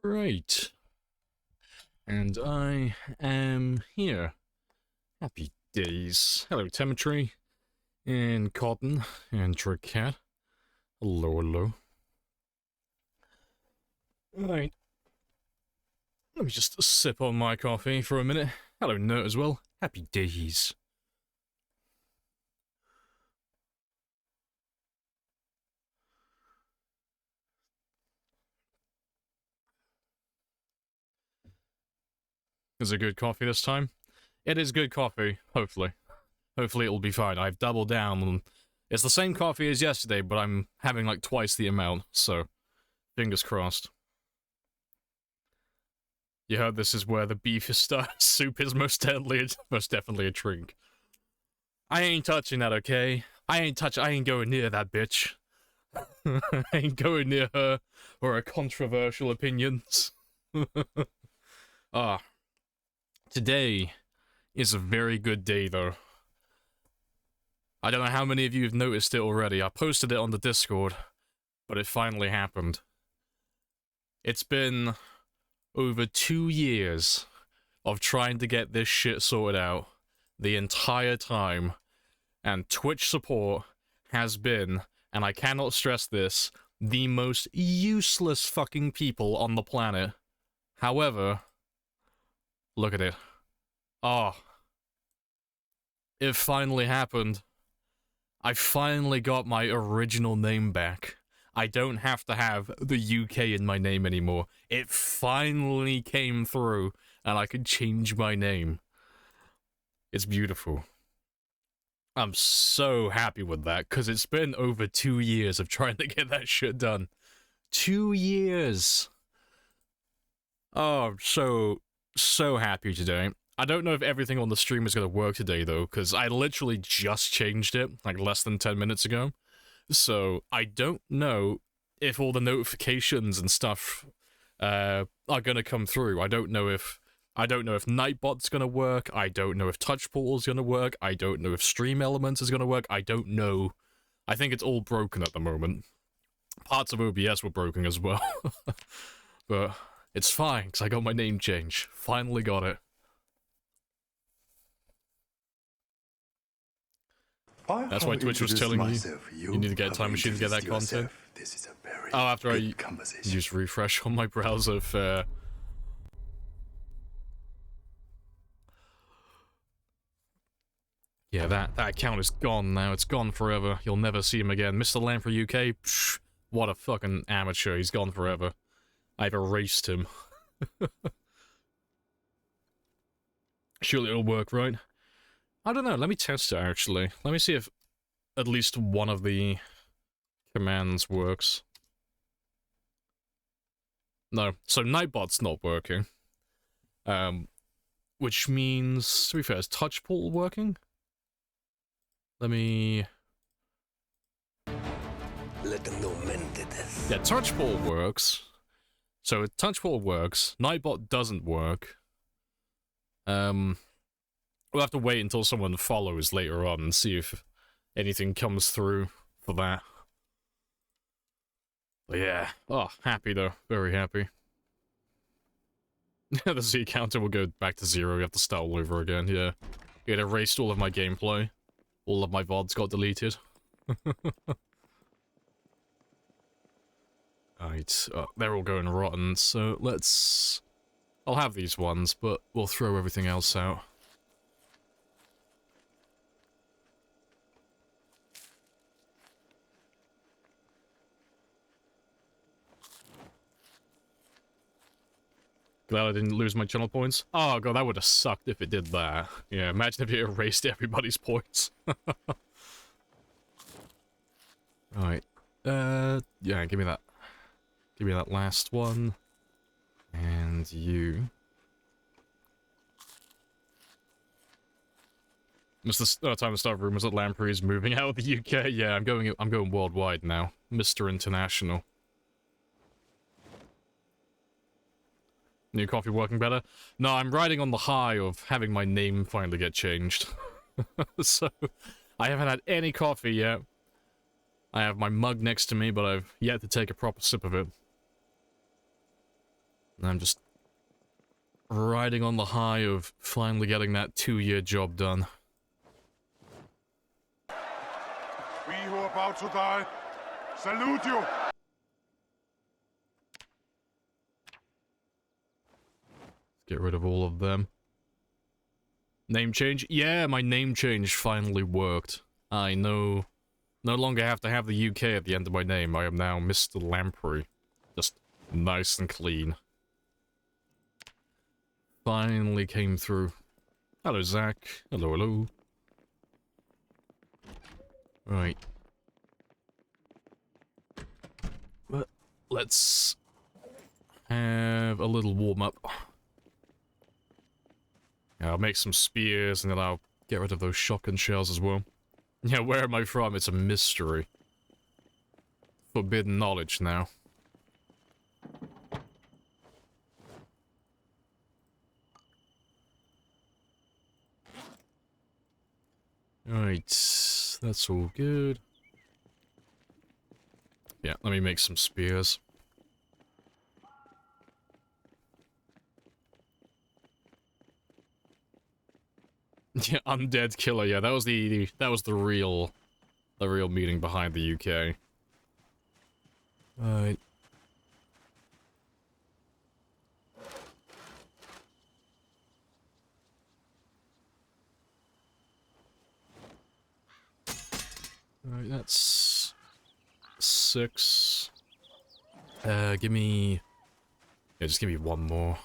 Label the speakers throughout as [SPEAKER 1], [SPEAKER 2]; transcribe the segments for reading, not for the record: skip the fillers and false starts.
[SPEAKER 1] Right. And I am here. Happy days. Hello, Temetry. And Cotton. And Trickcat. Hello, hello. Alright. Let me just sip on my coffee for a minute. Hello, Nerd as well. Happy days. Is it good coffee this time? It is good coffee, hopefully. Hopefully it'll be fine. I've doubled down on... It's the same coffee as yesterday, but I'm having like twice the amount, so... Fingers crossed. You heard this is where the beef soup is most definitely a drink. I ain't touching that, okay? I ain't going near that bitch. I ain't going near her or her controversial opinions. Today is a very good day, though. I don't know how many of you have noticed it already. I posted it on the Discord, but it finally happened. It's been over 2 years of trying to get this shit sorted out the entire time, and Twitch support has been, and I cannot stress this, the most useless fucking people on the planet. However, look at it. Oh. It finally happened. I finally got my original name back. I don't have to have the UK in my name anymore. It finally came through, and I could change my name. It's beautiful. I'm so happy with that, because it's been over 2 years of trying to get that shit done. 2 years! Oh, I'm so happy today. I don't know if everything on the stream is going to work today, though, because I literally just changed it, like, less than 10 minutes ago. So, I don't know if all the notifications and stuff are gonna come through. I don't know if Nightbot's gonna work. I don't know if Touch Portal's gonna work. I don't know if Stream Elements is gonna work. I don't know. I think it's all broken at the moment. Parts of OBS were broken as well. But it's fine, because I got my name change. Finally got it. That's why Twitch was telling you need to get a time machine to get that content. Oh, after I use refresh on my browser for... Yeah, that account is gone now. It's gone forever. You'll never see him again. Mr. Lamprey UK, psh, what a fucking amateur. He's gone forever. I've erased him. Surely it'll work, right? I don't know, let me test it, actually. Let me see if at least one of the commands works. No, so Nightbot's not working. Which means, to be fair, is Touch Portal working? Let me... Yeah, Touch Portal works. So Touch Portal works, Nightbot doesn't work. We'll have to wait until someone follows later on and see if anything comes through for that. But yeah. Oh, happy though. Very happy. The Z counter will go back to 0. You have to start all over again, yeah. It erased all of my gameplay. All of my VODs got deleted. Alright, they're all going rotten, so let's... I'll have these ones, but we'll throw everything else out. Glad I didn't lose my channel points. Oh god, that would have sucked if it did that. Yeah, imagine if it erased everybody's points. Alright. Yeah, give me that. Give me that last one. And you. It's the time to start rumors that Lamprey is moving out of the UK. Yeah, I'm going worldwide now. Mr. International. New coffee working better? No, I'm riding on the high of having my name finally get changed. So, I haven't had any coffee yet. I have my mug next to me, but I've yet to take a proper sip of it. And I'm just riding on the high of finally getting that 2-year job done.
[SPEAKER 2] We who are about to die, salute you!
[SPEAKER 1] Get rid of all of them. Name change? Yeah, my name change finally worked. I no longer have to have the UK at the end of my name. I am now Mr. Lamprey. Just nice and clean. Finally came through. Hello, Zach. Hello, hello. Right. But let's have a little warm-up. Yeah, I'll make some spears, and then I'll get rid of those shotgun shells as well. Yeah, where am I from? It's a mystery. Forbidden knowledge now. Alright, that's all good. Yeah, let me make some spears. Yeah, undead killer. Yeah, that was the real meaning behind the UK. Right. Alright, that's 6. Give me... Yeah, just give me one more.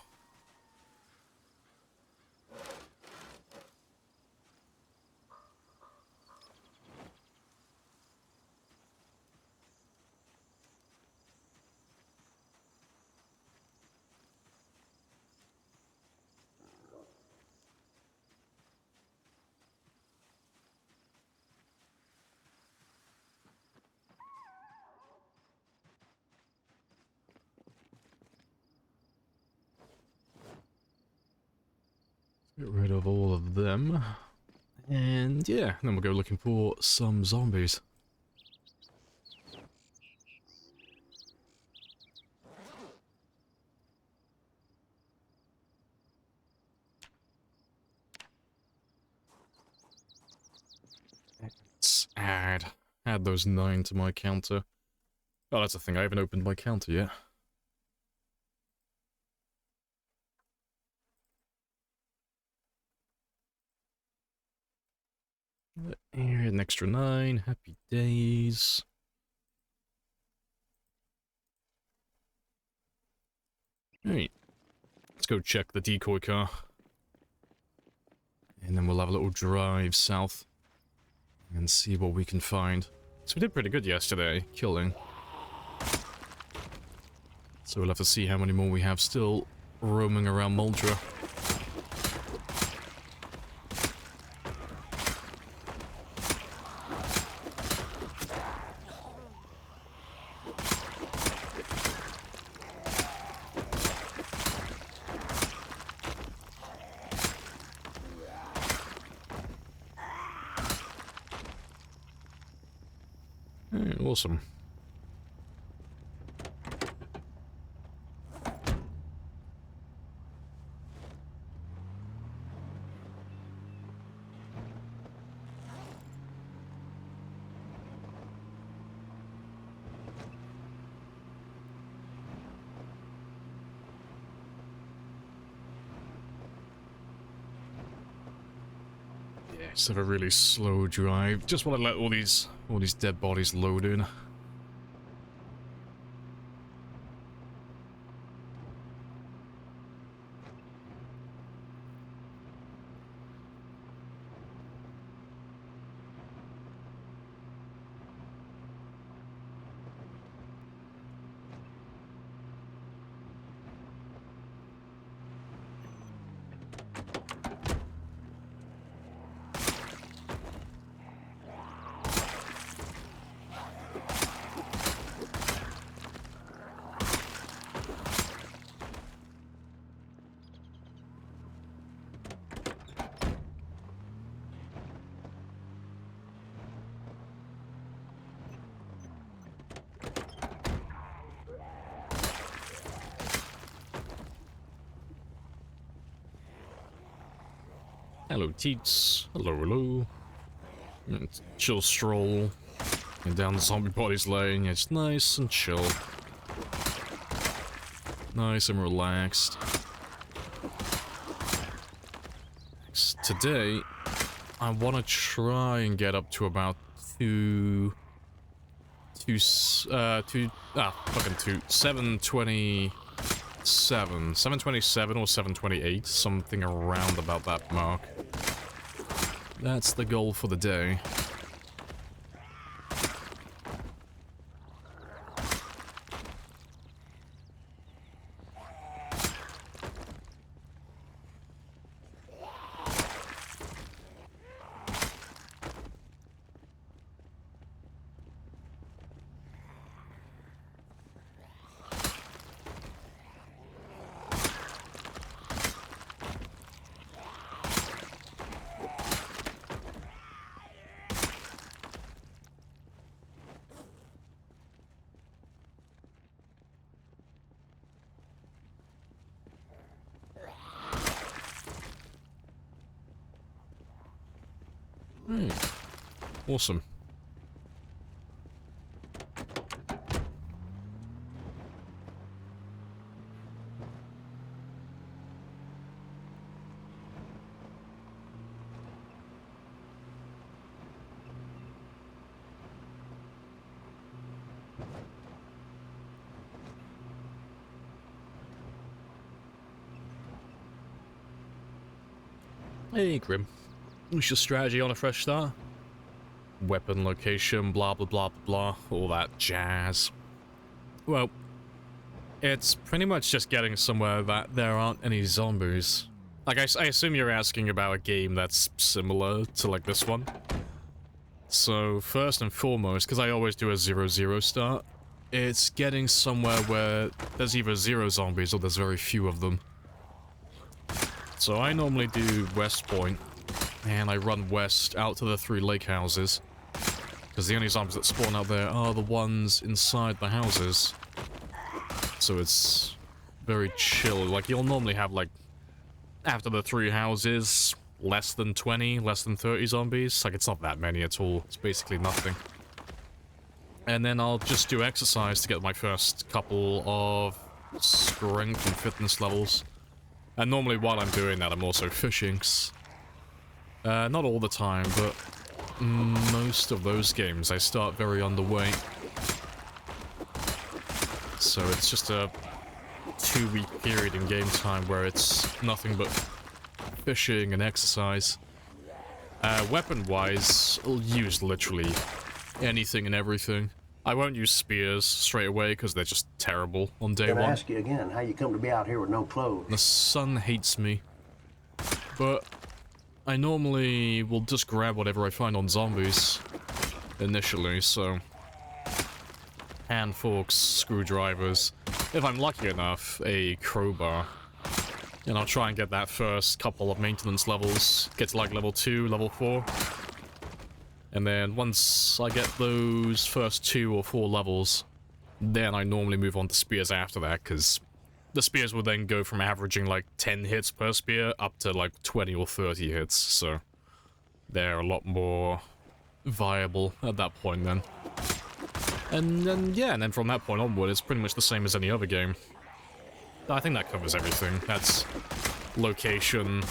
[SPEAKER 1] Get rid of all of them. And yeah, then we'll go looking for some zombies. Let's add those 9 to my counter. Oh, that's the thing, I haven't opened my counter yet. Here, an extra 9. Happy days. Alright. Let's go check the decoy car. And then we'll have a little drive south. And see what we can find. So we did pretty good yesterday, killing. So we'll have to see how many more we have still roaming around Muldra. Awesome. Yeah, just have a really slow drive. Just want to let all these dead bodies load in. Hello, Teats. Hello, hello. Chill stroll. And down the zombie body's lane. It's nice and chill. Nice and relaxed. Today, I want to try and get up to about 727, 727 or 728, something around about that mark. That's the goal for the day. Awesome. Hey, Grim. What's your strategy on a fresh start? Weapon location, blah blah blah blah blah, all that jazz. Well, it's pretty much just getting somewhere that there aren't any zombies. Like, I assume you're asking about a game that's similar to, like, this one. So, first and foremost, because I always do a 0-0 start, it's getting somewhere where there's either 0 zombies or there's very few of them. So I normally do West Point, and I run west out to the 3 lake houses. Because the only zombies that spawn out there are the ones inside the houses. So it's very chill. Like, you'll normally have, like, after the 3 houses, less than 20, less than 30 zombies. Like, it's not that many at all. It's basically nothing. And then I'll just do exercise to get my first couple of strength and fitness levels. And normally while I'm doing that, I'm also fishing. Not all the time, but most of those games I start very underweight. So it's just a 2-week period in game time where it's nothing but fishing and exercise. Weapon-wise, I'll use literally anything and everything. I won't use spears straight away because they're just terrible on day one.
[SPEAKER 3] Gonna ask you again how you come to be out here with no clothes.
[SPEAKER 1] The sun hates me. But I normally will just grab whatever I find on zombies initially, so hand forks, screwdrivers, if I'm lucky enough, a crowbar. And I'll try and get that first couple of maintenance levels, get to like level 2, level 4. And then once I get those first 2 or 4 levels, then I normally move on to spears after that, because the spears will then go from averaging like 10 hits per spear up to like 20 or 30 hits, so they're a lot more viable at that point then. And then, yeah, and then from that point onward, it's pretty much the same as any other game. I think that covers everything. That's location,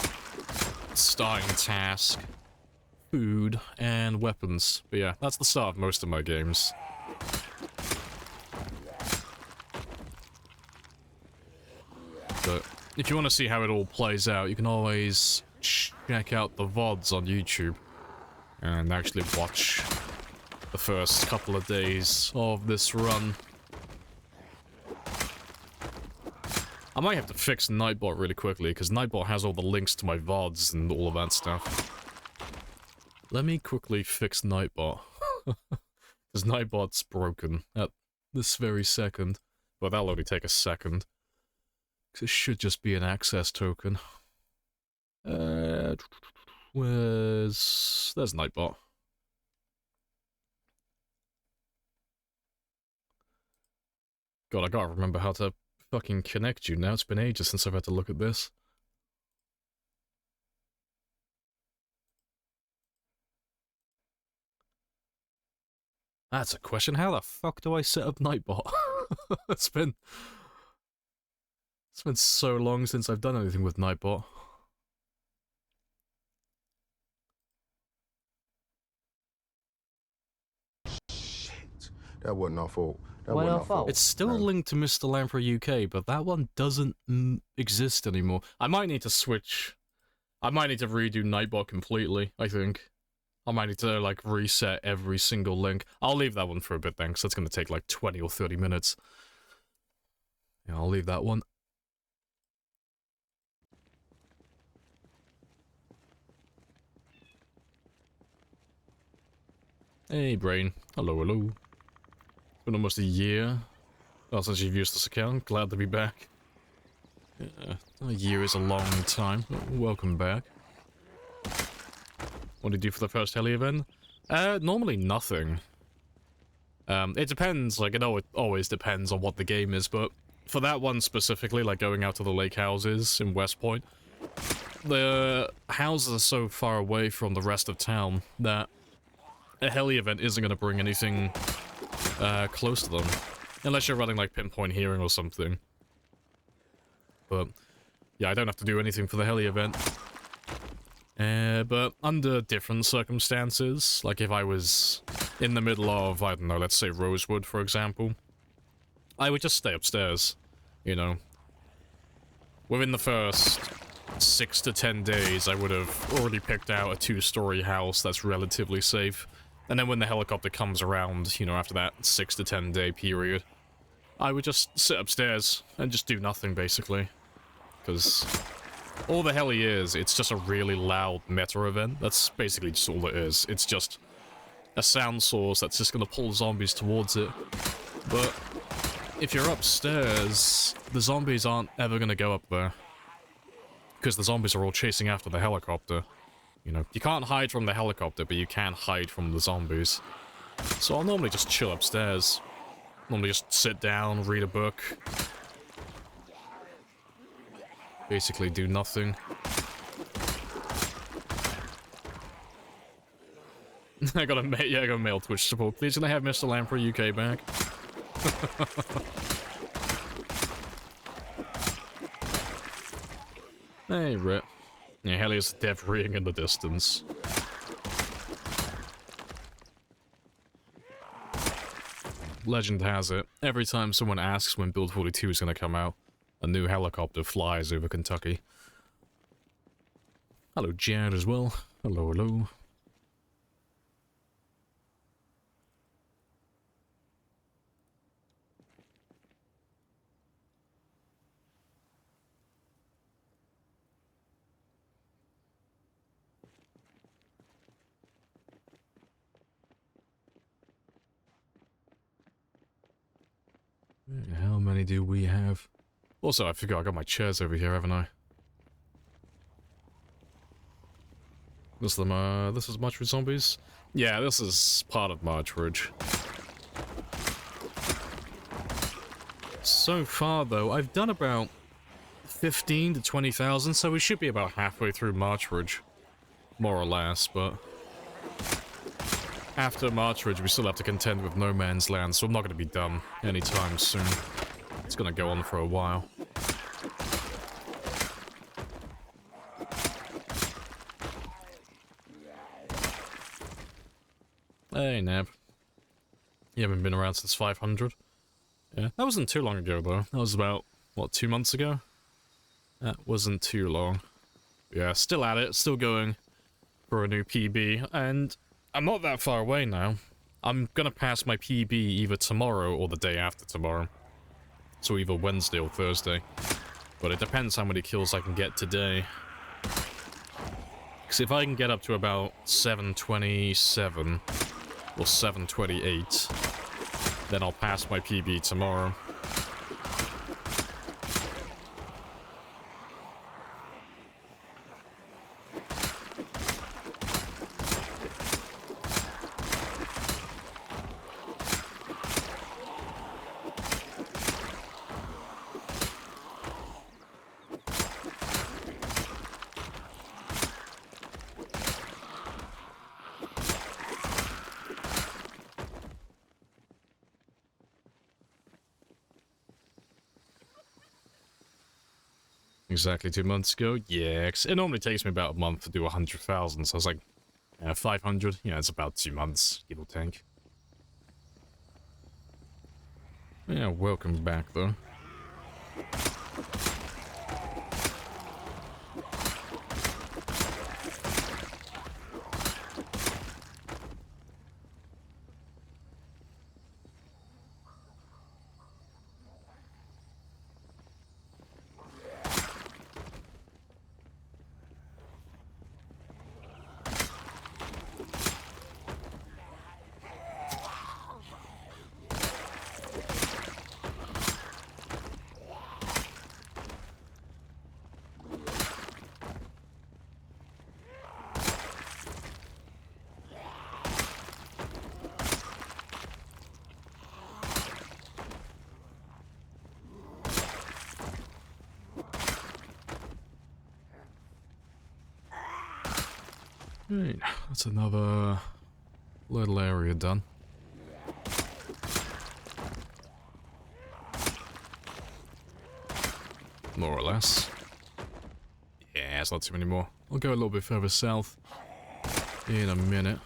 [SPEAKER 1] starting task, food, and weapons. But yeah, that's the start of most of my games. But if you want to see how it all plays out, you can always check out the VODs on YouTube and actually watch the first couple of days of this run. I might have to fix Nightbot really quickly, because Nightbot has all the links to my VODs and all of that stuff. Let me quickly fix Nightbot. Because Nightbot's broken at this very second. But that'll only take a second. Because it should just be an access token. There's Nightbot. God, I gotta remember how to fucking connect you now. It's been ages since I've had to look at this. That's a question. How the fuck do I set up Nightbot? It's been so long since I've done anything with Nightbot.
[SPEAKER 4] Shit. That wasn't our fault. That
[SPEAKER 5] Why
[SPEAKER 4] wasn't
[SPEAKER 5] our
[SPEAKER 4] our
[SPEAKER 5] fault?
[SPEAKER 4] fault.
[SPEAKER 1] It's still
[SPEAKER 4] No.
[SPEAKER 1] linked to Mr. Lamprey UK, but that one doesn't exist anymore. I might need to switch. I might need to redo Nightbot completely, I think. I might need to, like, reset every single link. I'll leave that one for a bit then, because that's going to take, like, 20 or 30 minutes. Yeah, I'll leave that one. Hey, Brain. Hello, hello. It's been almost a year since you've used this account. Glad to be back. Yeah, a year is a long time. Welcome back. What did you do for the first heli event? Normally nothing. It depends, like, it always depends on what the game is, but for that one specifically, like going out to the lake houses in West Point, the houses are so far away from the rest of town that a heli event isn't going to bring anything close to them. Unless you're running, like, pinpoint hearing or something. But, yeah, I don't have to do anything for the heli event. But under different circumstances, like if I was in the middle of, I don't know, let's say Rosewood, for example, I would just stay upstairs, you know. Within the first 6 to 10 days, I would have already picked out a 2-story house that's relatively safe. And then when the helicopter comes around, you know, after that 6 to 10 day period, I would just sit upstairs and just do nothing, basically. Because all the heli is, it's just a really loud meta event. That's basically just all it is. It's just a sound source that's just gonna pull zombies towards it. But if you're upstairs, the zombies aren't ever gonna go up there. Because the zombies are all chasing after the helicopter. You know, you can't hide from the helicopter, but you can hide from the zombies. So I'll normally just chill upstairs. Normally just sit down, read a book. Basically do nothing. I got a mail Twitch support. Please can I have Mr. Lamprey UK back? Hey, Rip. Yeah, Helios dev reeing in the distance. Legend has it, every time someone asks when Build 42 is gonna come out, a new helicopter flies over Kentucky. Hello, Jared, as well. Hello, hello. How many do we have? Also, I forgot I got my chairs over here, haven't I? This is March Ridge Zombies? Yeah, this is part of March Ridge. So far, though, I've done about 15 to 20,000, so we should be about halfway through March Ridge. More or less, but after March Ridge, we still have to contend with No Man's Land, so I'm not going to be done anytime soon. It's going to go on for a while. Hey, Nab. You haven't been around since 500? Yeah, that wasn't too long ago, though. That was about, what, 2 months ago? That wasn't too long. Yeah, still at it, still going for a new PB, and I'm not that far away now. I'm gonna pass my PB either tomorrow or the day after tomorrow. So either Wednesday or Thursday. But it depends how many kills I can get today. Because if I can get up to about 727 or 728, then I'll pass my PB tomorrow. Exactly 2 months ago. Yeah, 'cause it normally takes me about a month to do 100,000, so I was like, 500, yeah, it's about 2 months, give or take. Yeah, welcome back, though. Right, that's another little area done. More or less. Yeah, it's not too many more. I'll go a little bit further south in a minute.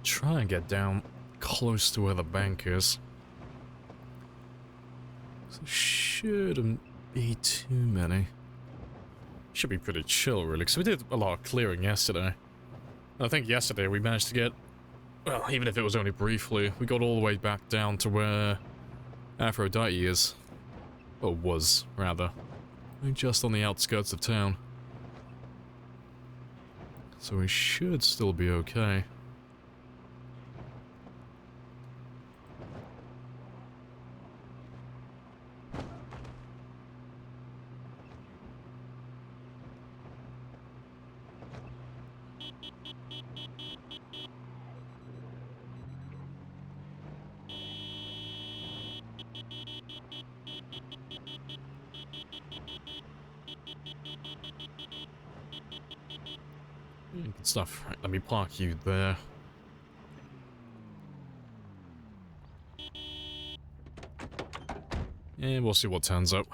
[SPEAKER 1] Try and get down close to where the bank is. So shouldn't be too many. Should be pretty chill, really, because we did a lot of clearing yesterday. I think yesterday we managed to get, well, even if it was only briefly, we got all the way back down to where Aphrodite is. Or was, rather. Just on the outskirts of town. So we should still be okay. Good stuff. Right, let me park you there. And we'll see what turns up.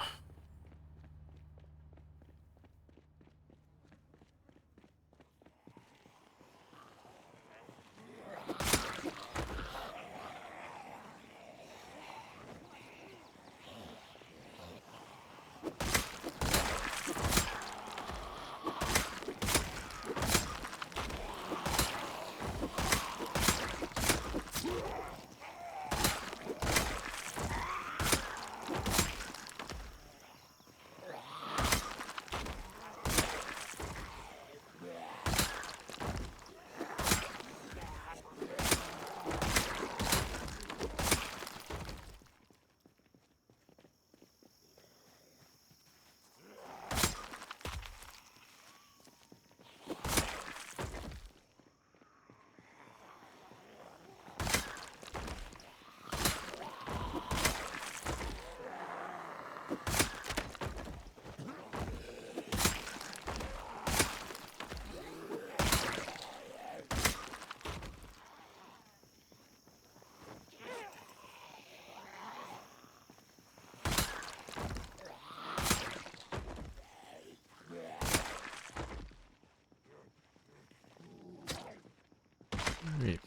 [SPEAKER 1] Right.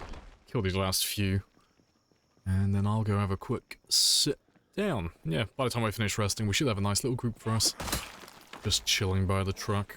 [SPEAKER 1] Kill these last few. And then I'll go have a quick sit down. Yeah, by the time I finish resting, we should have a nice little group for us. Just chilling by the truck.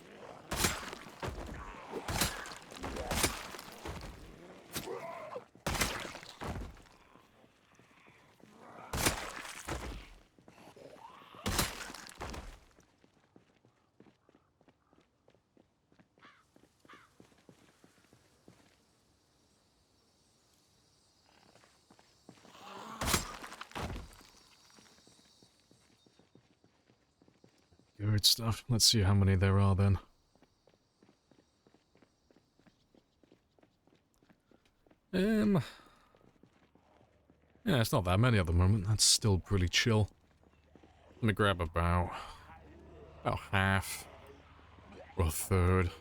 [SPEAKER 1] Good stuff. Let's see how many there are then. Yeah, it's not that many at the moment. That's still pretty chill. Let me grab about half or a third.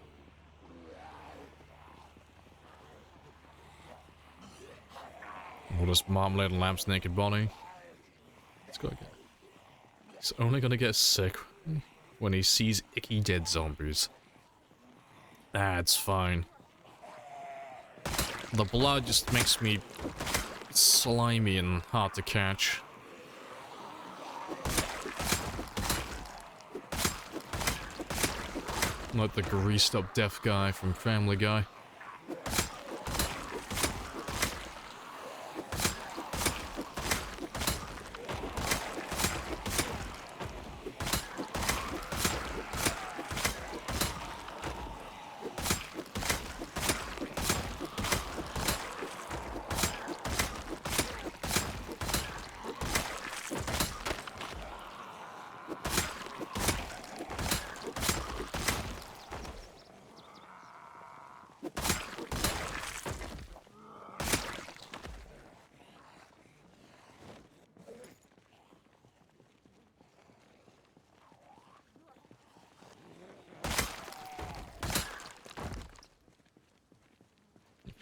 [SPEAKER 1] All this marmalade and Lamp's naked body. He's only gonna get sick when he sees icky dead zombies. That's fine. The blood just makes me slimy and hard to catch. Like the greased up deaf guy from Family Guy.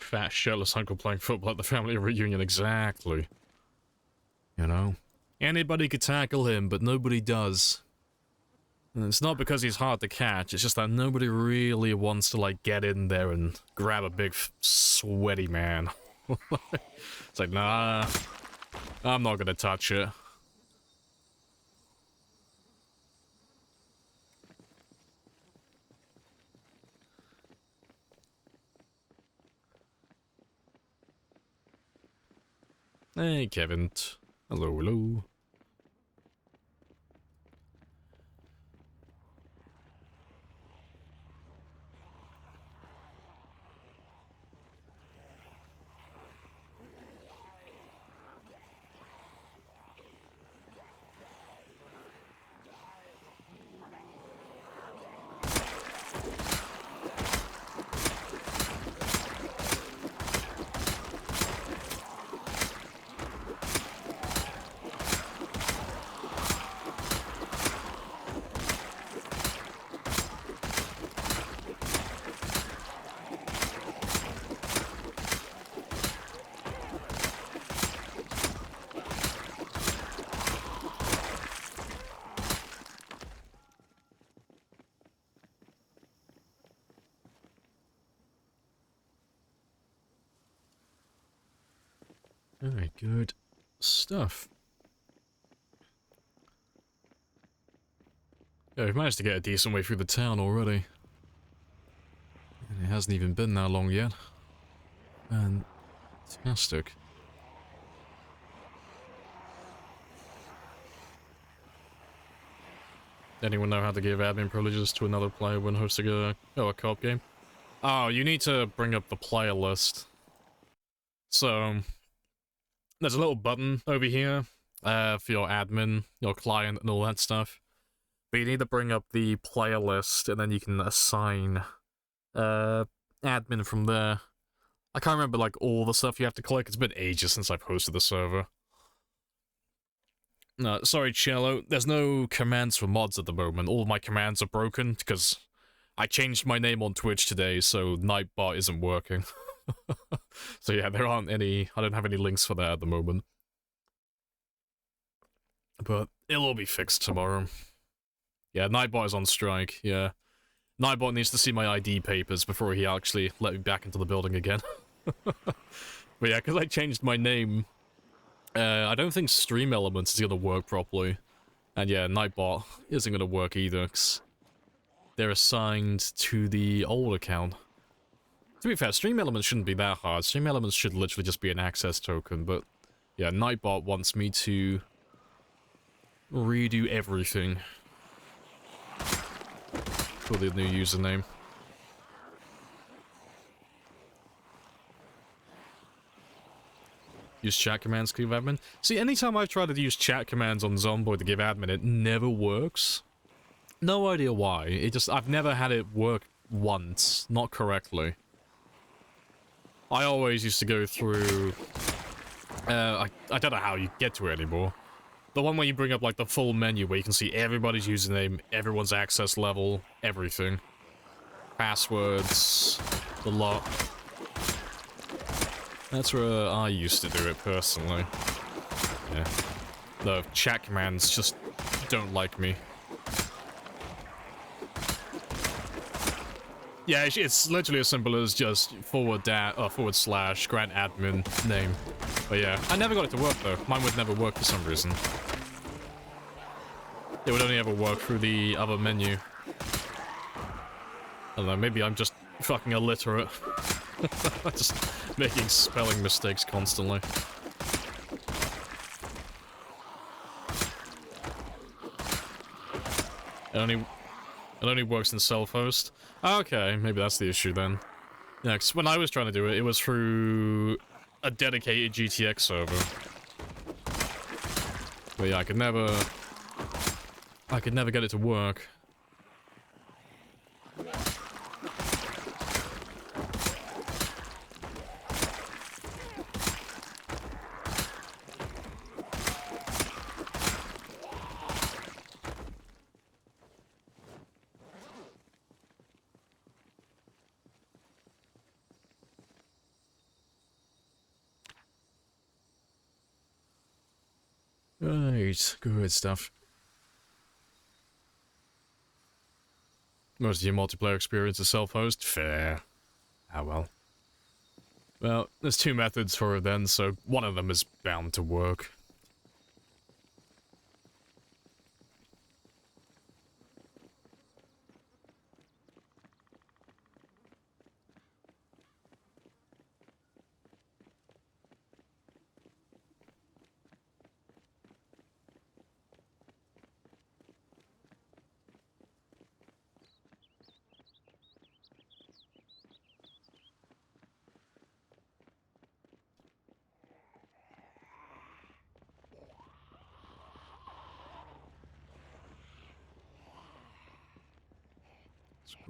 [SPEAKER 1] Fat shirtless uncle playing football at the family reunion, exactly. You know? Anybody could tackle him, but nobody does. And it's not because he's hard to catch, it's just that nobody really wants to, like, get in there and grab a big, sweaty man. It's like, nah, I'm not gonna touch it. Hey, Kevin. Hello, hello. Alright, good stuff. Yeah, we've managed to get a decent way through the town already. And it hasn't even been that long yet. Fantastic. Anyone know how to give admin privileges to another player when hosting a co-op game? Oh, you need to bring up the player list. So, there's a little button over here for your admin, your client, and all that stuff. But you need to bring up the player list, and then you can assign admin from there. I can't remember, like, all the stuff you have to click. It's been ages since I've hosted the server. No, sorry, Cello. There's no commands for mods at the moment. All of my commands are broken, because I changed my name on Twitch today, so Nightbot isn't working. So yeah, there aren't any... I don't have any links for that at the moment. But it'll all be fixed tomorrow. Yeah, Nightbot is on strike, yeah. Nightbot needs to see my ID papers before he actually let me back into the building again. But yeah, because I changed my name, I don't think Stream Elements is going to work properly. And yeah, Nightbot isn't going to work either, 'cause they're assigned to the old account. To be fair, Stream Elements shouldn't be that hard. Stream Elements should literally just be an access token, but yeah, Nightbot wants me to redo everything for the new username. Use chat commands to give admin. See, anytime I've tried to use chat commands on Zomboid to give admin, it never works. No idea why. I've never had it work once, not correctly. I always used to go through... I don't know how you get to it anymore. The one where you bring up, like, the full menu where you can see everybody's username, everyone's access level, everything. Passwords, the lot. That's where I used to do it, personally. Yeah. The chat commands just don't like me. Yeah, it's literally as simple as just forward slash grant admin name. But yeah, I never got it to work though. Mine would never work for some reason. It would only ever work through the other menu. I don't know, maybe I'm just fucking illiterate. Just making spelling mistakes constantly. It only works in self-host. Okay, maybe that's the issue then. Yeah, 'cause when I was trying to do it, it was through a dedicated GTX server. But yeah, I could never get it to work. Right, good stuff. Most of your multiplayer experience is self-host? Fair. Ah well. Well, there's two methods for it then, so one of them is bound to work.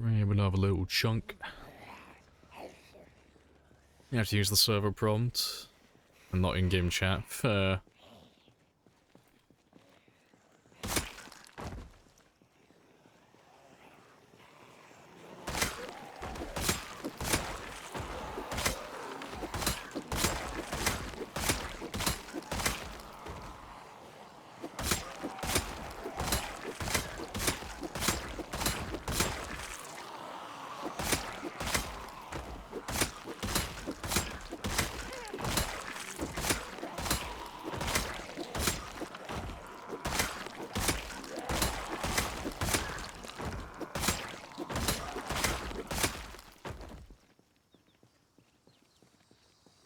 [SPEAKER 1] Grab another little chunk. You have to use the server prompt and not in-game chat. Fair.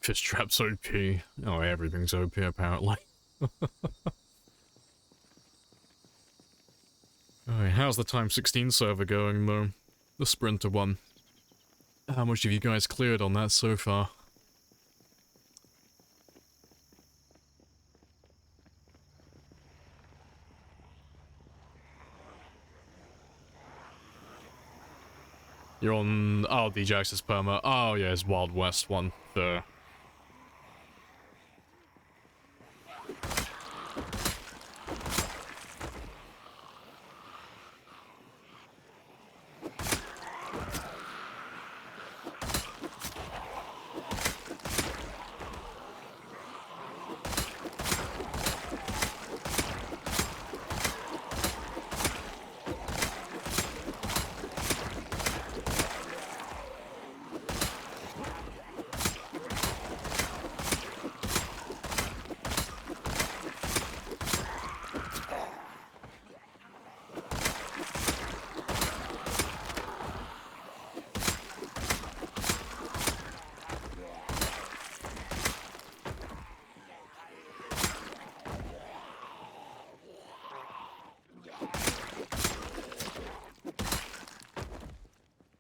[SPEAKER 1] Fish traps OP. Oh, everything's OP apparently. Alright, how's the Time 16 server going though? The Sprinter one. How much have you guys cleared on that so far? You're on... Oh, the Jax's perma. Oh yeah, it's Wild West one. The...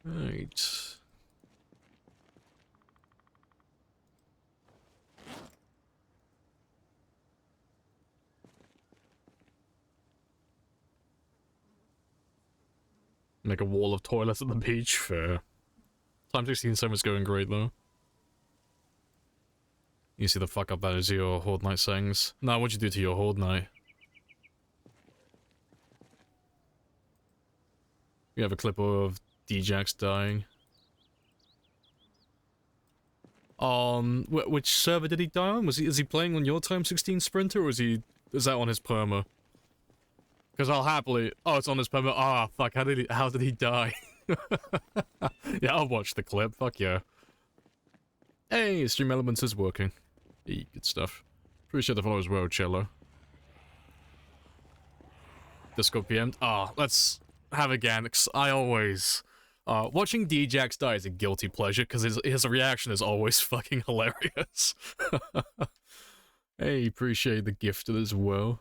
[SPEAKER 1] Right. Make a wall of toilets at the beach. Fair. Time 16 server's going great though. You see the fuck up that is your Horde Night settings. Nah, what'd you do to your Horde Night? You have a clip of Djax dying. On which server did he die on? Is he playing on your time 16 sprinter or is that on his perma? Because I'll happily. Oh, it's on his perma. Ah, oh, fuck. How did he die? Yeah, I'll watch the clip. Fuck yeah. Hey, Stream Elements is working. Hey, good stuff. Appreciate the follow as well, Cello. Discord PM. Ah, let's have again. I always. Watching Djax die is a guilty pleasure because his reaction is always fucking hilarious. Hey, appreciate the gift as well.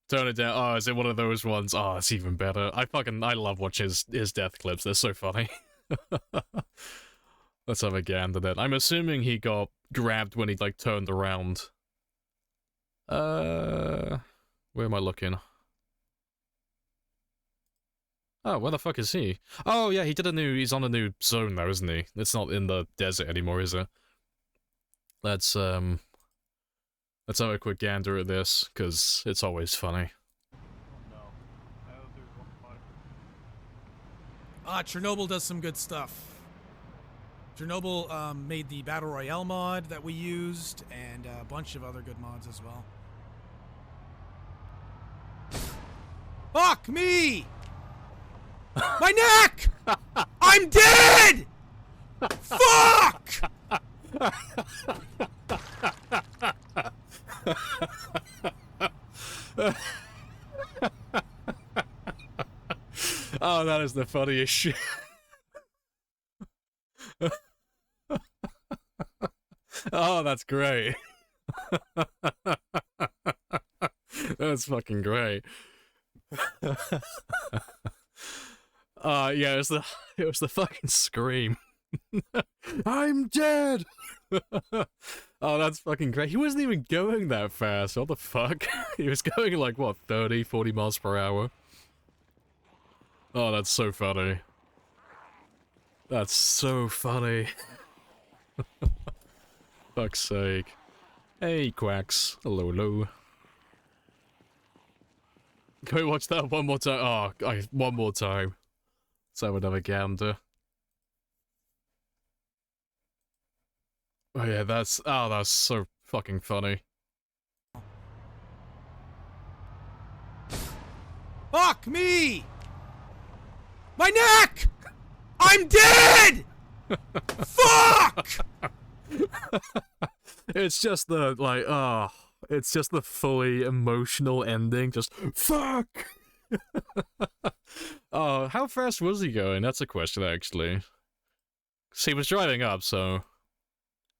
[SPEAKER 1] Turn it down. Oh, is it one of those ones? Oh, it's even better. I love watching his death clips. They're so funny. Let's have a gander then. I'm assuming he got grabbed when he, like, turned around. Where am I looking? Oh, where the fuck is he? Oh, yeah, he's on a new zone now, isn't he? It's not in the desert anymore, is it? Let's have a quick gander at this, because it's always funny.
[SPEAKER 5] Chernobyl does some good stuff. Chernobyl made the Battle Royale mod that we used, and a bunch of other good mods as well. Fuck me! My neck! I'm dead! Fuck!
[SPEAKER 1] Oh, that is the funniest shit. Oh, that's great. That's fucking great. Yeah, it was the fucking scream. I'm dead. Oh, that's fucking great. He wasn't even going that fast. What the fuck? He was going like what, 30, 40 miles per hour. Oh, that's so funny. That's so funny. Fuck's sake. Hey, Quacks. Hello, hello. Can we watch that one more time? Oh, one more time. Let's have another gander. Oh yeah, that's so fucking funny.
[SPEAKER 5] Fuck me! My neck! I'm dead! Fuck!
[SPEAKER 1] It's just the, like, it's just the fully emotional ending, just, fuck! Oh, how fast was he going? That's a question, actually. 'Cause he was driving up, so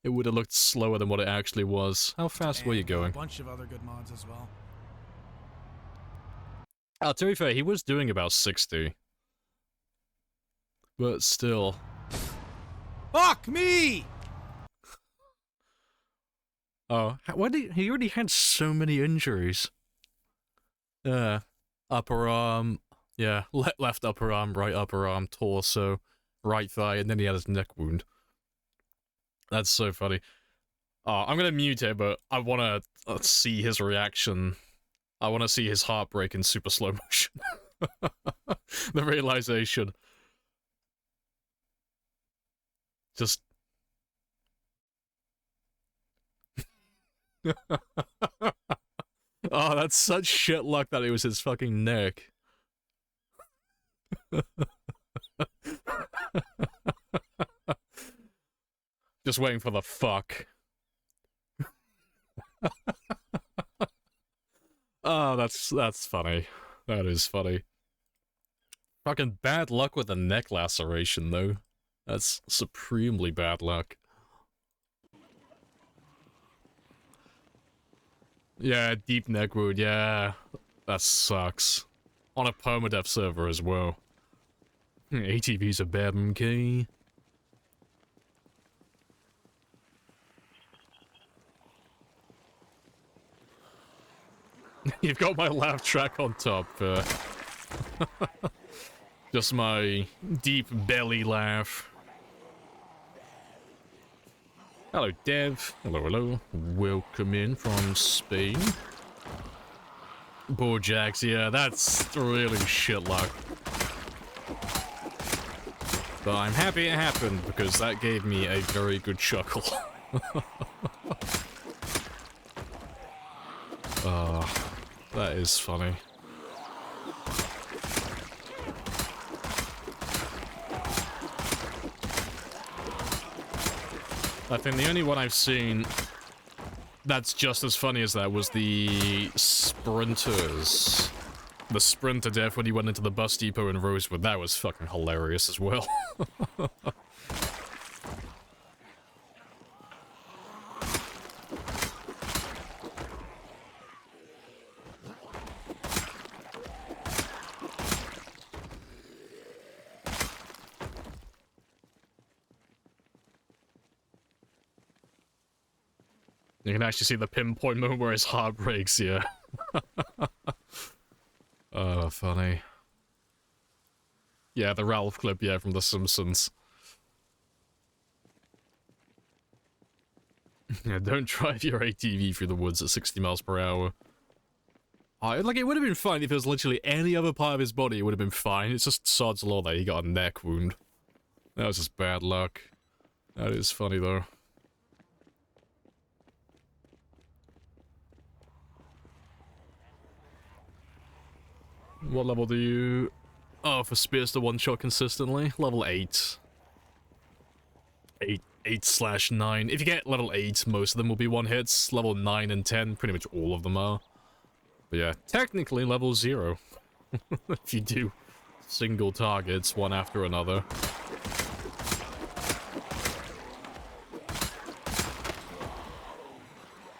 [SPEAKER 1] it would have looked slower than what it actually was. How fast were you going?
[SPEAKER 5] A bunch of other good mods as well.
[SPEAKER 1] To be fair, he was doing about 60. But still.
[SPEAKER 5] Fuck me!
[SPEAKER 1] Oh, why did he already had so many injuries? Upper arm, yeah, left upper arm, right upper arm, torso, right thigh, and then he had his neck wound. That's so funny. Oh, I'm gonna mute it, but I wanna see his reaction. I wanna see his heart break in super slow motion. The realization. Just... Oh, that's such shit luck that it was his fucking neck. Just waiting for the fuck. Oh, that's funny. That is funny. Fucking bad luck with the neck laceration, though. That's supremely bad luck. Yeah, deep neck wound, yeah. That sucks. On a permadeath server as well. ATV's a bad key. You've got my laugh track on top. Just my deep belly laugh. Hello, Dev. Hello, hello. Welcome in from Spain. Poor Jax, yeah, that's really shit luck. But I'm happy it happened, because that gave me a very good chuckle. That is funny. I think the only one I've seen that's just as funny as that was the sprinters. The sprinter death when he went into the bus depot in Rosewood. That was fucking hilarious as well. You can actually see the pinpoint moment where his heart breaks, yeah. Oh, funny. Yeah, the Ralph clip, yeah, from The Simpsons. Yeah, don't drive your ATV through the woods at 60 miles per hour. Like, it would have been fine if it was literally any other part of his body, it would have been fine. It's just sod's law that he got a neck wound. That was just bad luck. That is funny, though. What level do you... Oh, for Spears to one-shot consistently? Level 8. 8/9. If you get level 8, most of them will be one-hits. Level 9 and 10, pretty much all of them are. But yeah, technically level 0. If you do single targets, one after another.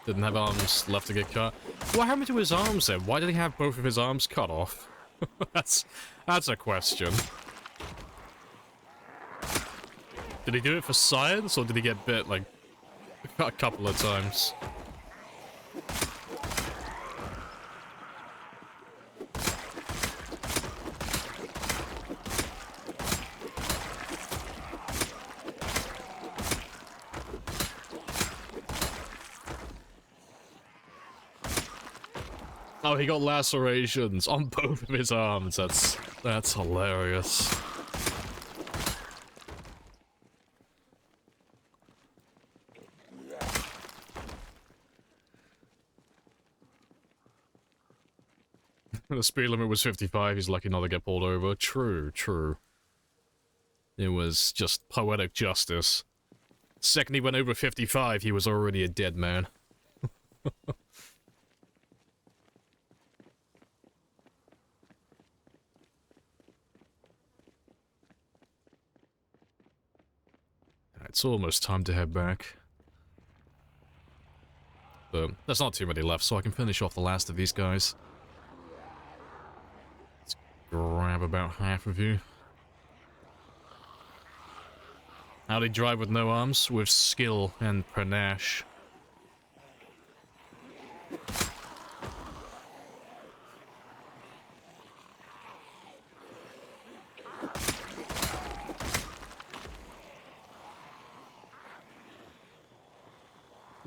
[SPEAKER 1] Didn't have arms left to get cut. What happened to his arms then? Why did he have both of his arms cut off? That's a question. Did he do it for science, or did he get bit, like, a couple of times? Oh, he got lacerations on both of his arms. That's hilarious. The speed limit was 55. He's lucky not to get pulled over. True, true. It was just poetic justice. Second he went over 55, he was already a dead man. It's almost time to head back. But there's not too many left, so I can finish off the last of these guys. Let's grab about half of you. How do you drive with no arms? With skill and panache.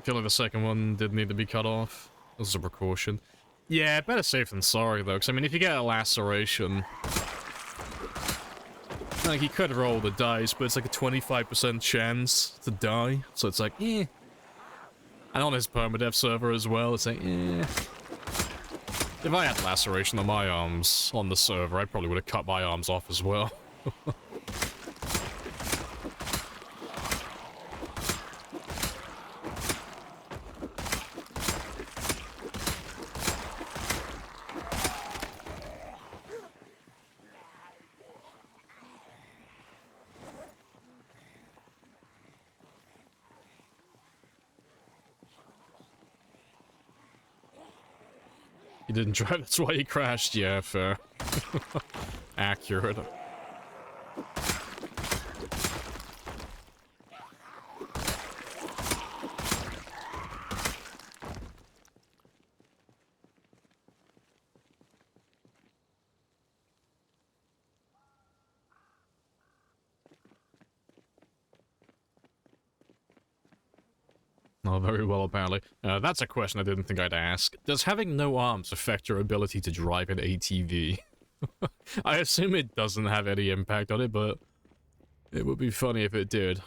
[SPEAKER 1] I feel like the second one did need to be cut off. This is a precaution. Yeah, better safe than sorry, though, because, I mean, if you get a laceration... Like, he could roll the dice, but it's like a 25% chance to die, so it's like, eh. And on his permadeath server as well, it's like, eh. If I had laceration on my arms on the server, I probably would have cut my arms off as well. He didn't drive, that's why he crashed. Yeah, fair. Accurate. Oh, very well, apparently. That's a question I didn't think I'd ask. Does having no arms affect your ability to drive an ATV? I assume it doesn't have any impact on it, but it would be funny if it did.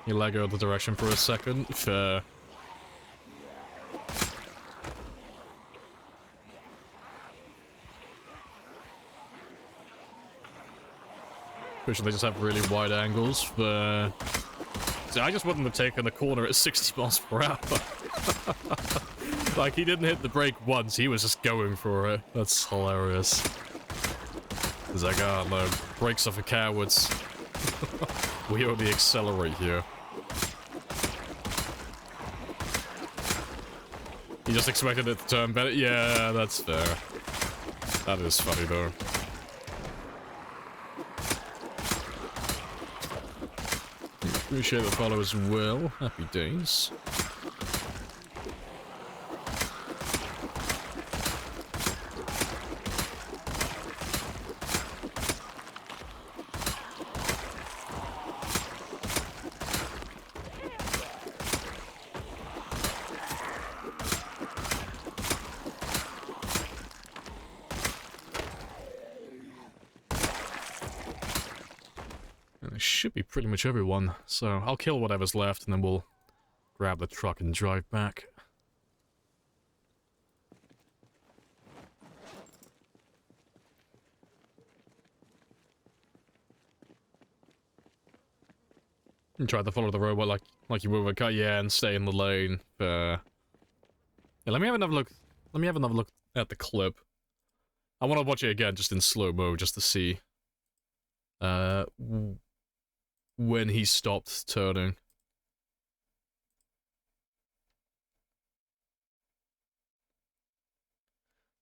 [SPEAKER 1] You let go of the direction for a second. Fair. Pretty sure they just have really wide angles. So I just wouldn't have taken the corner at 60 miles per hour. Like, he didn't hit the brake once, he was just going for it. That's hilarious. He's like, oh no, brakes are for cowards. We only accelerate here. You just expected it to turn better? Yeah, that's fair. That is funny, though. Appreciate the follow as well. Happy days. Should be pretty much everyone, so I'll kill whatever's left and then we'll grab the truck and drive back. And try to follow the robot like you would with a car, yeah, and stay in the lane. Yeah, let me have another look. Let me have another look at the clip. I want to watch it again, just in slow-mo, just to see when he stopped turning.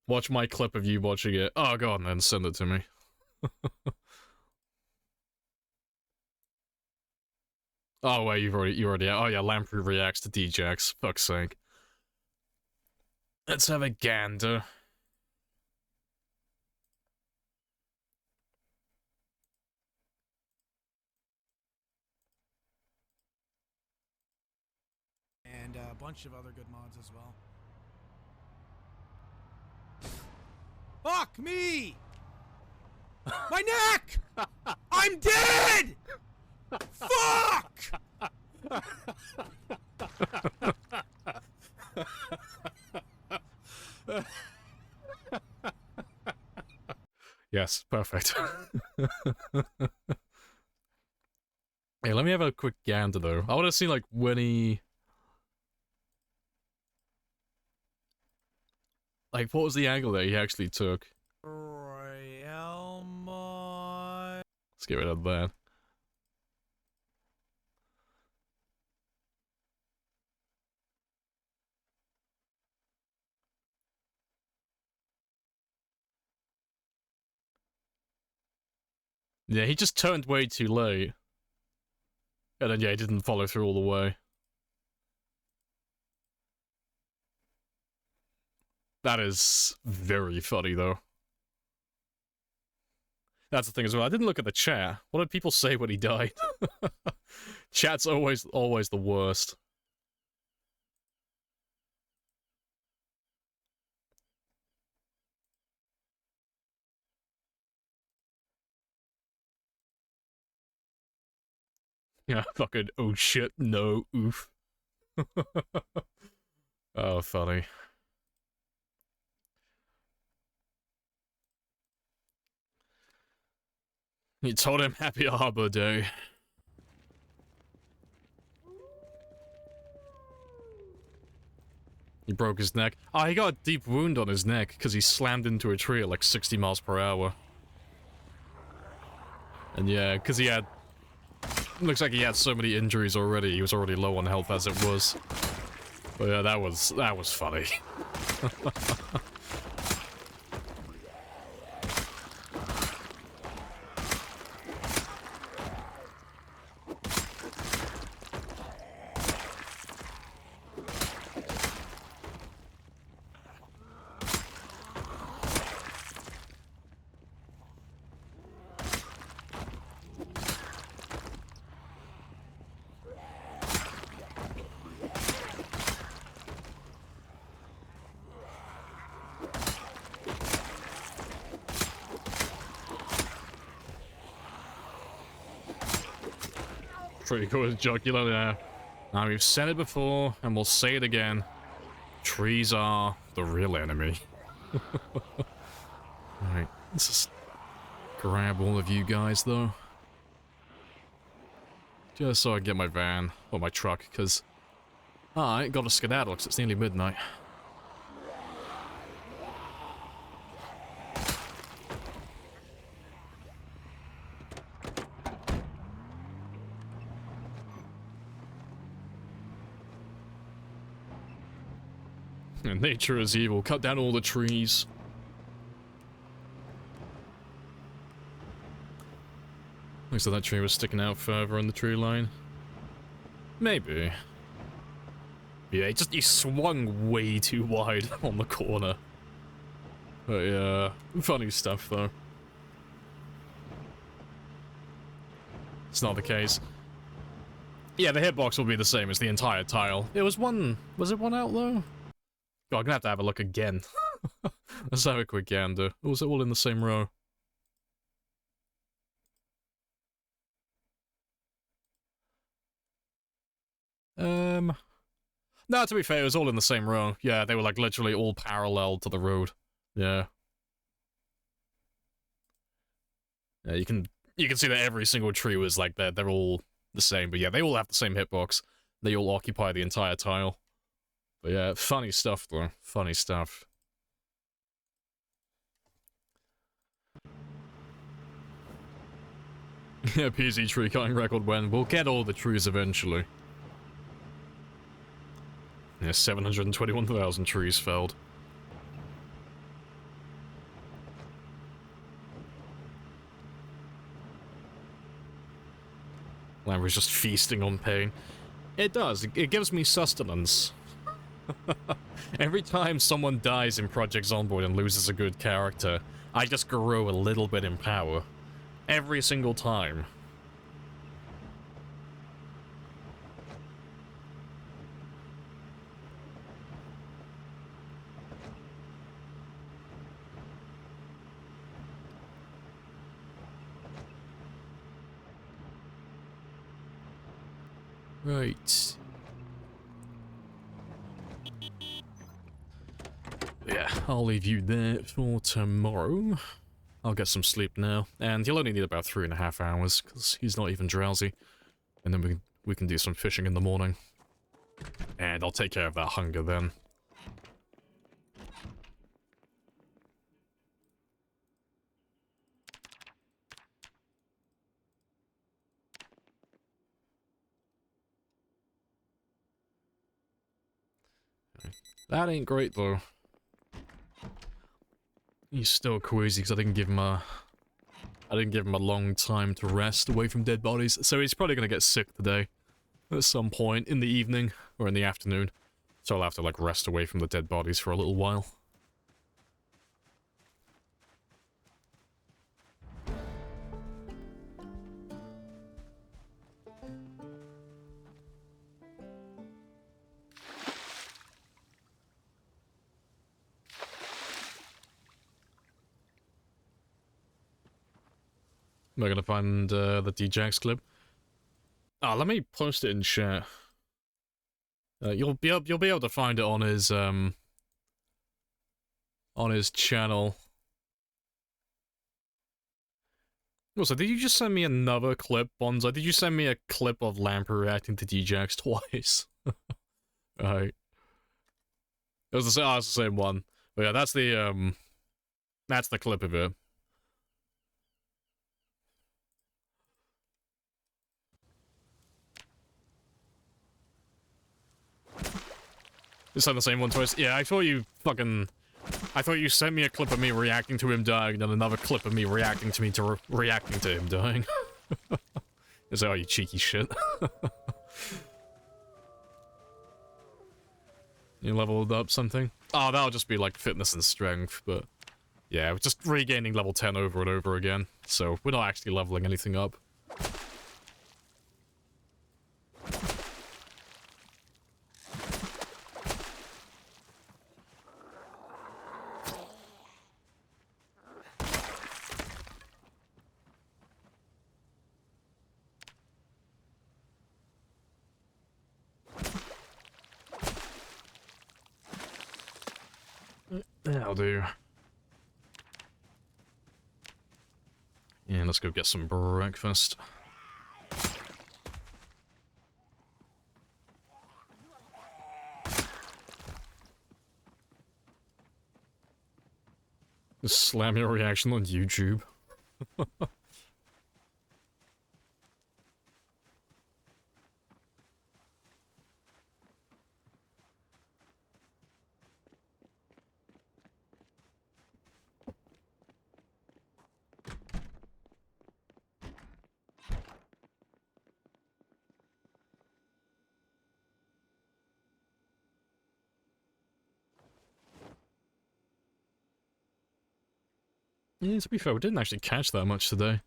[SPEAKER 1] Watch my clip of you watching it. Oh, go on then, send it to me. Oh, wait, you already, oh yeah, Lamprey reacts to DJX, fuck's sake. Let's have a gander.
[SPEAKER 5] And a bunch of other good mods as well. Fuck me! My neck! I'm dead! Fuck!
[SPEAKER 1] Yes, perfect. Hey, let me have a quick gander though. I want to see like when he... Like, what was the angle that he actually took?
[SPEAKER 5] Royale mod.
[SPEAKER 1] Let's get rid of that. Yeah, he just turned way too late. And then, yeah, he didn't follow through all the way. That is very funny, though. That's the thing as well. I didn't look at the chat. What did people say when he died? Chat's always the worst. Yeah, fucking, oh shit, no, oof. Oh, funny. You told him Happy Arbor Day. He broke his neck. Oh, he got a deep wound on his neck because he slammed into a tree at like 60 miles per hour. And yeah, because he had... Looks like he had so many injuries already, he was already low on health as it was. But yeah, that was funny. Pretty cool with jocular there. Now, we've said it before, and we'll say it again. Trees are the real enemy. Alright, let's just grab all of you guys, though. Just so I can get my van, or my truck, because I got a skedaddle, because it's nearly midnight. And nature is evil. Cut down all the trees. Looks like that tree was sticking out further on the tree line. Maybe. Yeah, he swung way too wide on the corner. But yeah, funny stuff though. It's not the case. Yeah, the hitbox will be the same as the entire tile. It was one... Was it one out though? God, I'm gonna have to have a look again. Let's have a quick gander. Or was it all in the same row? No, to be fair, it was all in the same row. Yeah, they were like literally all parallel to the road. Yeah. Yeah, you can see that every single tree was like that. They're all the same, but yeah, they all have the same hitbox. They all occupy the entire tile. But yeah, funny stuff though. Funny stuff. Yeah, PZ tree cutting record when. We'll get all the trees eventually. Yeah, 721,000 trees felled. Lamprey's just feasting on pain. It does. It gives me sustenance. Every time someone dies in Project Zomboid and loses a good character, I just grow a little bit in power. Every single time. Right. Yeah, I'll leave you there for tomorrow. I'll get some sleep now, and he'll only need about 3.5 hours, because he's not even drowsy. And then we can do some fishing in the morning. And I'll take care of that hunger then. That ain't great, though. He's still queasy because I didn't give him a long time to rest away from dead bodies, so he's probably gonna get sick today. At some point in the evening, or in the afternoon. So I'll have to, like, rest away from the dead bodies for a little while. Am I gonna find the DJax clip? Ah, let me post it in chat. You'll be able to find it on his channel. Also, did you just send me another clip, Bonzo? Did you send me a clip of Lamprey reacting to DJax twice? Right. It was the same one. But yeah, that's the clip of it. You sent the same one twice? Yeah, I thought you sent me a clip of me reacting to him dying, and then another clip of me reacting to him dying. It's like, oh, you cheeky shit. You leveled up something? Oh, that'll just be like fitness and strength, but yeah, we're just regaining level 10 over and over again, so we're not actually leveling anything up. That'll do. Yeah, let's go get some breakfast. Just slam your reaction on YouTube. Yeah, to be fair, we didn't actually catch that much today.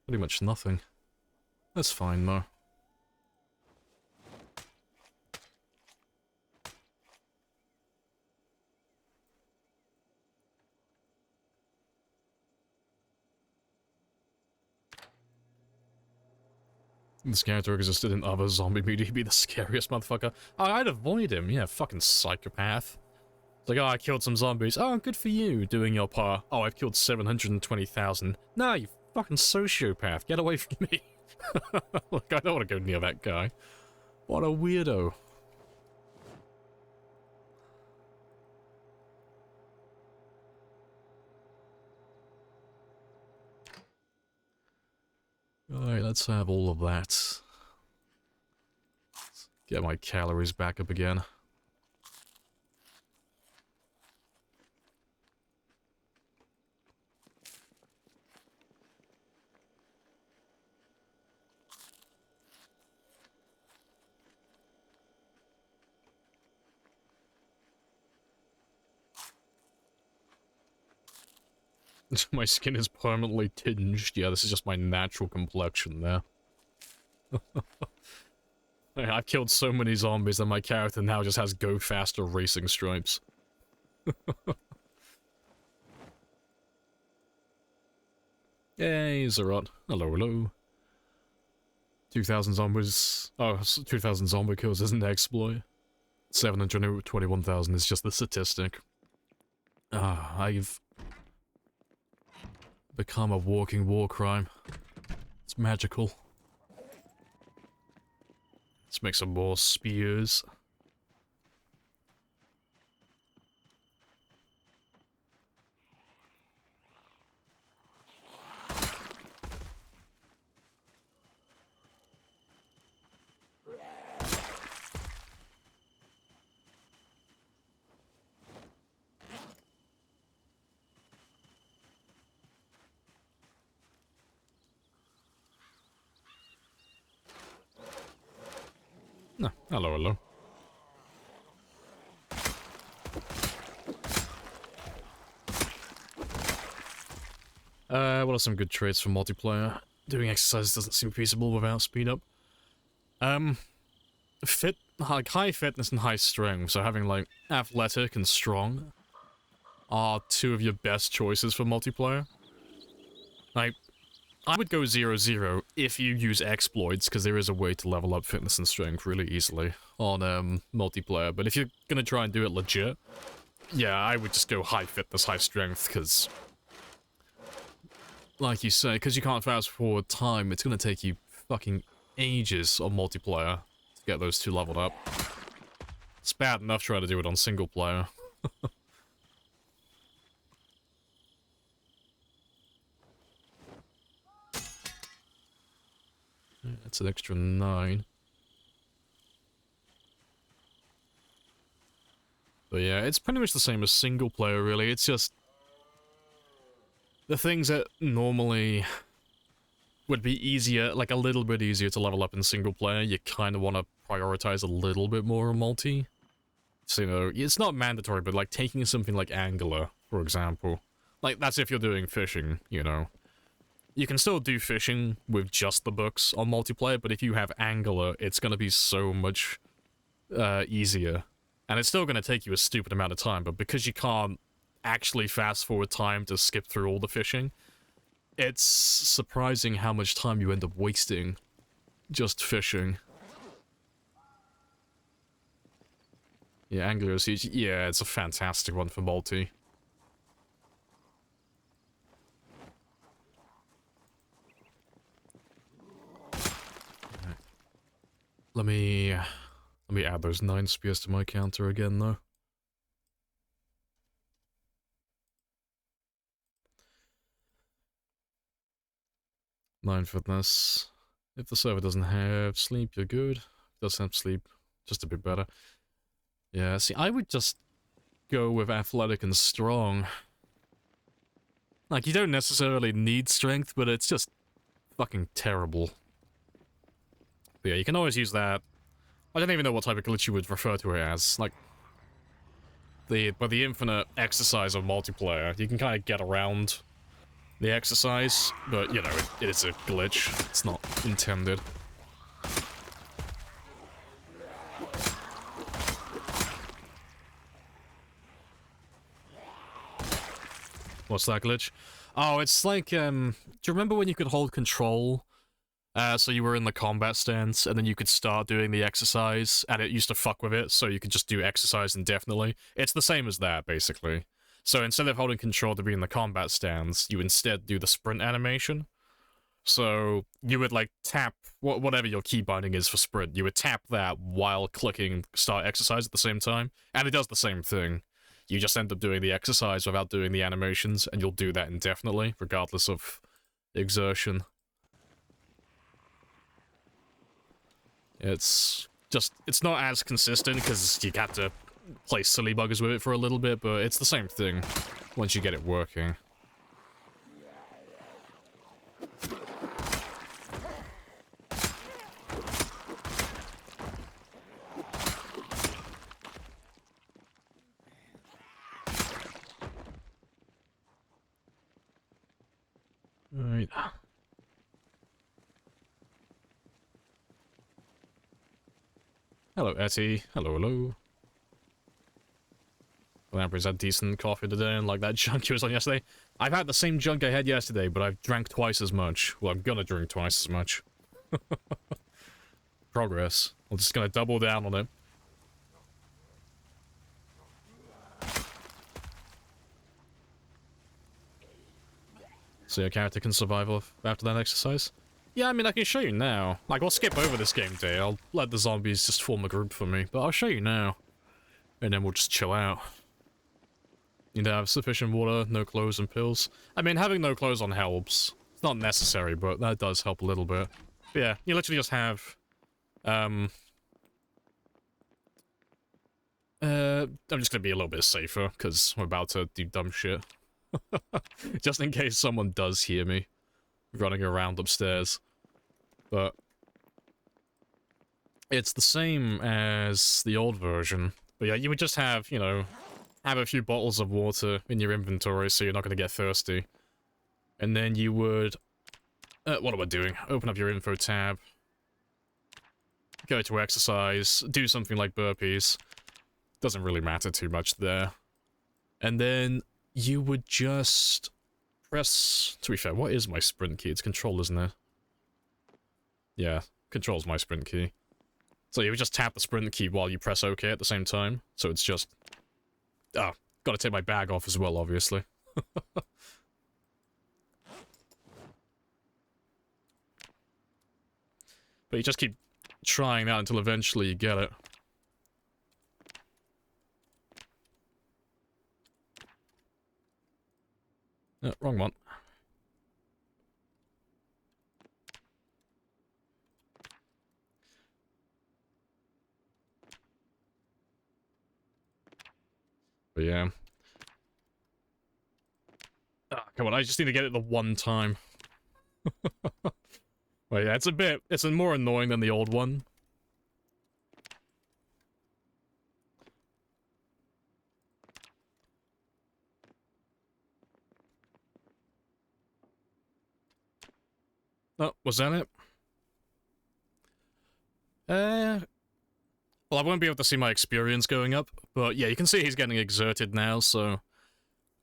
[SPEAKER 1] Pretty much nothing. That's fine, though. This character existed in other zombie media, he'd be the scariest motherfucker. Oh, I'd avoid him, yeah, fucking psychopath. It's like, oh, I killed some zombies. Oh, good for you, doing your part. Oh, I've killed 720,000. Nah, you fucking sociopath, get away from me. Look, I don't want to go near that guy. What a weirdo. Alright, let's have all of that. Let's get my calories back up again. My skin is permanently tinged. Yeah, this is just my natural complexion there. I've killed so many zombies that my character now just has go faster racing stripes. Yay, Zerot. Hello, hello. 2,000 zombies. Oh, 2,000 zombie kills isn't an exploit. 721,000 is just the statistic. I've become a walking war crime. It's magical. Let's make some more spears. No, hello, hello. What are some good traits for multiplayer? Doing exercise doesn't seem feasible without speed up. Like high fitness and high strength, so having like athletic and strong are two of your best choices for multiplayer. Like, I would go 0-0 if you use exploits, because there is a way to level up fitness and strength really easily on multiplayer, but if you're gonna try and do it legit, yeah, I would just go high fitness, high strength, because, like you say, because you can't fast forward time, it's gonna take you fucking ages on multiplayer to get those two leveled up. It's bad enough trying to do it on single player. That's an extra 9. But yeah, it's pretty much the same as single player, really. It's just the things that normally would be easier, like a little bit easier to level up in single player, you kind of want to prioritize a little bit more on multi. So, you know, it's not mandatory, but like taking something like Angler, for example. Like, that's if you're doing fishing, you know. You can still do fishing with just the books on multiplayer, but if you have Angler, it's going to be so much easier. And it's still going to take you a stupid amount of time, but because you can't actually fast forward time to skip through all the fishing, it's surprising how much time you end up wasting just fishing. Yeah, Angular Siege. Yeah, it's a fantastic one for multi. Let me add those 9 spears to my counter again, though. Nine fitness. If the server doesn't have sleep, you're good. If it doesn't have sleep, just a bit better. Yeah, see, I would just go with athletic and strong. Like, you don't necessarily need strength, but it's just fucking terrible. But yeah, you can always use that. I don't even know what type of glitch you would refer to it as. Like, the infinite exercise of multiplayer, you can kind of get around the exercise, but, you know, it is a glitch. It's not intended. What's that glitch? Oh, it's like, do you remember when you could hold control? So you were in the combat stance, and then you could start doing the exercise, and it used to fuck with it, so you could just do exercise indefinitely. It's the same as that, basically. So instead of holding control to be in the combat stance, you instead do the sprint animation. So you would, like, tap whatever your key binding is for sprint. You would tap that while clicking start exercise at the same time, and it does the same thing. You just end up doing the exercise without doing the animations, and you'll do that indefinitely, regardless of exertion. It's not as consistent, because you have to play silly buggers with it for a little bit, but it's the same thing once you get it working. Right. Hello, Etty. Hello, hello. Lamprey's had decent coffee today, and like that junk he was on yesterday. I've had the same junk I had yesterday, but I've drank twice as much. Well, I'm gonna drink twice as much. Progress. I'm just gonna double down on it. So your character can survive after that exercise? Yeah, I mean, I can show you now. Like, I'll skip over this game day. I'll let the zombies just form a group for me, but I'll show you now. And then we'll just chill out. You know, have sufficient water, no clothes, and pills. I mean, having no clothes on helps. It's not necessary, but that does help a little bit. But yeah, you literally just have... I'm just gonna be a little bit safer, because we're about to do dumb shit. Just in case someone does hear me running around upstairs. But it's the same as the old version. But yeah, you would just have, you know, have a few bottles of water in your inventory so you're not going to get thirsty. And then you would... what am I doing? Open up your info tab. Go to exercise. Do something like burpees. Doesn't really matter too much there. And then you would just press... To be fair, what is my sprint key? It's control, isn't it? Yeah, control's my sprint key. So you would just tap the sprint key while you press OK at the same time. So it's just... Ah, gotta take my bag off as well, obviously. But you just keep trying that until eventually you get it. Wrong one. But yeah. Ah, come on, I just need to get it the one time. Well, yeah, it's more annoying than the old one. Oh, was that it? Well, I won't be able to see my experience going up, but yeah, you can see he's getting exerted now, so...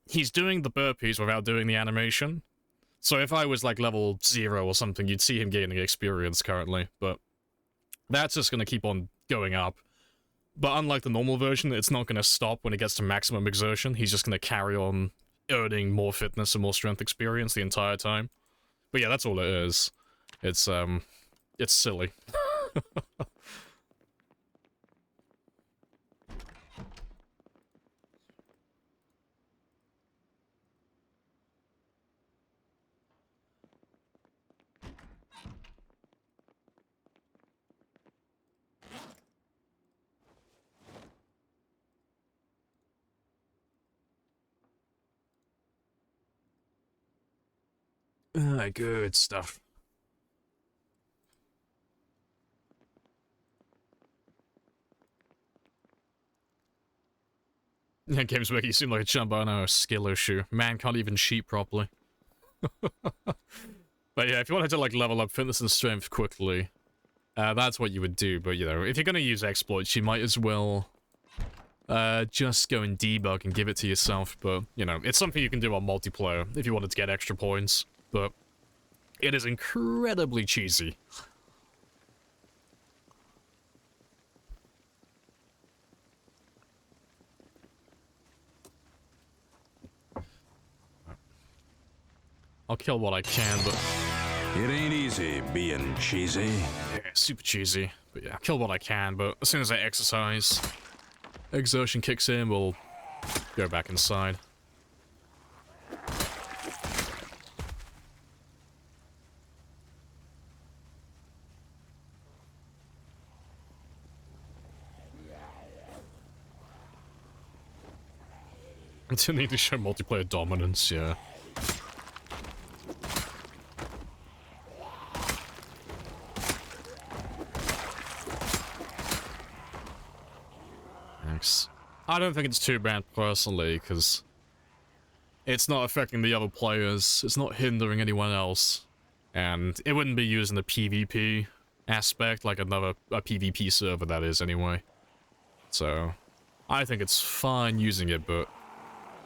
[SPEAKER 1] He's doing the burpees without doing the animation. So if I was like level 0 or something, you'd see him gaining experience currently, but... That's just gonna keep on going up. But unlike the normal version, it's not going to stop when it gets to maximum exertion. He's just going to carry on earning more fitness and more strength experience the entire time. But yeah, that's all it is. It's silly. Good stuff. Yeah, games make you seem like a chump, but I know, a skill issue. Man can't even cheat properly. But yeah, if you wanted to like level up fitness and strength quickly, that's what you would do. But you know, if you're gonna use exploits, you might as well just go and debug and give it to yourself. But you know, it's something you can do on multiplayer if you wanted to get extra points. But it is incredibly cheesy. I'll kill what I can, but...
[SPEAKER 6] It ain't easy being cheesy.
[SPEAKER 1] Yeah, super cheesy. But yeah, I'll kill what I can, but as soon as I exercise, exertion kicks in, we'll go back inside. I still need to show multiplayer dominance, yeah. Thanks. I don't think it's too bad personally, because it's not affecting the other players, it's not hindering anyone else, and it wouldn't be used in the PvP aspect like a PvP server that is anyway. So, I think it's fine using it, but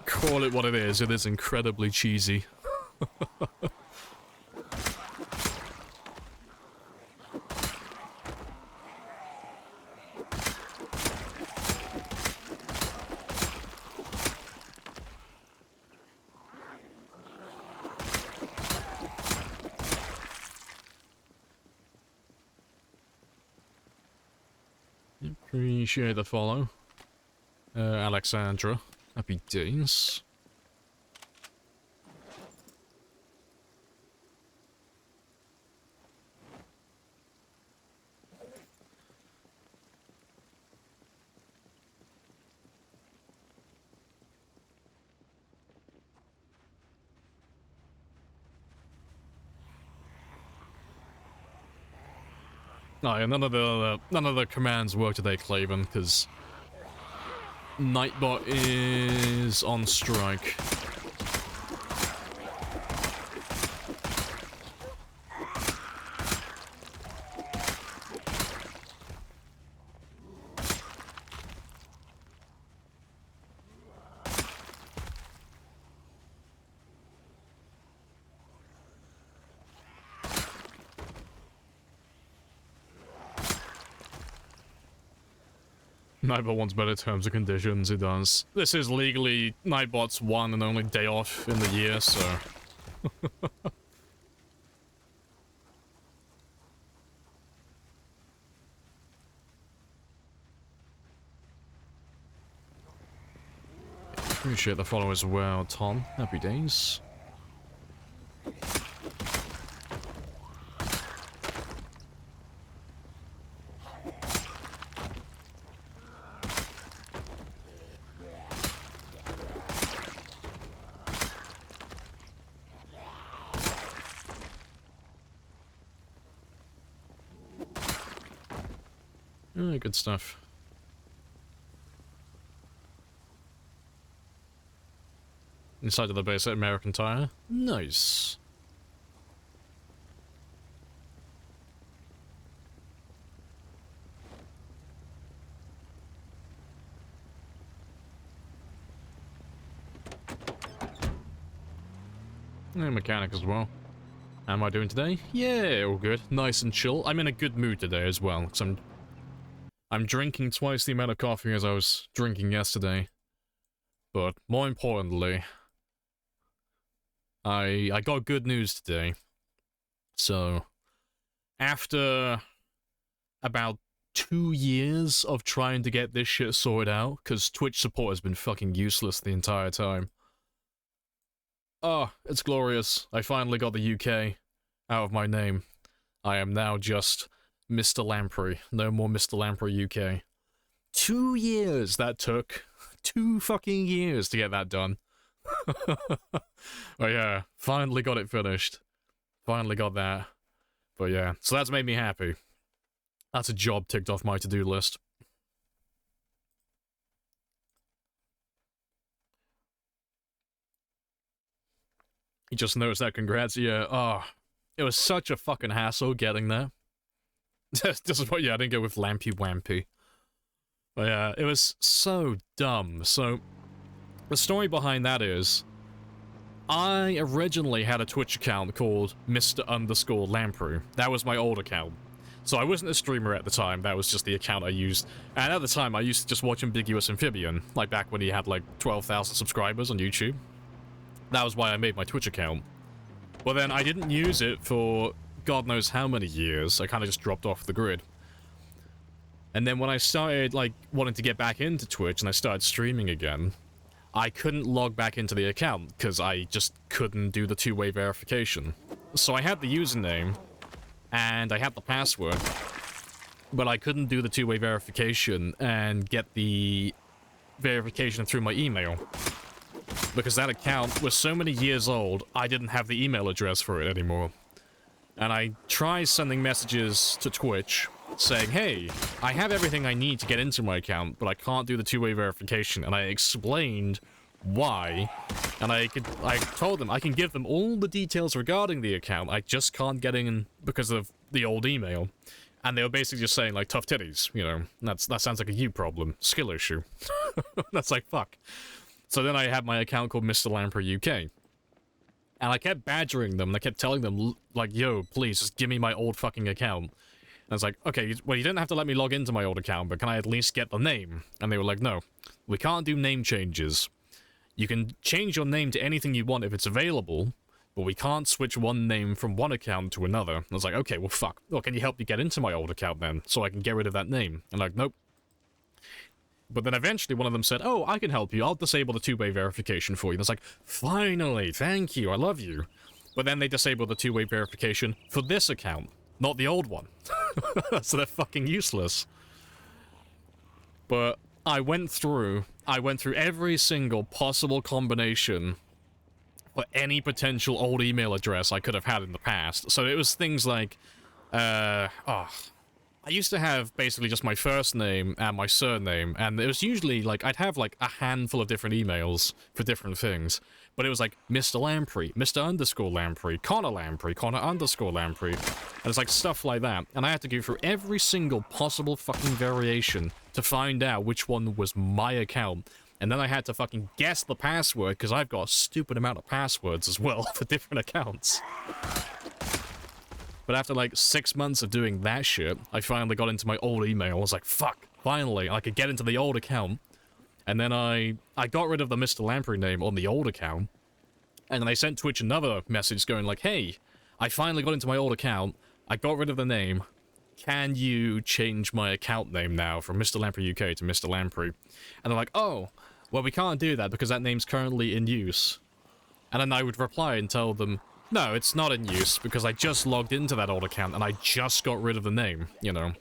[SPEAKER 1] call it what it is incredibly cheesy. Appreciate the follow. Alexandra. Happy days. Oh yeah, none of the commands work today, Claven, because Nightbot is on strike. Nightbot wants better terms and conditions, it does. This is legally Nightbot's one and only day off in the year, so... Appreciate the follow as well, Tom. Happy days. Good stuff. Inside of the base at American Tire. Nice. And mechanic as well. How am I doing today? Yeah, all good. Nice and chill. I'm in a good mood today as well, because I'm drinking twice the amount of coffee as I was drinking yesterday. But more importantly, I got good news today. So, after about 2 years of trying to get this shit sorted out, because Twitch support has been fucking useless the entire time. Oh, it's glorious. I finally got the UK out of my name. I am now just Mr. Lamprey. No more Mr. Lamprey UK. 2 years that took. 2 fucking years to get that done. Oh yeah, finally got it finished. Finally got that. But yeah, so that's made me happy. That's a job ticked off my to-do list. You just noticed that, congrats, yeah, oh. It was such a fucking hassle getting there. This is what, yeah, I didn't go with Lampy Wampy. But yeah, it was so dumb. So, the story behind that is, I originally had a Twitch account called Mr_Lamprey. That was my old account. So I wasn't a streamer at the time, that was just the account I used. And at the time, I used to just watch Ambiguous Amphibian, like back when he had like 12,000 subscribers on YouTube. That was why I made my Twitch account. Well then, I didn't use it for God knows how many years, I kind of just dropped off the grid. And then when I started, like, wanting to get back into Twitch and I started streaming again, I couldn't log back into the account, because I just couldn't do the two-way verification. So I had the username, and I had the password, but I couldn't do the two-way verification and get the verification through my email. Because that account was so many years old, I didn't have the email address for it anymore. And I tried sending messages to Twitch, saying, hey, I have everything I need to get into my account, but I can't do the two-way verification, and I explained why, and I told them I can give them all the details regarding the account, I just can't get in because of the old email. And they were basically just saying, like, tough titties, you know, that sounds like a you problem, skill issue. That's like, fuck. So then I had my account called Mr. Lamprey UK. And I kept badgering them, and I kept telling them, like, yo, please, just give me my old fucking account. And I was like, okay, well, you didn't have to let me log into my old account, but can I at least get the name? And they were like, no, we can't do name changes. You can change your name to anything you want if it's available, but we can't switch one name from one account to another. And I was like, okay, well, fuck. Well, can you help me get into my old account then, so I can get rid of that name? And like, nope. But then eventually one of them said, oh, I can help you. I'll disable the two-way verification for you. And I was like, finally, thank you, I love you. But then they disabled the two-way verification for this account, not the old one. So they're fucking useless. But I went through every single possible combination for any potential old email address I could have had in the past. So it was things like, I used to have basically just my first name and my surname, and it was usually, like, I'd have, like, a handful of different emails for different things. But it was like, Mr. Lamprey, Mr_Lamprey, Connor Lamprey, Connor_Lamprey, and it's like stuff like that. And I had to go through every single possible fucking variation to find out which one was my account. And then I had to fucking guess the password, because I've got a stupid amount of passwords as well for different accounts. But after like 6 months of doing that shit, I finally got into my old email. I was like, fuck, finally, I could get into the old account. And then I got rid of the Mr. Lamprey name on the old account. And then I sent Twitch another message going like, hey, I finally got into my old account. I got rid of the name. Can you change my account name now from Mr. Lamprey UK to Mr. Lamprey? And they're like, oh, well, we can't do that because that name's currently in use. And then I would reply and tell them, no, it's not in use, because I just logged into that old account and I just got rid of the name, you know.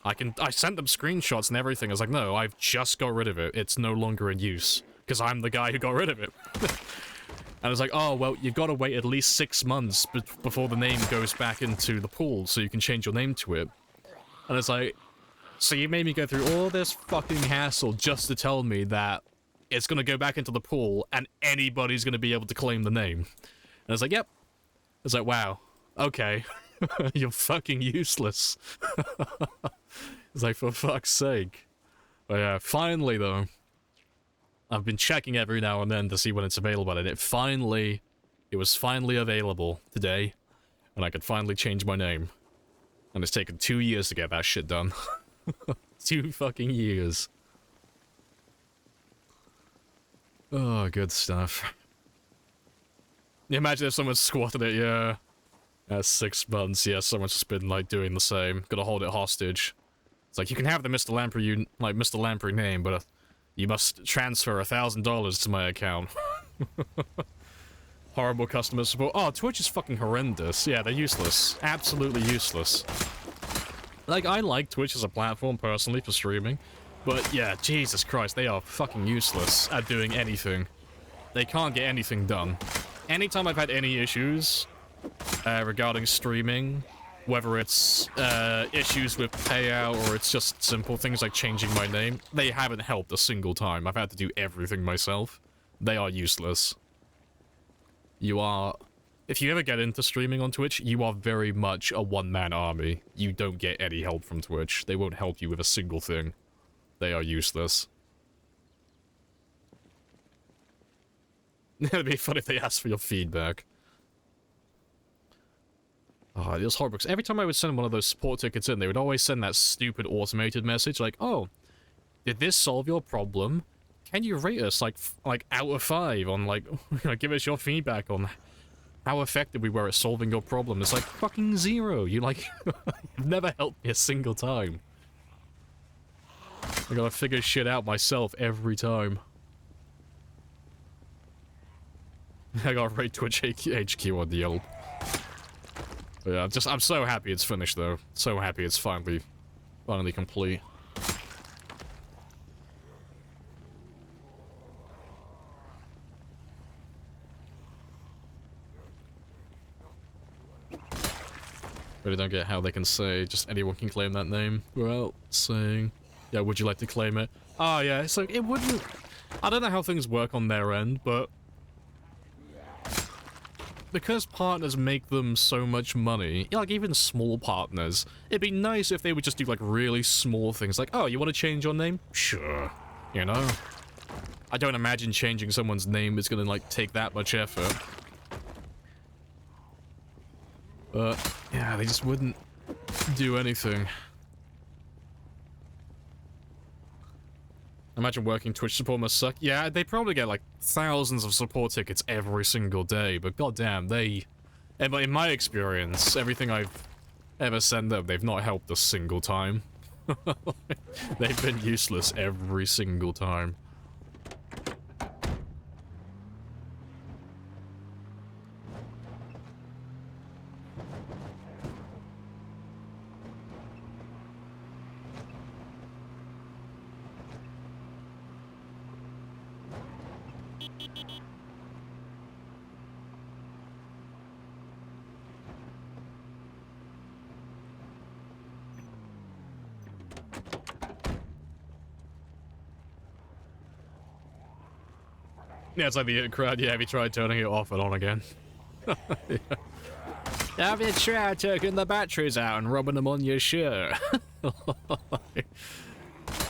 [SPEAKER 1] I sent them screenshots and everything. I was like, no, I've just got rid of it. It's no longer in use, because I'm the guy who got rid of it. And I was like, oh, well, you've got to wait at least 6 months before the name goes back into the pool so you can change your name to it. And it's like, so you made me go through all this fucking hassle just to tell me that it's going to go back into the pool and anybody's going to be able to claim the name. And I was like, yep. I was like, wow, okay, you're fucking useless. It's like, for fuck's sake. But yeah, finally though, I've been checking every now and then to see when it's available, and it was finally available today, and I could finally change my name. And it's taken 2 years to get that shit done. 2 fucking years. Oh, good stuff. Imagine if someone squatted it, yeah. 6 months, yeah, someone's just been, like, doing the same. Gotta hold it hostage. It's like, you can have the Mr. Lamprey, Mr. Lamprey name, but you must transfer $1,000 to my account. Horrible customer support. Oh, Twitch is fucking horrendous. Yeah, they're useless. Absolutely useless. Like, I like Twitch as a platform, personally, for streaming. But, yeah, Jesus Christ, they are fucking useless at doing anything. They can't get anything done. Anytime I've had any issues regarding streaming, whether it's issues with payout or it's just simple things like changing my name, they haven't helped a single time. I've had to do everything myself. They are useless. You are... If you ever get into streaming on Twitch, you are very much a one-man army. You don't get any help from Twitch. They won't help you with a single thing. They are useless. It'd be funny if they asked for your feedback. Oh, it was horrible. Every time I would send one of those support tickets in, they would always send that stupid automated message like, oh, did this solve your problem? Can you rate us, like out of 5 on, like, give us your feedback on how effective we were at solving your problem? It's like, fucking 0. You, like, you've never helped me a single time. I gotta figure shit out myself every time. I gotta rate Twitch HQ on the Yelp. But yeah, I'm so happy it's finished, though. So happy it's finally complete. Really don't get how they can say just anyone can claim that name without saying, yeah, would you like to claim it? Oh yeah, it's like, it wouldn't... I don't know how things work on their end, but... because partners make them so much money, like even small partners, it'd be nice if they would just do like really small things like, oh, you want to change your name? Sure. You know? I don't imagine changing someone's name is gonna like take that much effort. But, yeah, they just wouldn't do anything. Imagine working Twitch support must suck. Yeah, they probably get like thousands of support tickets every single day, but goddamn, they... in my experience, everything I've ever sent them, they've not helped a single time. They've been useless every single time. Yeah, it's like the crowd. Yeah, have you tried turning it off and on again? Yeah. Have you tried taking the batteries out and rubbing them on your shirt?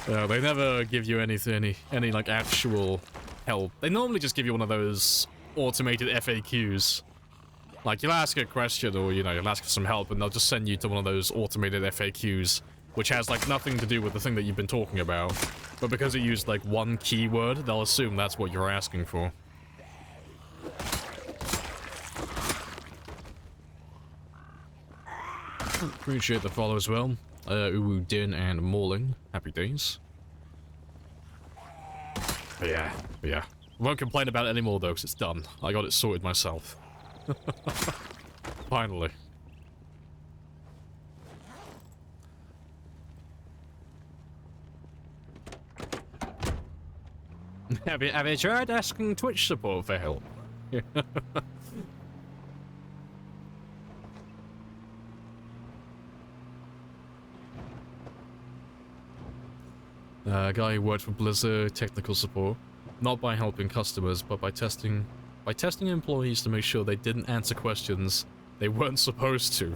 [SPEAKER 1] Yeah, they never give you any like actual help. They normally just give you one of those automated FAQs. Like, you'll ask a question or, you know, you'll ask for some help and they'll just send you to one of those automated FAQs, which has like nothing to do with the thing that you've been talking about. But because it used like one keyword, they'll assume that's what you're asking for. Appreciate the follow as well. Uwu, Din, and Mauling. Happy days. But yeah. Won't complain about it anymore though, because it's done. I got it sorted myself. Finally. Have you tried asking Twitch support for help? A guy who worked for Blizzard technical support, not by helping customers, but by testing employees to make sure they didn't answer questions they weren't supposed to.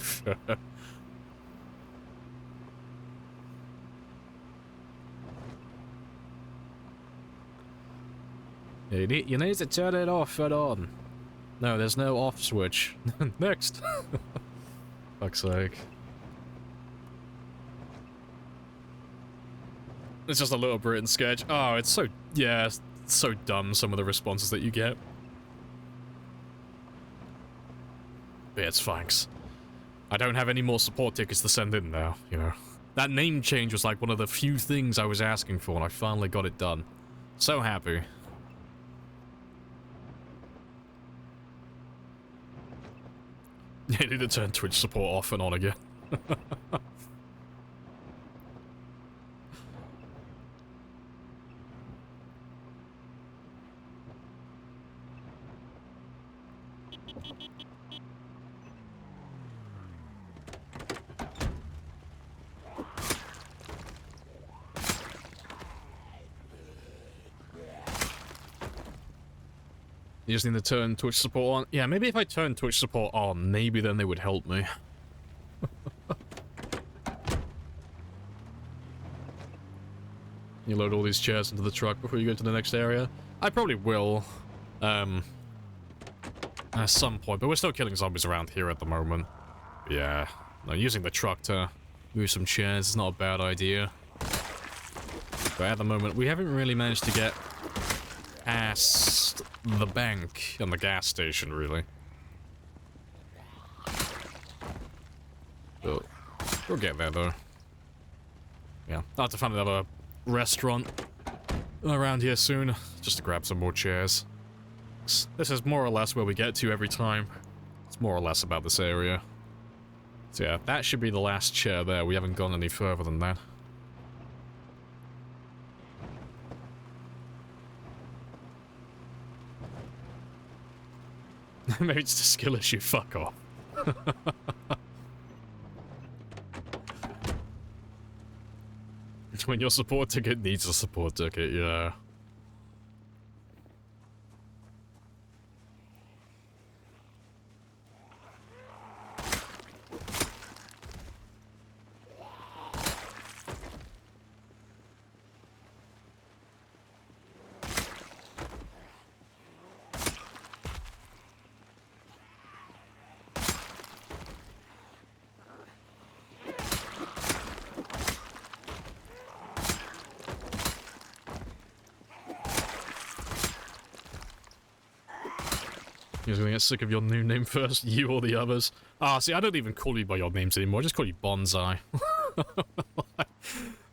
[SPEAKER 1] You need to turn it off and on. No, there's no off switch. Next. Fuck's sake. It's just a little Britain sketch. Oh, it's so... Yeah, it's so dumb, some of the responses that you get. But yeah, it's thanks. I don't have any more support tickets to send in now, you know. That name change was like one of the few things I was asking for, and I finally got it done. So happy. You need to turn Twitch support off and on again. You just need to turn Twitch support on. Yeah, maybe if I turn Twitch support on, maybe then they would help me. You load all these chairs into the truck before you go to the next area? I probably will. At some point, but we're still killing zombies around here at the moment. Yeah, no, using the truck to move some chairs is not a bad idea. But at the moment, we haven't really managed to get past the bank and the gas station, really. But we'll get there, though. Yeah, I'll have to find another restaurant around here soon, just to grab some more chairs. This is more or less where we get to every time. It's more or less about this area. So yeah, that should be the last chair there. We haven't gone any further than that. Maybe it's a skill issue, fuck off. When your support ticket needs a support ticket, yeah. You're gonna get sick of your new name first, you or the others. Ah, see, I don't even call you by your names anymore, I just call you Bonsai.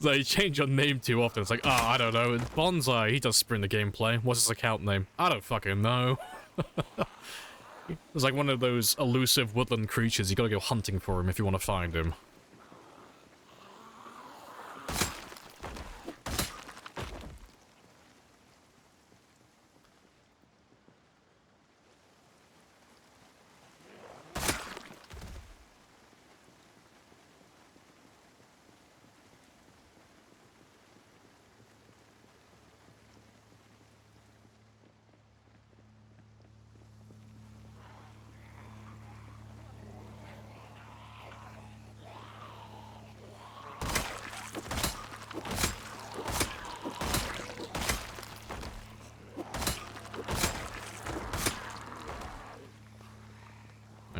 [SPEAKER 1] So you change your name too often, it's like, ah, I don't know, it's Bonsai, he does sprint the gameplay. What's his account name? I don't fucking know. It's like one of those elusive woodland creatures, you gotta go hunting for him if you want to find him.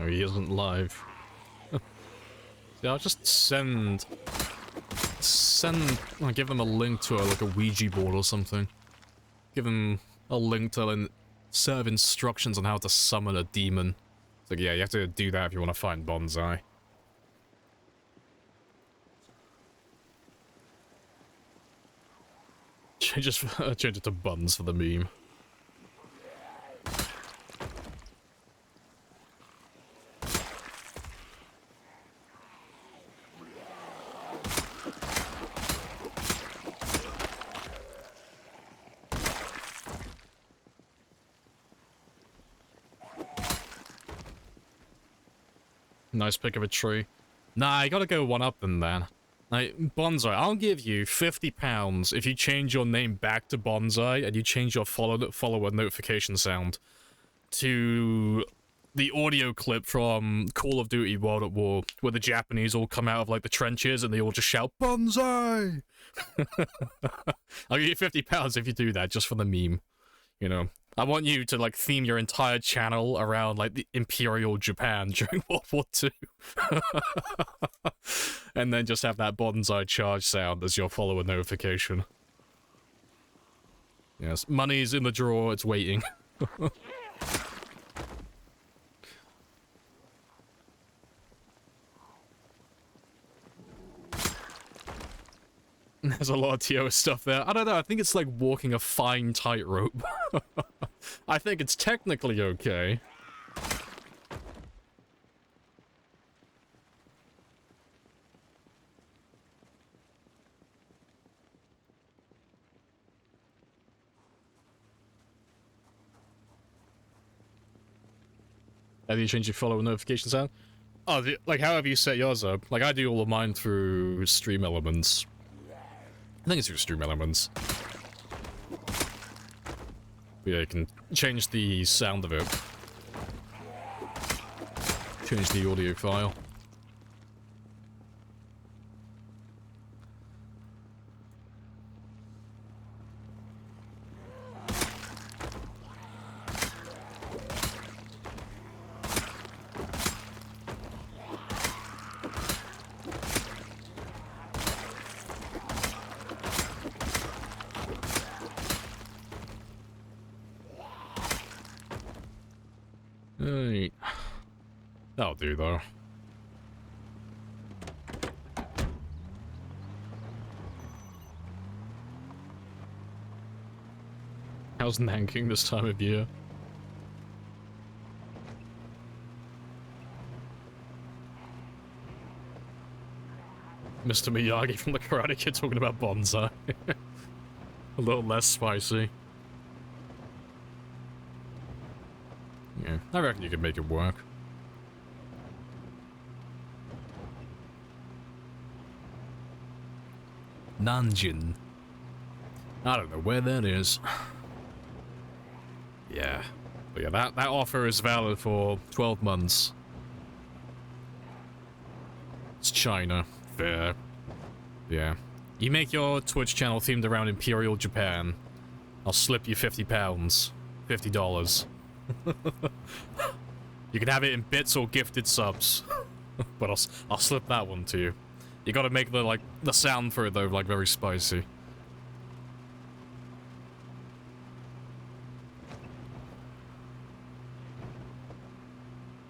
[SPEAKER 1] He isn't live. Yeah, I'll just I'll give them a link to like a Ouija board or something. Give them a link to a set of instructions on how to summon a demon. It's like, yeah, you have to do that if you want to find Bonsai. Just change it to Buns for the meme. Nice pick of a tree. Nah, I gotta go one up than that. Like, Bonsai, I'll give you £50 if you change your name back to Bonsai and you change your follower notification sound to the audio clip from Call of Duty World at War, where the Japanese all come out of, like, the trenches and they all just shout, Bonsai! I'll give you £50 if you do that, just for the meme. You know, I want you to, like, theme your entire channel around, like, the Imperial Japan during World War II. And then just have that bonsai charge sound as your follower notification. Yes, money's in the drawer, it's waiting. There's a lot of TO stuff there. I don't know, I think it's like walking a fine tightrope. I think it's technically okay. Have you changed your follow notification sound? Oh, like, how have you set yours up? Like, I do all of mine through Stream Elements. I think it's through Stream Elements. Yeah, you can change the sound of it. Change the audio file. Right. That'll do, though. How's Nanking this time of year? Mr. Miyagi from the Karate Kid talking about bonsai. A little less spicy. Yeah, I reckon you could make it work. Nanjin. I don't know where that is. Yeah. But yeah, that offer is valid for 12 months. It's China. Fair. Yeah. You make your Twitch channel themed around Imperial Japan. I'll slip you £50. $50. You can have it in bits or gifted subs. But I'll slip that one to you. You gotta make the sound for it though, like, very spicy.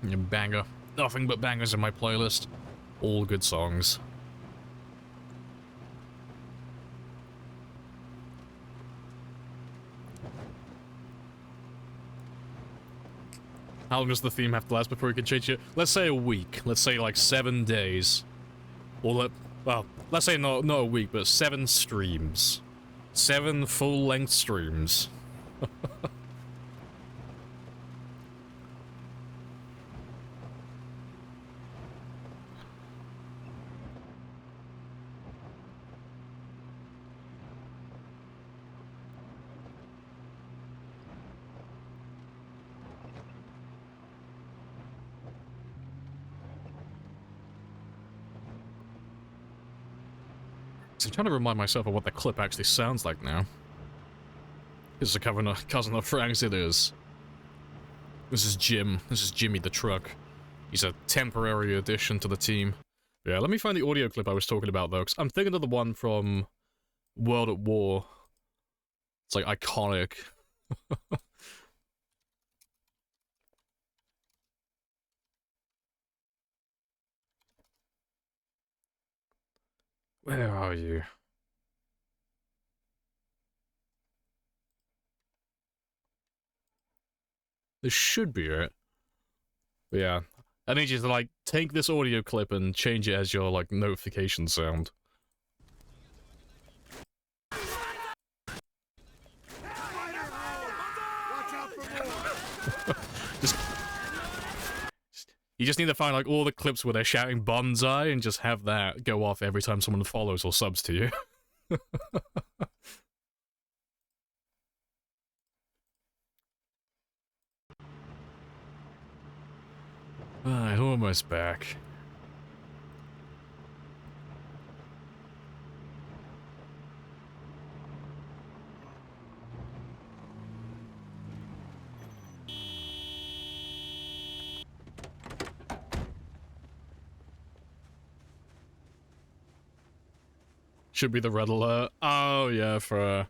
[SPEAKER 1] Banger. Nothing but bangers in my playlist. All good songs. How long does the theme have to last before we can change it? Let's say a week. Let's say like 7 days. Or well, let's say not a week, but 7 streams. 7 full-length streams. I'm trying to remind myself of what the clip actually sounds like now. This is a cousin of Frank's, it is. This is Jim. This is Jimmy the Truck. He's a temporary addition to the team. Yeah, let me find the audio clip I was talking about, though, because I'm thinking of the one from World at War. It's, like, iconic. Where are you? This should be it. But yeah. I need you to, like, take this audio clip and change it as your, like, notification sound. You just need to find, like, all the clips where they're shouting bonsai and just have that go off every time someone follows or subs to you. Alright, almost back. Should be the red alert. Oh, yeah, for...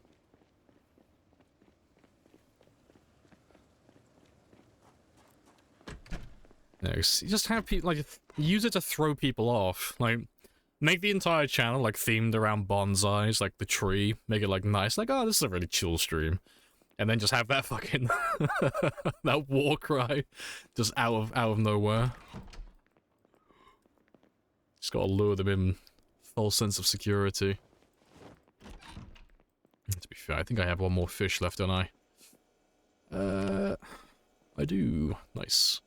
[SPEAKER 1] Next, you just have people, like, use it to throw people off. Like, make the entire channel, like, themed around bonsais, like the tree. Make it, like, nice. Like, oh, this is a really chill stream. And then just have that fucking... that war cry just out of nowhere. Just gotta lure them in. False sense of security. To be fair, I think I have one more fish left, don't I? I do. Nice.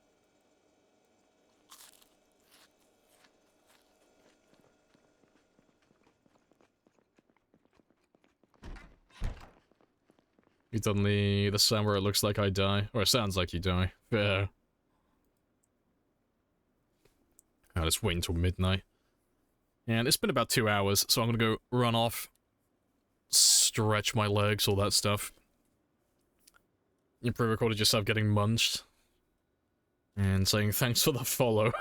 [SPEAKER 1] You've done the sound where it looks like I die. Or it sounds like you die. Fair. I'll just wait until midnight. And it's been about 2 hours, so I'm gonna go run off. Stretch my legs, all that stuff. You pre-recorded yourself getting munched. And saying thanks for the follow.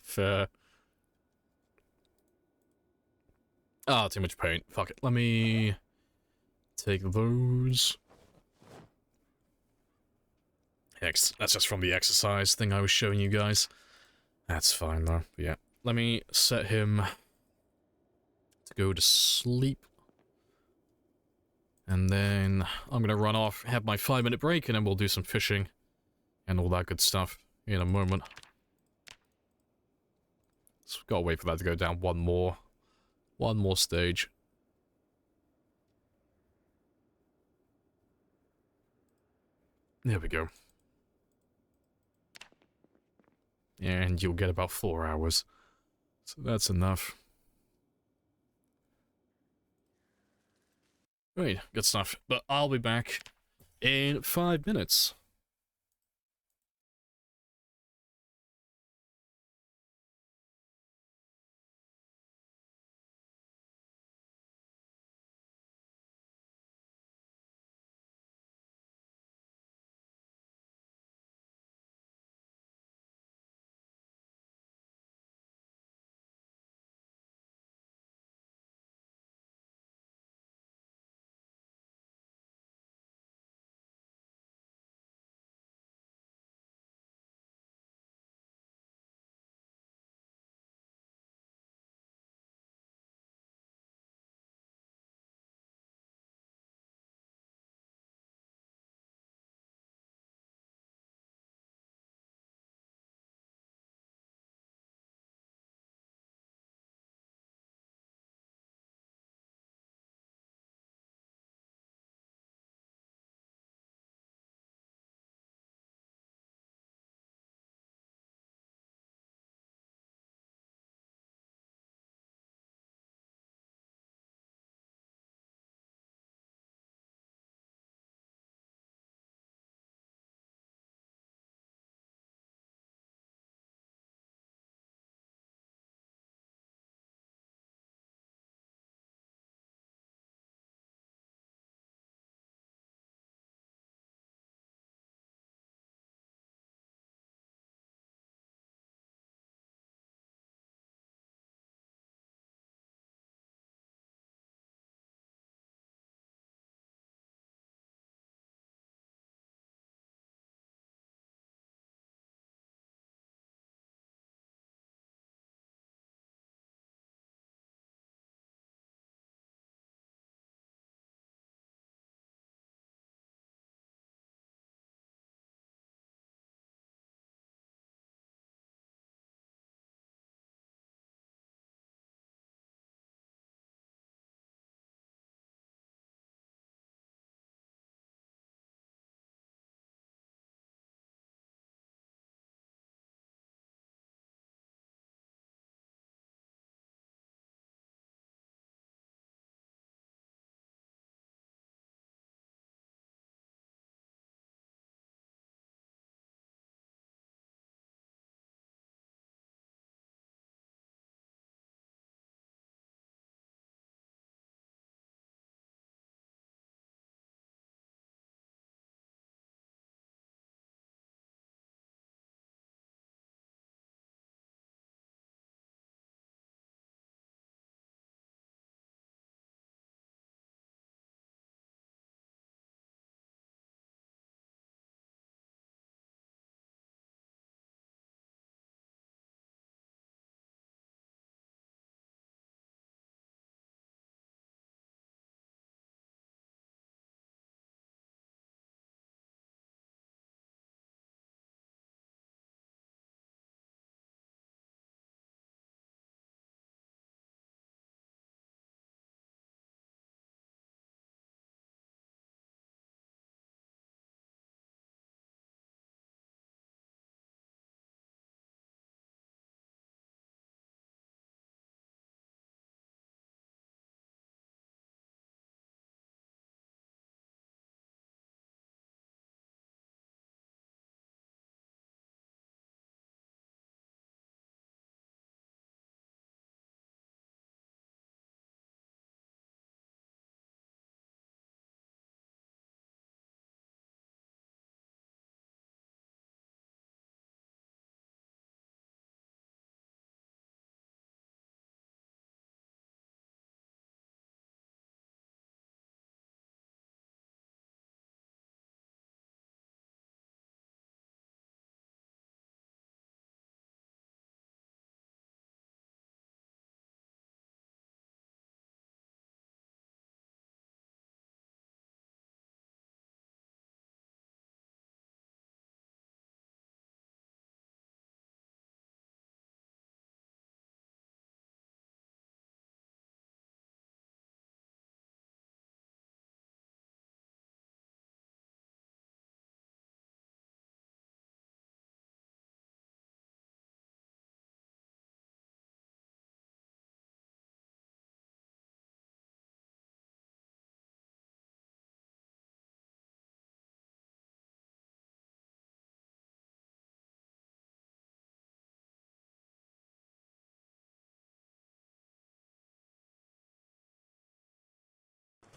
[SPEAKER 1] Fair. Ah, too much paint. Fuck it. Let me... take those. That's just from the exercise thing I was showing you guys. That's fine, though. But yeah. Let me set him to go to sleep. And then I'm gonna run off, have my 5-minute break, and then we'll do some fishing and all that good stuff in a moment. So we've gotta wait for that to go down one more stage. There we go. And you'll get about 4 hours. So that's enough. Right, good stuff. But I'll be back in 5 minutes.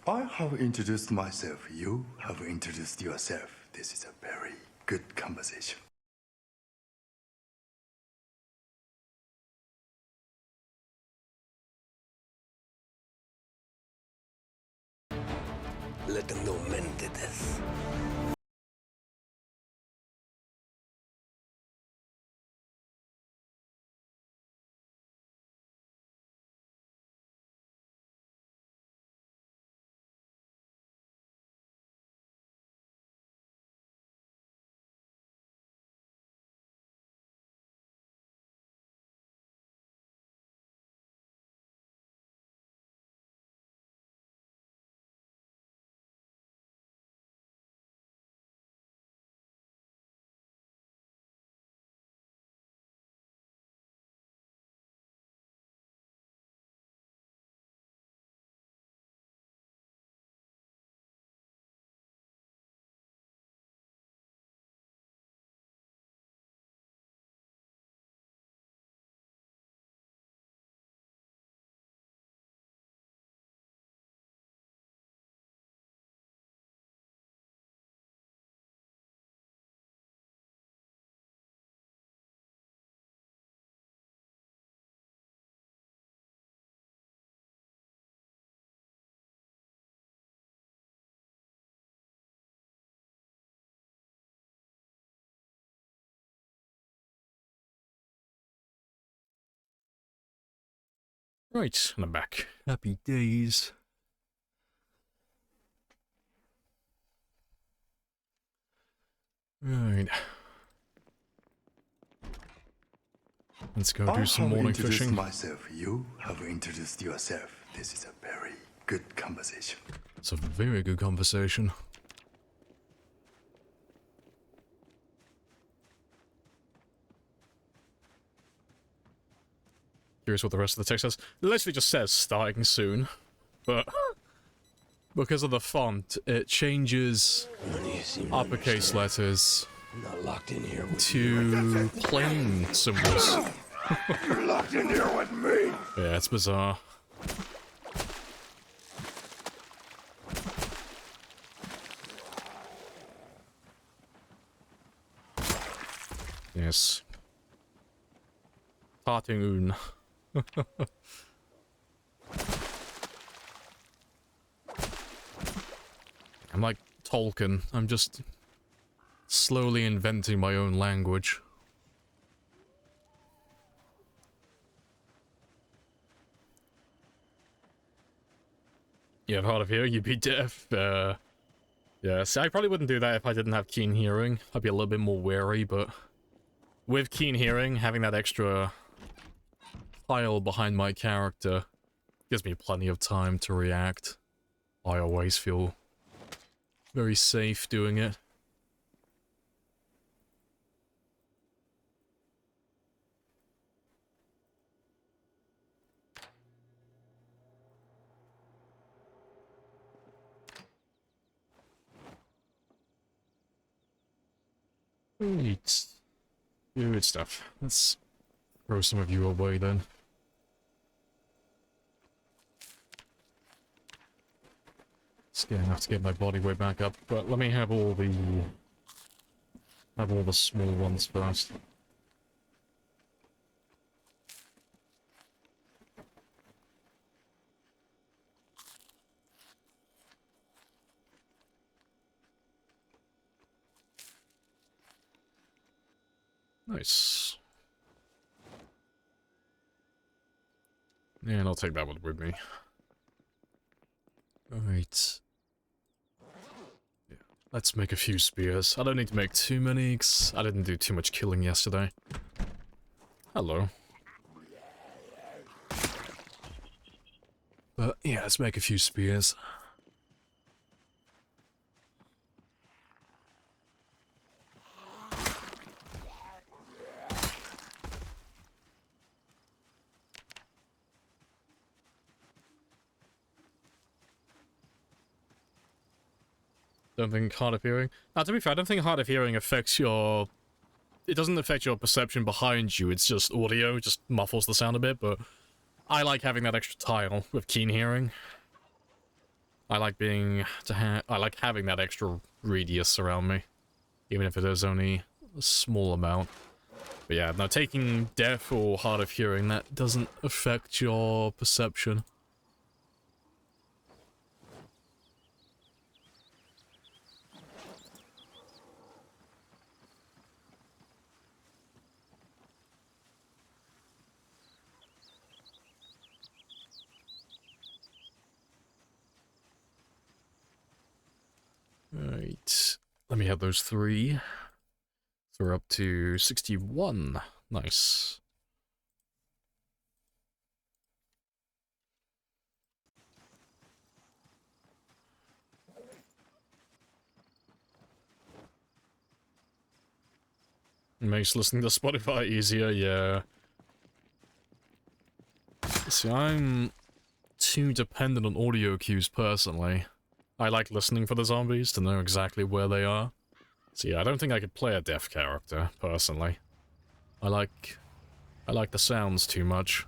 [SPEAKER 7] I have introduced myself. You have introduced yourself. This is a very good conversation.
[SPEAKER 3] Let's
[SPEAKER 1] Right, and I'm back. Happy days. Right. Let's go do some morning fishing.
[SPEAKER 7] Myself. You have introduced yourself. This is a very good conversation.
[SPEAKER 1] It's a very good conversation. Curious what the rest of the text says. It literally just says starting soon, but because of the font, it changes uppercase letters to plain symbols.
[SPEAKER 2] You're locked in here with me.
[SPEAKER 1] Yeah, it's bizarre. Yes. Starting un. I'm like Tolkien. I'm just slowly inventing my own language. You have hard of hearing, you'd be deaf. Yeah, see, I probably wouldn't do that if I didn't have keen hearing. I'd be a little bit more wary, but with keen hearing, having that extra tile behind my character gives me plenty of time to react. I always feel very safe doing it. Right. Good stuff. Let's throw some of you away then. It's getting enough to get my body weight back up, but let me have all the small ones first. Nice. And I'll take that one with me. Alright. Yeah, let's make a few spears. I don't need to make too many, because I didn't do too much killing yesterday. Hello. But yeah, let's make a few spears. Don't think hard of hearing. Now, to be fair, I don't think hard of hearing affects your... It doesn't affect your perception behind you, it's just audio, it just muffles the sound a bit, but I like having that extra tile with keen hearing. I like I like having that extra radius around me, even if it is only a small amount. But yeah, no, taking deaf or hard of hearing, that doesn't affect your perception. Right, let me have those 3. So we're up to 61. Nice. Makes listening to Spotify easier, yeah. See, I'm too dependent on audio cues personally. I like listening for the zombies to know exactly where they are. So yeah, I don't think I could play a deaf character, personally. I like the sounds too much.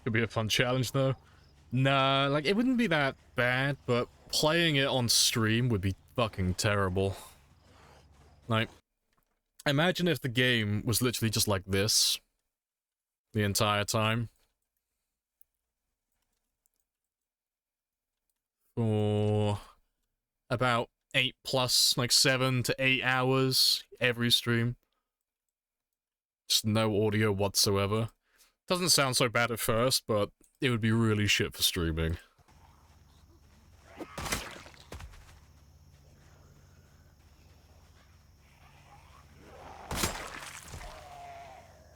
[SPEAKER 1] Could be a fun challenge, though. Nah, like, it wouldn't be that bad, but playing it on stream would be fucking terrible. Like, imagine if the game was literally just like this the entire time. For about 8 plus, like 7 to 8 hours every stream. Just no audio whatsoever. Doesn't sound so bad at first, but it would be really shit for streaming.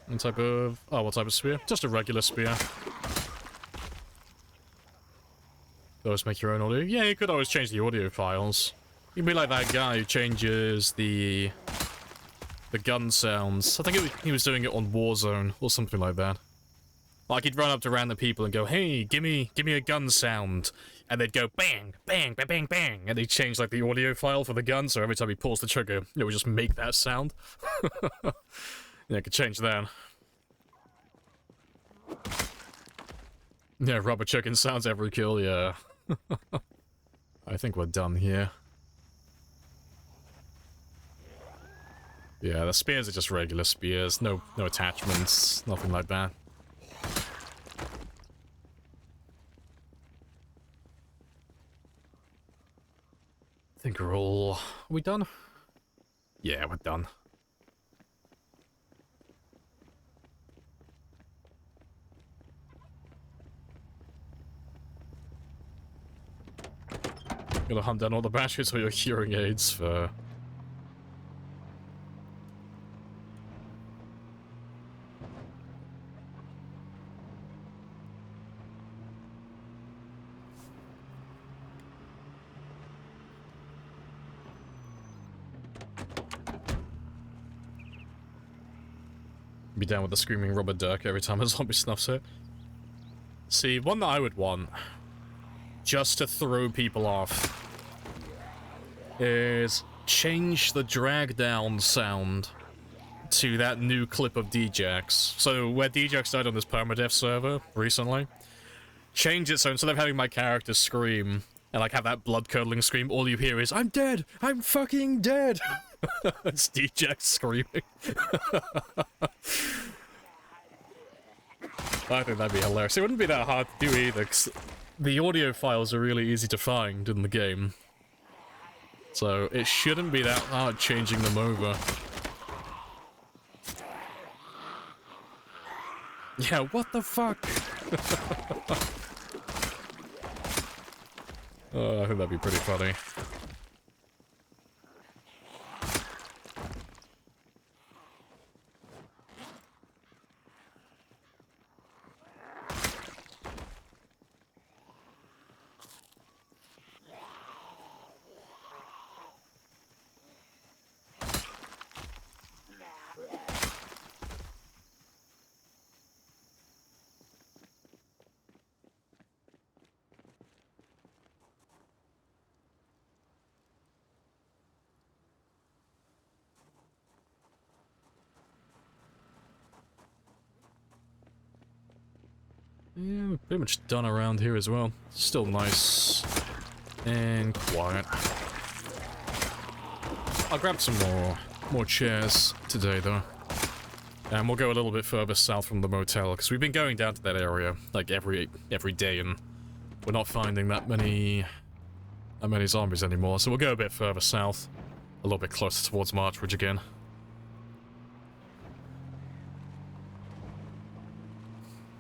[SPEAKER 1] What type of... Oh, what type of spear? Just a regular spear. Always make your own audio? Yeah, you could always change the audio files. You'd be like that guy who changes the gun sounds. I think he was doing it on Warzone or something like that. Like, he'd run up to random people and go, hey, give me a gun sound. And they'd go, bang, bang, bang, bang, bang. And they'd change, like, the audio file for the gun, so every time he pulls the trigger, it would just make that sound. Yeah, I could change that. Yeah, rubber chicken sounds every kill, yeah. I think we're done here. Yeah, the spears are just regular spears. No attachments, nothing like that. I think we're all... Are we done? Yeah, we're done. Gotta hunt down all the batteries for your hearing aids for... Be down with the screaming rubber duck every time a zombie snuffs it. See, one that I would want, just to throw people off, is change the drag down sound to that new clip of Djax. So where Djax died on this permadeath server recently, change it so instead of having my character scream and like have that blood-curdling scream, all you hear is, I'm dead! I'm fucking dead! It's Djax screaming. I think that'd be hilarious. It wouldn't be that hard to do either, because the audio files are really easy to find in the game. So it shouldn't be that hard changing them over. Yeah, what the fuck? Oh, I think that'd be pretty funny. Yeah, we're pretty much done around here as well. Still nice and quiet. I'll grab some more chairs today, though. And we'll go a little bit further south from the motel, because we've been going down to that area, like, every day, and we're not finding that many zombies anymore, so we'll go a bit further south, a little bit closer towards Marchridge again.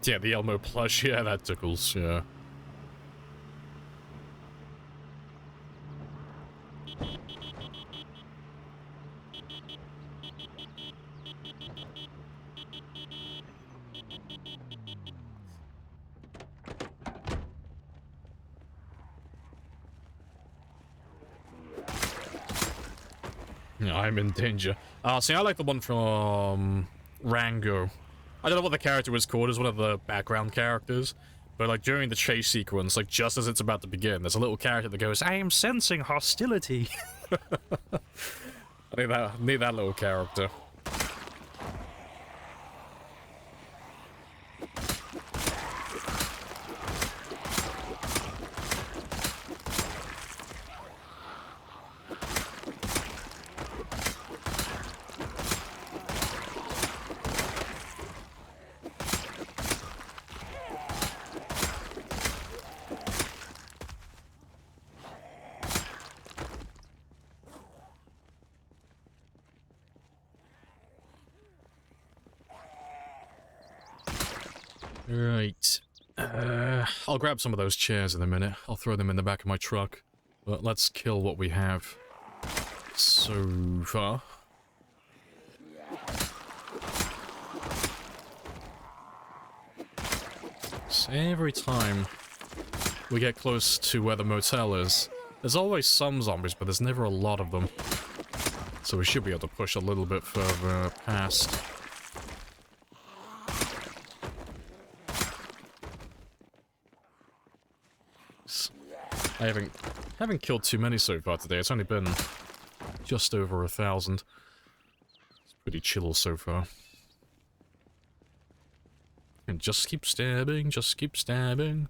[SPEAKER 1] Yeah, the Elmo plush, yeah, that tickles, yeah. Yeah, I'm in danger. See, I like the one from Rango. I don't know what the character was called, as one of the background characters. But, like, during the chase sequence, like, just as it's about to begin, there's a little character that goes, I am sensing hostility. I need that little character. Right. I'll grab some of those chairs in a minute. I'll throw them in the back of my truck. But let's kill what we have so far. So every time we get close to where the motel is, there's always some zombies, but there's never a lot of them. So we should be able to push a little bit further past. I haven't killed too many so far today. It's only been just over 1,000. It's pretty chill so far. And just keep stabbing, just keep stabbing.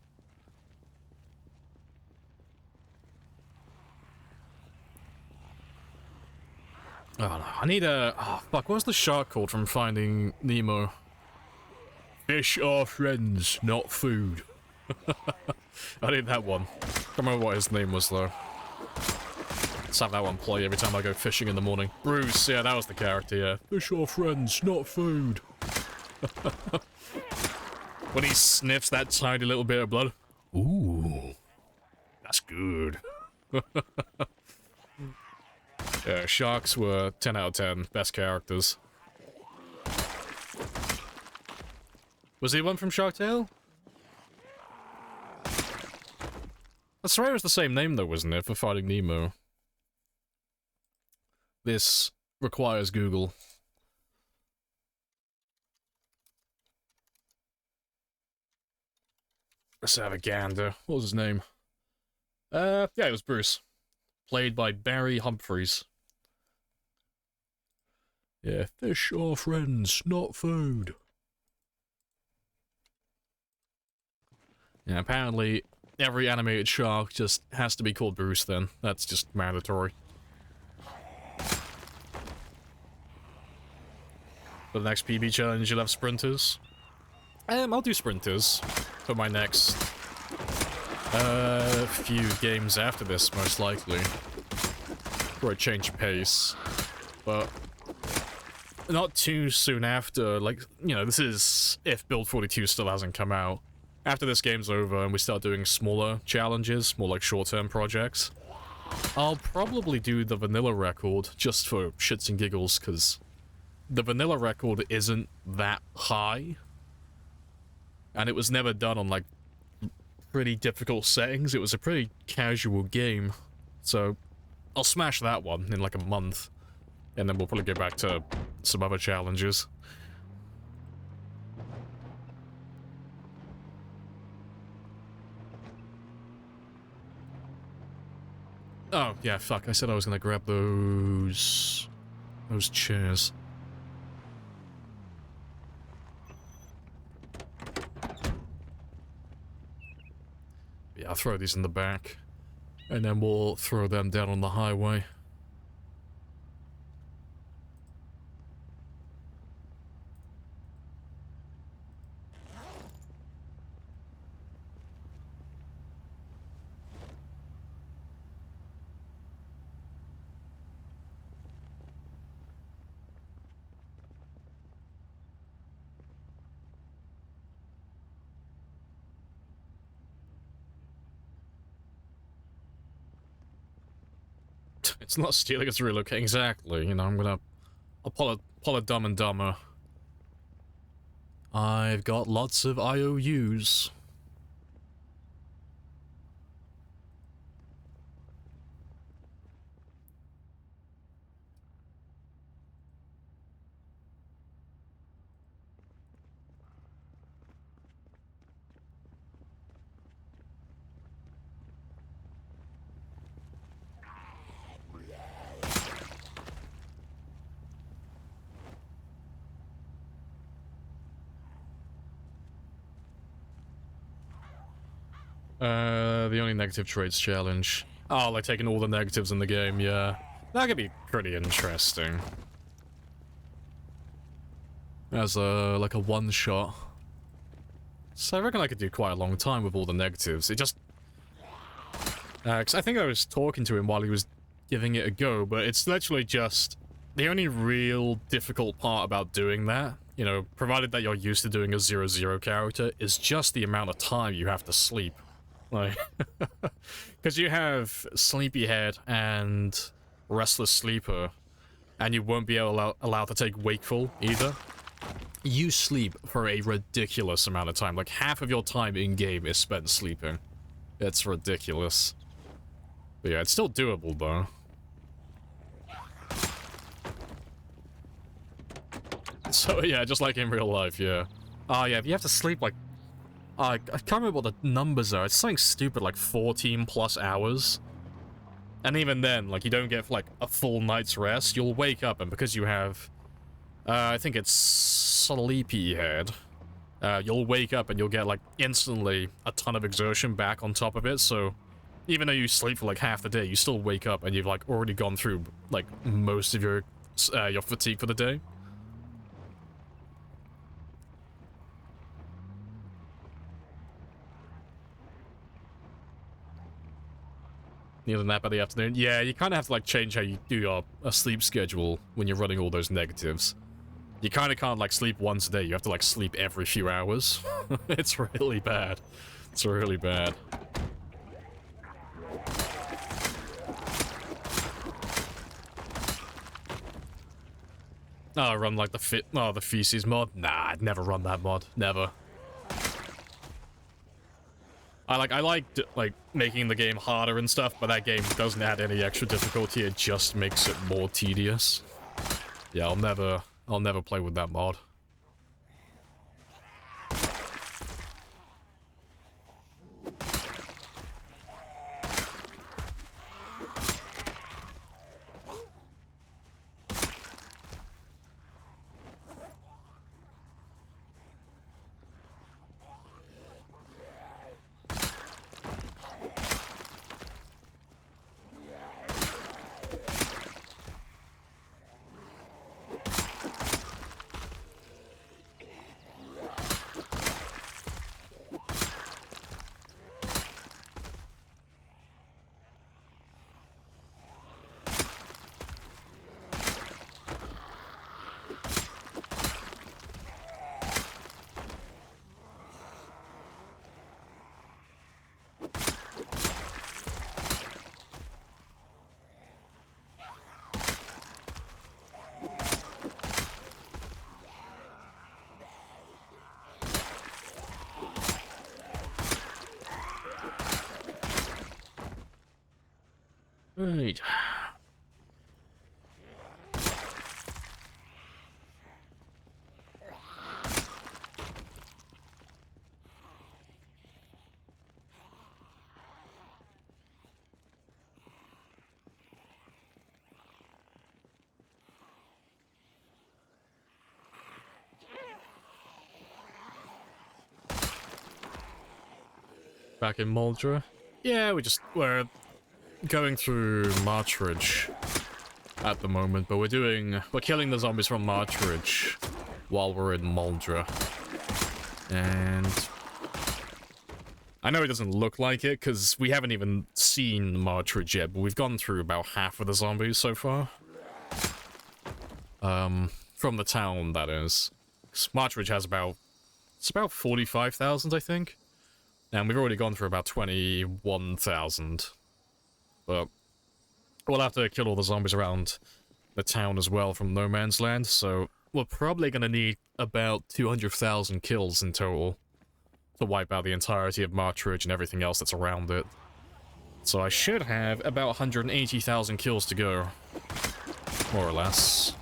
[SPEAKER 1] Oh no, I need a... Oh fuck, what's the shark called from Finding Nemo? Fish are friends, not food. I need that one. Can't remember what his name was though. Let's have that one play every time I go fishing in the morning. Bruce, yeah, that was the character, yeah. Fish are friends, not food. When he sniffs that tiny little bit of blood. Ooh. That's good. Yeah, sharks were 10 out of 10. Best characters. Was he one from Shark Tale? I swear it was the same name though, wasn't it, for Finding Nemo? This requires Google. Let's have a gander. What was his name? Yeah, it was Bruce. Played by Barry Humphries. Yeah, fish are friends, not food. Yeah, apparently every animated shark just has to be called Bruce then. That's just mandatory. For the next PB challenge, you'll have sprinters. I'll do sprinters for my next few games after this, most likely. For a change of pace. But not too soon after, like, you know, this is if Build 42 still hasn't come out. After this game's over and we start doing smaller challenges, more like short-term projects, I'll probably do the vanilla record just for shits and giggles, because the vanilla record isn't that high. And it was never done on, like, pretty difficult settings. It was a pretty casual game. So, I'll smash that one in, like, a month. And then we'll probably go back to some other challenges. Oh, yeah, fuck. I said I was gonna grab those chairs. Yeah, I'll throw these in the back. And then we'll throw them down on the highway. It's not stealing, it's relocating. Exactly, you know, I'll pull a Dumb and Dumber. I've got lots of IOUs. The only negative traits challenge. Oh, like taking all the negatives in the game, yeah. That could be pretty interesting. As like a one-shot. So I reckon I could do quite a long time with all the negatives. It just... cause I think I was talking to him while he was giving it a go, but it's literally just... The only real difficult part about doing that, you know, provided that you're used to doing a 0-0 character, is just the amount of time you have to sleep. Like, because you have Sleepyhead and Restless Sleeper, and you won't be allowed to take Wakeful either. You sleep for a ridiculous amount of time. Like, half of your time in-game is spent sleeping. It's ridiculous. But yeah, it's still doable, though. So yeah, just like in real life, yeah. Oh yeah, you have to sleep like... I can't remember what the numbers are. It's something stupid like 14 plus hours. And even then, like, you don't get like a full night's rest. You'll wake up, and because you have... I think it's Sleepyhead. You'll wake up and you'll get like instantly a ton of exertion back on top of it, so... Even though you sleep for like half the day, you still wake up and you've like already gone through like most of your fatigue for the day. Need a nap at the afternoon. Yeah, you kind of have to like change how you do your sleep schedule when you're running all those negatives. You kind of can't like sleep once a day. You have to like sleep every few hours. It's really bad. It's really bad. Oh, run like the feces mod? Nah, I'd never run that mod. Never. I liked making the game harder and stuff, but that game doesn't add any extra difficulty. It just makes it more tedious. Yeah, I'll never play with that mod. Right. Back in Moldra? Yeah, we're going through Marchridge at the moment, but we're killing the zombies from Marchridge while we're in Moldra. And I know it doesn't look like it, because we haven't even seen Marchridge yet, but we've gone through about half of the zombies so far. From the town, that is. Marchridge has it's about 45,000, I think. And we've already gone through about 21,000. But we'll have to kill all the zombies around the town as well from No Man's Land, so we're probably going to need about 200,000 kills in total to wipe out the entirety of Marchridge and everything else that's around it. So I should have about 180,000 kills to go, more or less.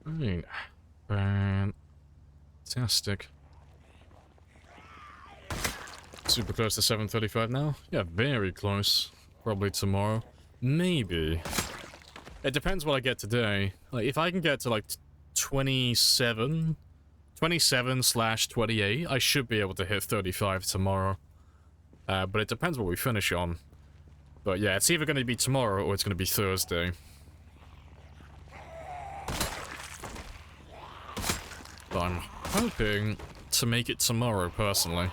[SPEAKER 1] Right. Fantastic. Super close to 7:35 now? Yeah, very close. Probably tomorrow. Maybe. It depends what I get today. Like, if I can get to, like, 27/28, I should be able to hit 35 tomorrow. But it depends what we finish on. But yeah, it's either going to be tomorrow or it's going to be Thursday. But I'm hoping to make it tomorrow, personally.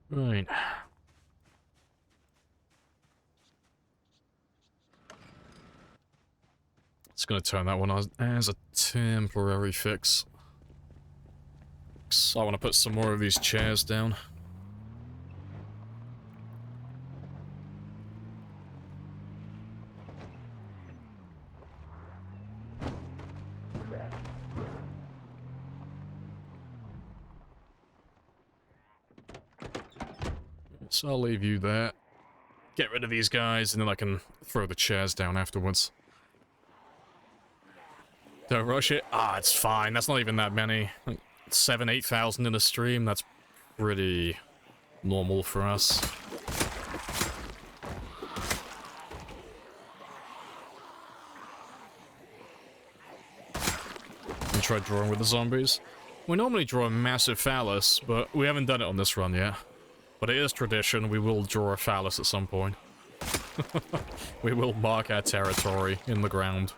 [SPEAKER 1] Right. It's going to turn that one on as a temporary fix. I want to put some more of these chairs down. So I'll leave you there. Get rid of these guys, and then I can throw the chairs down afterwards. Don't rush it. Ah, it's fine. That's not even that many. Like 8,000 in a stream. That's pretty normal for us. We try drawing with the zombies. We normally draw a massive phallus, but we haven't done it on this run yet. But it is tradition. We will draw a phallus at some point. We will mark our territory in the ground.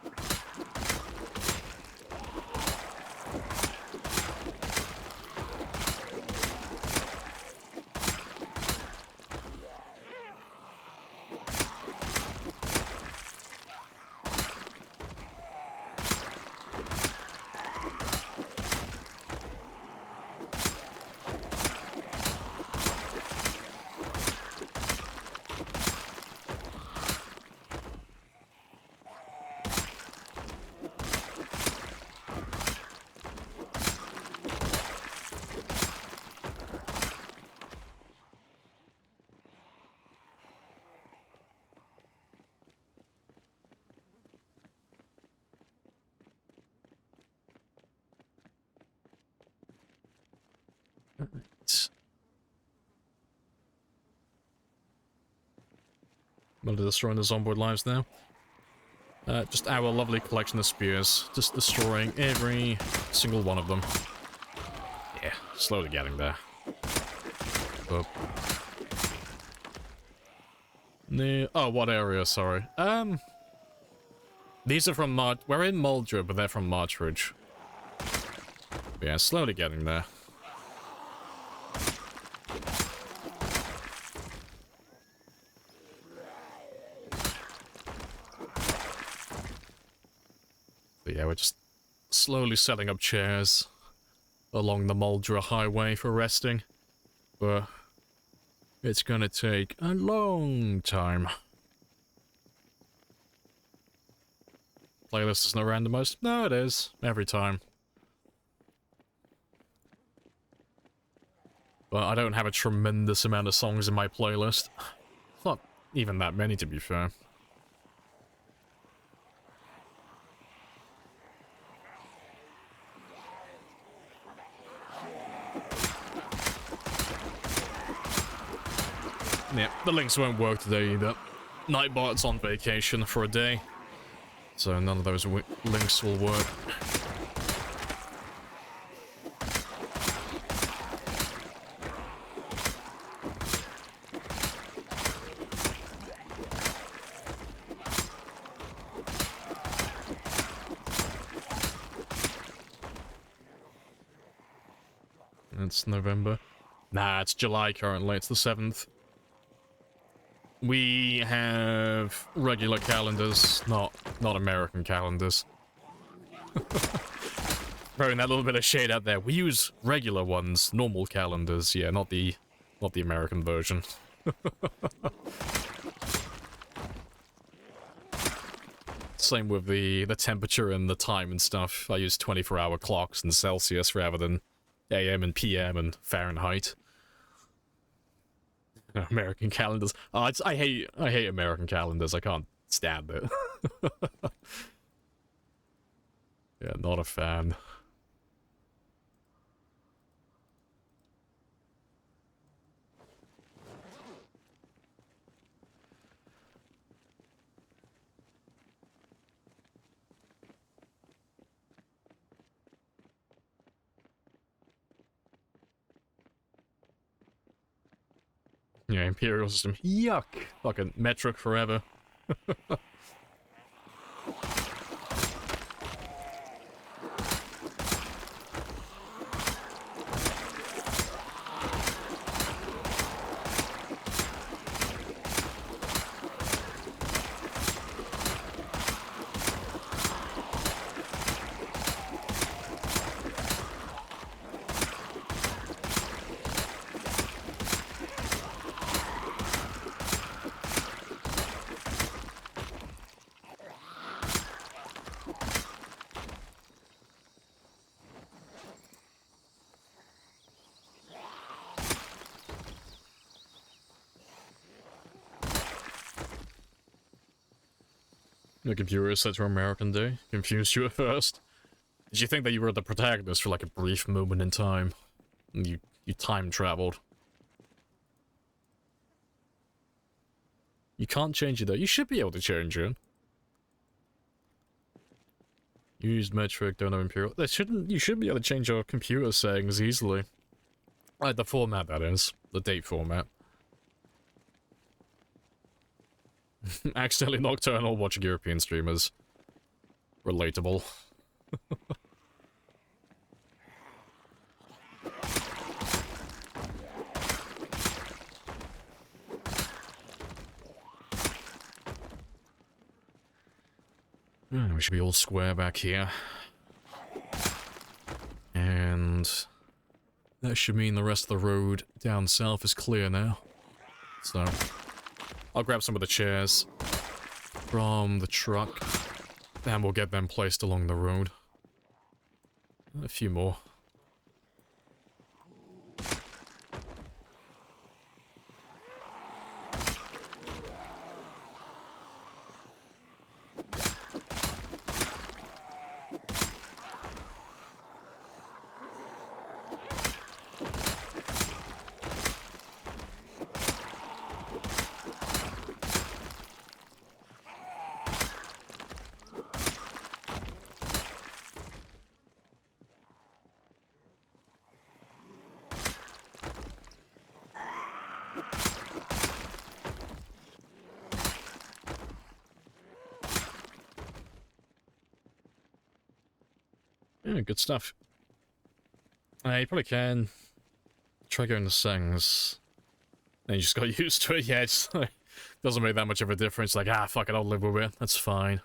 [SPEAKER 1] Well, destroying the zomboid lives now. Just our lovely collection of spears. Just destroying every single one of them. Yeah, slowly getting there. Oh. Oh, what area? Sorry. These are from we're in Muldra, but they're from Marchridge. Yeah, slowly getting there. But yeah, we're just slowly setting up chairs along the Muldra highway for resting. But it's gonna take a long time. Playlist is not randomized? No, it is. Every time. But I don't have a tremendous amount of songs in my playlist. It's not even that many, to be fair. Yeah, the links won't work today either. Nightbot's on vacation for a day, so none of those links will work. It's November. Nah, it's July currently. It's the 7th. We have regular calendars, not American calendars. Throwing that little bit of shade out there. We use regular ones, normal calendars. Yeah, not the American version. Same with the temperature and the time and stuff. I use 24-hour clocks in Celsius rather than AM and PM and Fahrenheit. American calendars. Oh, I hate American calendars. I can't stand it. Yeah, not a fan. Yeah, Imperial system. Yuck! Fucking metric forever. The computer set to American Day. Confused you at first. Did you think that you were the protagonist for like a brief moment in time? And you time traveled. You can't change it though. You should be able to change it. Used metric, don't know Imperial. You should be able to change your computer settings easily. Like the format, that is. The date format. Accidentally nocturnal watching European streamers. Relatable. We should be all square back here. And that should mean the rest of the road down south is clear now. So I'll grab some of the chairs from the truck, and we'll get them placed along the road. A few more. Yeah, good stuff. You probably can try going to settings. And you just got used to it. Yeah, it's like, doesn't make that much of a difference. Like, fuck it, I'll live with it. That's fine.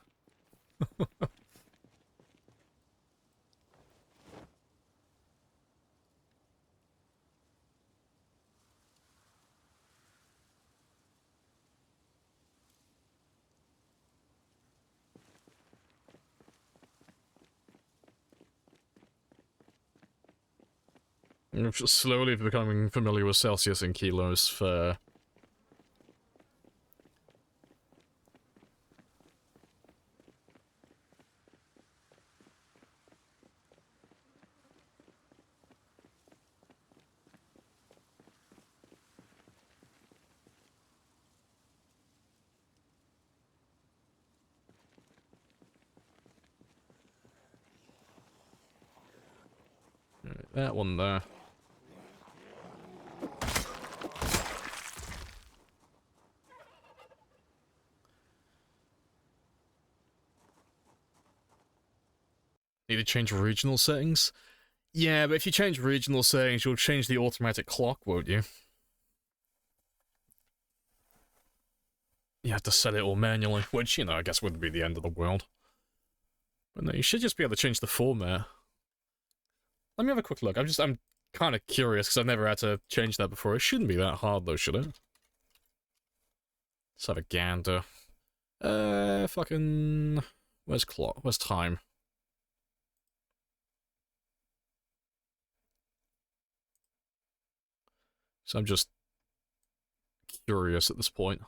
[SPEAKER 1] I'm just slowly becoming familiar with Celsius and kilos for... that one there. Need to change regional settings? Yeah, but if you change regional settings, you'll change the automatic clock, won't you? You have to set it all manually, which, you know, I guess wouldn't be the end of the world. But no, you should just be able to change the format. Let me have a quick look. I'm kind of curious, because I've never had to change that before. It shouldn't be that hard, though, should it? Let's have a gander. Fucking... Where's clock? Where's time? So I'm just curious at this point.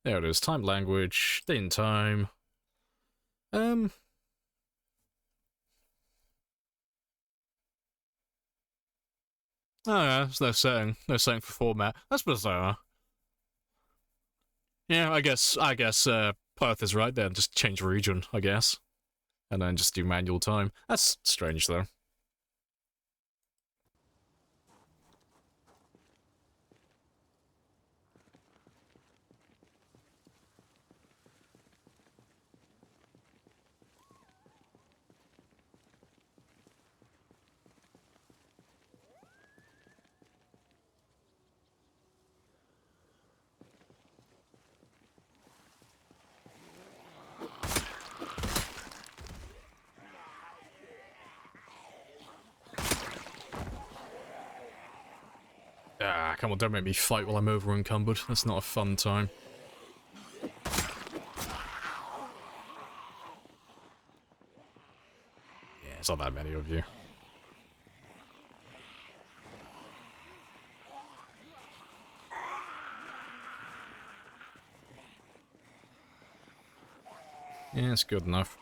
[SPEAKER 1] There it is. Time language. Date and time. Oh yeah, there's no setting. No setting for format. That's bizarre. Yeah, I guess, Perth is right there. Just change region, I guess. And then just do manual time. That's strange, though. Come on, don't make me fight while I'm over encumbered. That's not a fun time. Yeah, it's not that many of you. Yeah, it's good enough.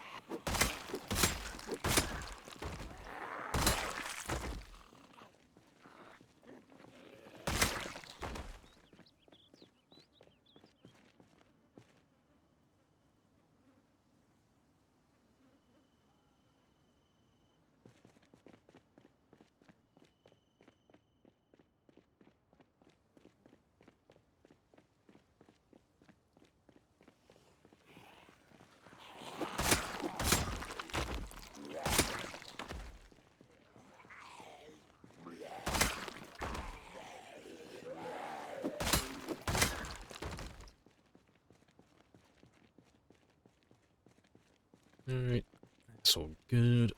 [SPEAKER 1] Alright, that's all good.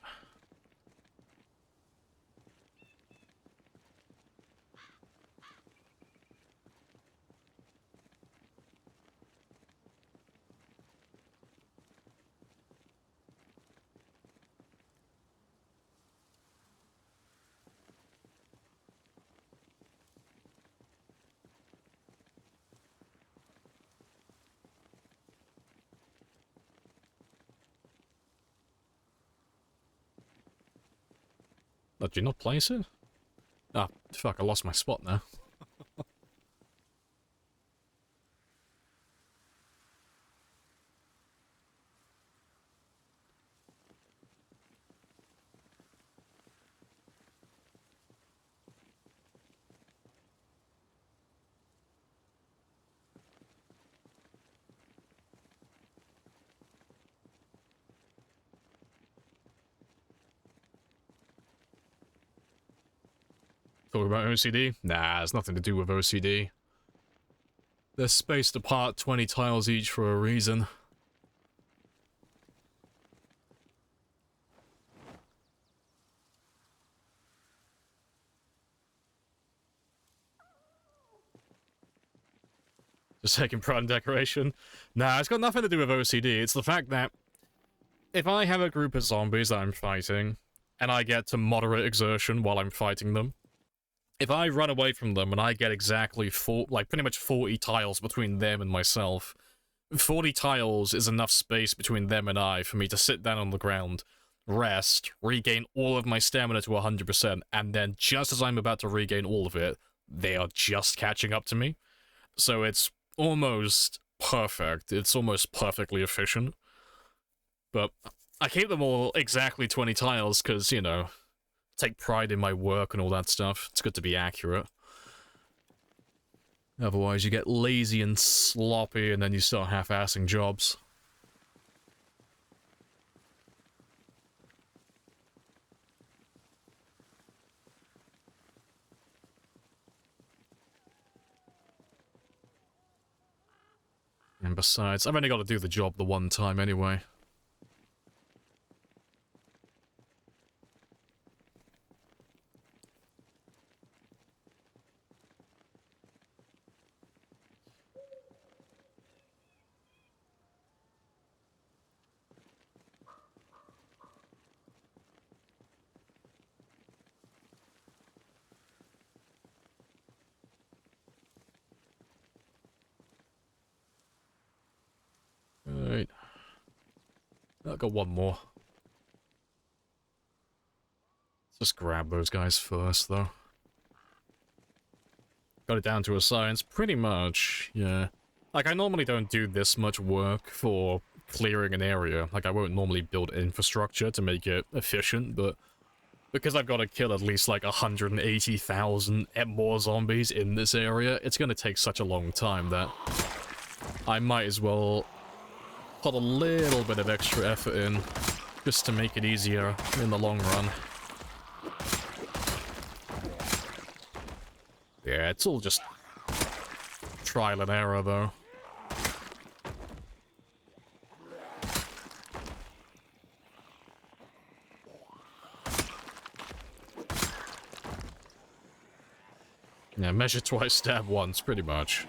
[SPEAKER 1] Oh, did you not place it? Ah, fuck, I lost my spot now. Talk about OCD? Nah, it's nothing to do with OCD. They're spaced apart 20 tiles each for a reason. Just taking pride in decoration? Nah, it's got nothing to do with OCD. It's the fact that if I have a group of zombies that I'm fighting, and I get to moderate exertion while I'm fighting them, if I run away from them and I get exactly pretty much 40 tiles between them and myself, 40 tiles is enough space between them and I for me to sit down on the ground, rest, regain all of my stamina to 100%, and then just as I'm about to regain all of it, they are just catching up to me. So it's almost perfect. It's almost perfectly efficient. But I keep them all exactly 20 tiles because, you know, take pride in my work and all that stuff. It's good to be accurate. Otherwise, you get lazy and sloppy and then you start half-assing jobs. And besides, I've only got to do the job the one time anyway. Alright. I've got one more. Let's just grab those guys first, though. Got it down to a science, pretty much, yeah. Like, I normally don't do this much work for clearing an area. Like, I won't normally build infrastructure to make it efficient, but because I've got to kill at least, like, 180,000 and more zombies in this area, it's gonna take such a long time that I might as well put a little bit of extra effort in, just to make it easier in the long run. Yeah, it's all just trial and error, though. Yeah, measure twice, stab once, pretty much.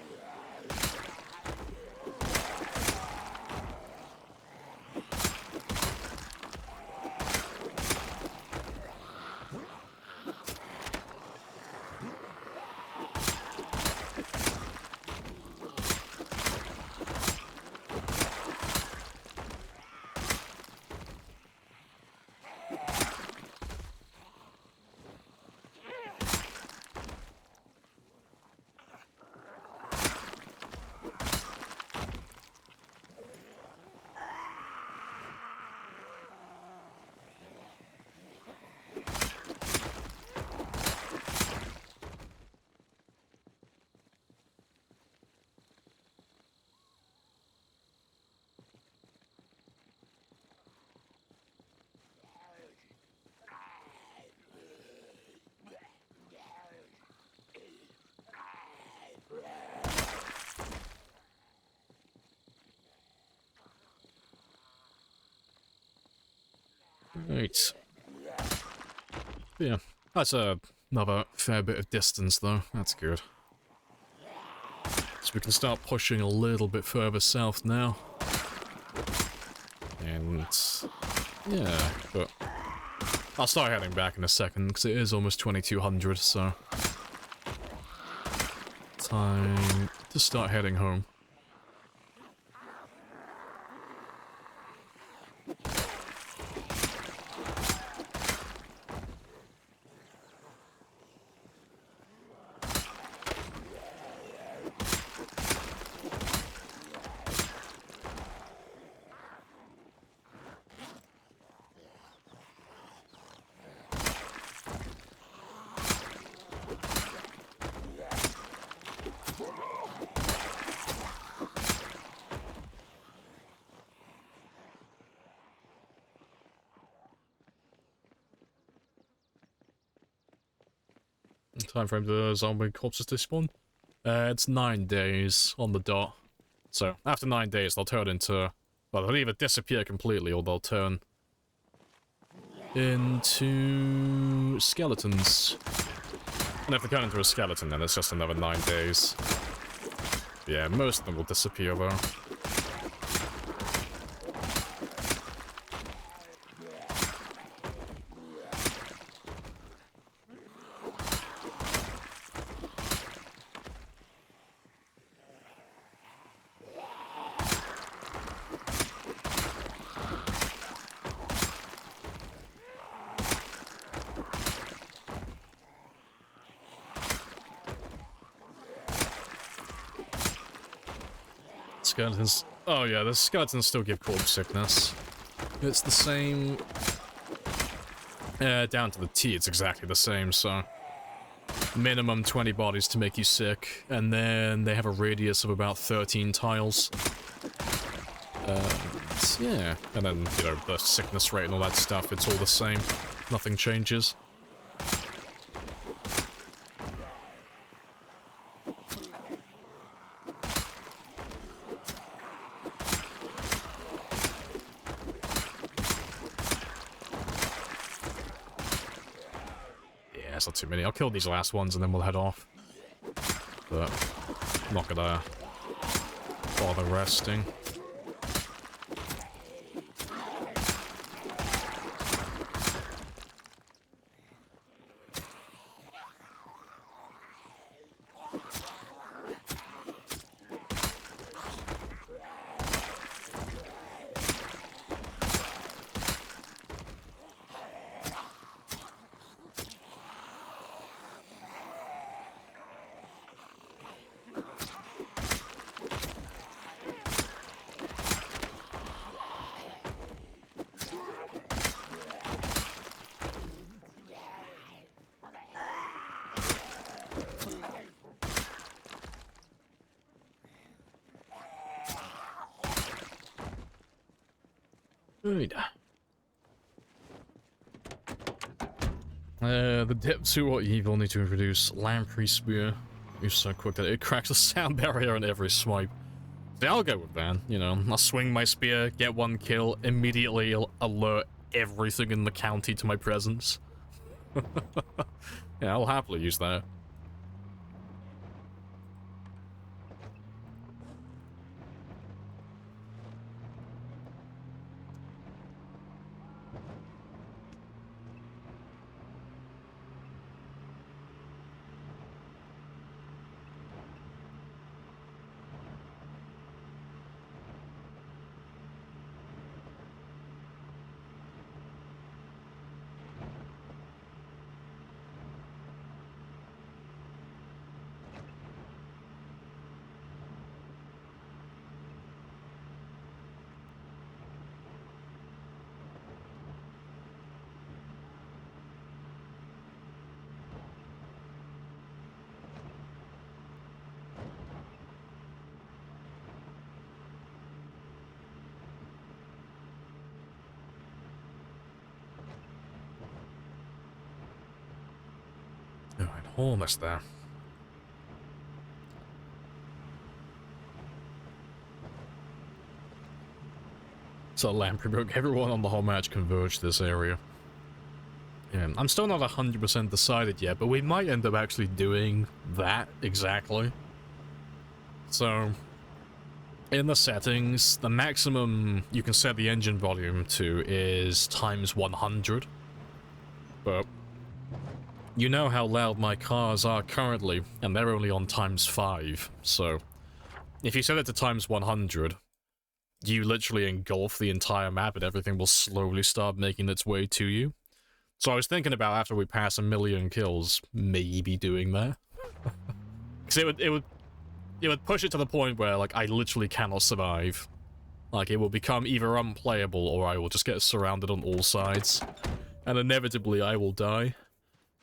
[SPEAKER 1] Right. Yeah, that's another fair bit of distance, though. That's good. So we can start pushing a little bit further south now. And yeah, but I'll start heading back in a second, because it is almost 2200, so time to start heading home. time frame the zombie corpses despawn? It's 9 days on the dot. So, after 9 days, they'll turn into... Well, they'll either disappear completely, or they'll turn into skeletons. And if they turn into a skeleton, then it's just another 9 days. Yeah, most of them will disappear, though. Skeletons. Oh yeah, the skeletons still give corpse sickness. It's the same. Down to the T, it's exactly the same, so. Minimum 20 bodies to make you sick, and then they have a radius of about 13 tiles. Yeah, and then, you know, the sickness rate and all that stuff, it's all the same. Nothing changes. That's not too many. I'll kill these last ones and then we'll head off. But I'm not gonna bother resting. Good. The depths who are evil need to introduce Lamprey spear. You're so quick that it cracks the sound barrier on every swipe. See, I'll go with that, you know. I'll swing my spear, get one kill, immediately alert everything in the county to my presence. Yeah, I'll happily use that. Alright, almost there. So Lamprey broke. Everyone on the whole match converged this area. Yeah, I'm still not 100% decided yet, but we might end up actually doing that exactly. So, in the settings, the maximum you can set the engine volume to is times 100. But you know how loud my cars are currently, and they're only on times 5, so if you set it to times 100, you literally engulf the entire map and everything will slowly start making its way to you. So I was thinking about, after we pass 1 million kills, maybe doing that. Because it would push it to the point where, like, I literally cannot survive. Like, it will become either unplayable or I will just get surrounded on all sides. And inevitably I will die.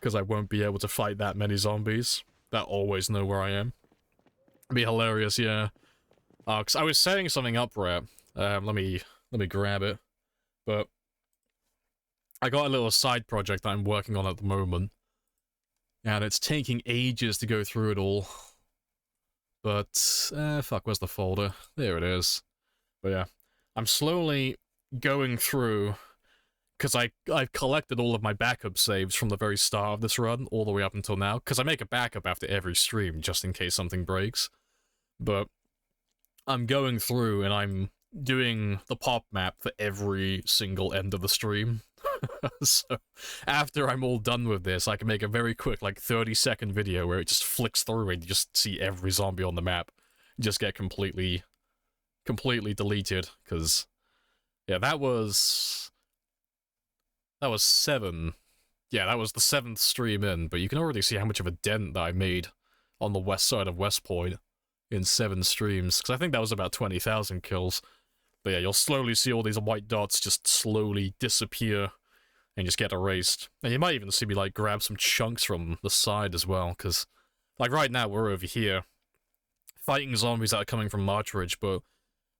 [SPEAKER 1] Because I won't be able to fight that many zombies that always know where I am. It'd be hilarious, yeah. Because I was setting something up, right? Let me grab it. But I got a little side project that I'm working on at the moment. And it's taking ages to go through it all. But, fuck, where's the folder? There it is. But yeah, I'm slowly going through, because I've collected all of my backup saves from the very start of this run, all the way up until now, because I make a backup after every stream, just in case something breaks. But I'm going through, and I'm doing the pop map for every single end of the stream. So, after I'm all done with this, I can make a very quick, like, 30-second video where it just flicks through and you just see every zombie on the map just get completely deleted, because, yeah, that was 7. Yeah, that was the 7th stream in, but you can already see how much of a dent that I made on the west side of West Point in 7 streams, because I think that was about 20,000 kills. But yeah, you'll slowly see all these white dots just slowly disappear and just get erased. And you might even see me, like, grab some chunks from the side as well, because, like, right now we're over here fighting zombies that are coming from Marchridge, but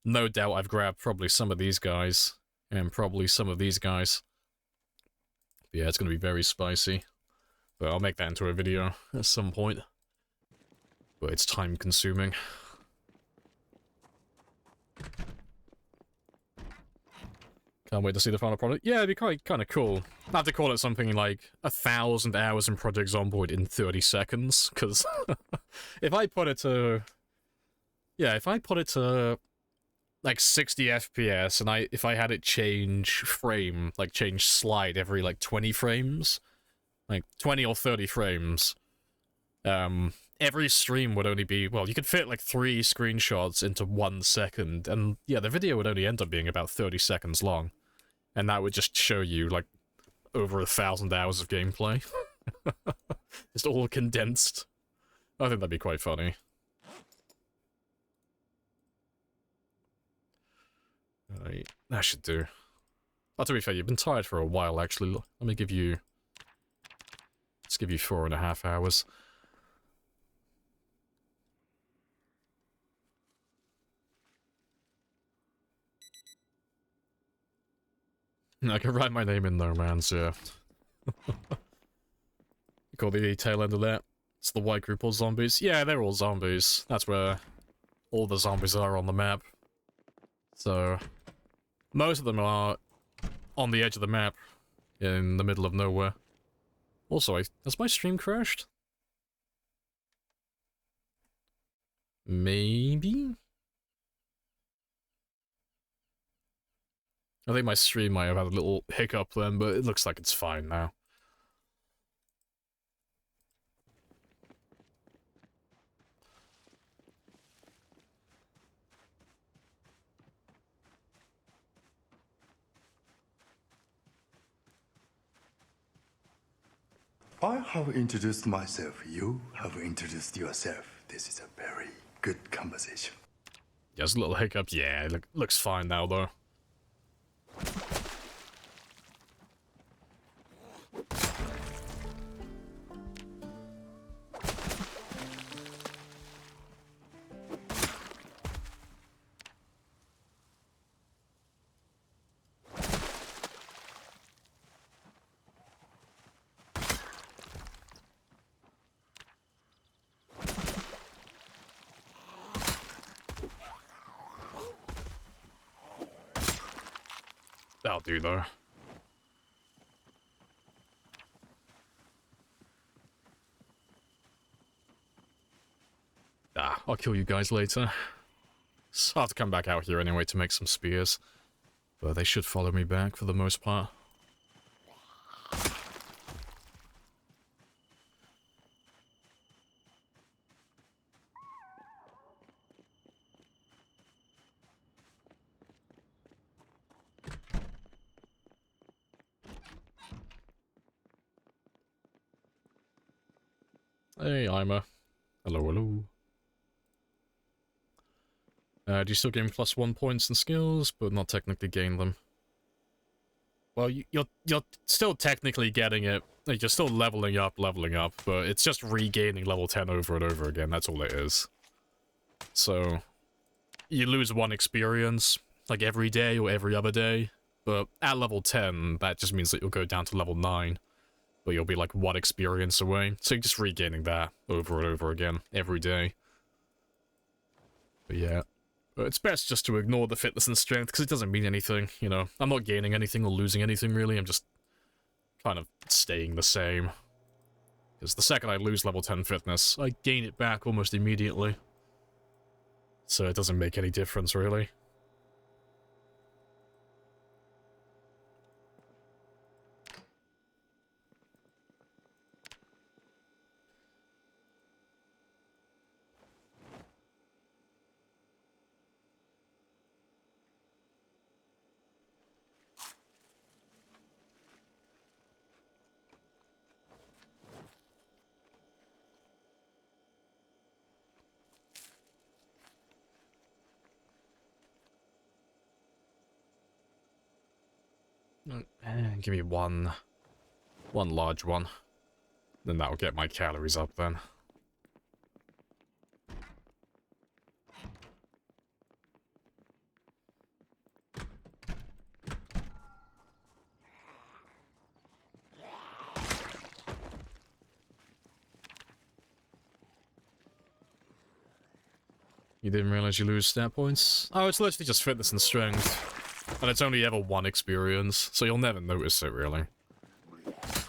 [SPEAKER 1] no doubt I've grabbed probably some of these guys, and probably some of these guys. But yeah, it's going to be very spicy. But I'll make that into a video at some point. But it's time-consuming. Can't wait to see the final product. Yeah, it'd be kind of cool. I have to call it something like 1,000 hours in Project Zomboid in 30 seconds, because if I put it to... Yeah, if I put it to, like, 60 FPS, and if I had it change frame, like, change slide every, like, 20 frames, like, 20 or 30 frames, every stream would only be, well, you could fit, like, 3 screenshots into 1 second, and, yeah, the video would only end up being about 30 seconds long. And that would just show you, like, over 1,000 hours of gameplay. Just all condensed. I think that'd be quite funny. Right, that should do. Oh, to be fair, you've been tired for a while, actually. Let me give you... Let's give you 4.5 hours. I can write my name in there, man, so... You call the tail end of that? It's the white group or zombies? Yeah, they're all zombies. That's where all the zombies are on the map. So... Most of them are on the edge of the map, in the middle of nowhere. Also, has my stream crashed? Maybe? I think my stream might have had a little hiccup then, but it looks like it's fine now.
[SPEAKER 7] I have introduced myself. You have introduced yourself. This is a very good conversation.
[SPEAKER 1] Just a little hiccup. Yeah, it looks fine now, though. That'll do, though. Ah, I'll kill you guys later. So I'll have to come back out here anyway to make some spears. But they should follow me back for the most part. Hey, Ima. Hello, hello. Do you still gain +1 points in skills, but not technically gain them? Well, you're still technically getting it. Like, you're still leveling up, but it's just regaining level 10 over and over again. That's all it is. So, you lose 1 experience, like every day or every other day, but at level 10, that just means that you'll go down to level 9. but you'll be like 1 experience away. So you're just regaining that over and over again every day. But yeah, but it's best just to ignore the fitness and strength because it doesn't mean anything, you know. I'm not gaining anything or losing anything really, I'm just kind of staying the same. Because the second I lose level 10 fitness, I gain it back almost immediately. So it doesn't make any difference really. Give me one large one. Then that'll get my calories up then. You didn't realize you lose stat points? Oh, it's literally just fitness and strength. And it's only ever 1 experience, so you'll never notice it, really.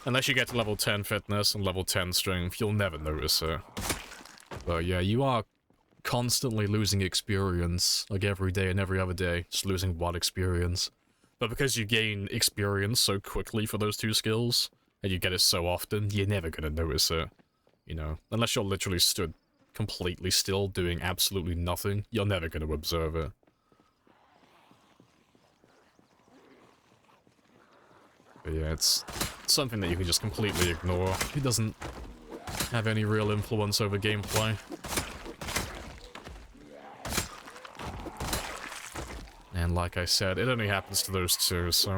[SPEAKER 1] Unless you get to level 10 fitness and level 10 strength, you'll never notice it. But yeah, you are constantly losing experience, like every day and every other day, just losing 1 experience. But because you gain experience so quickly for those 2 skills, and you get it so often, you're never gonna notice it. You know, unless you're literally stood completely still doing absolutely nothing, you're never gonna observe it. But yeah, it's something that you can just completely ignore. It doesn't have any real influence over gameplay. And like I said, it only happens to those 2, so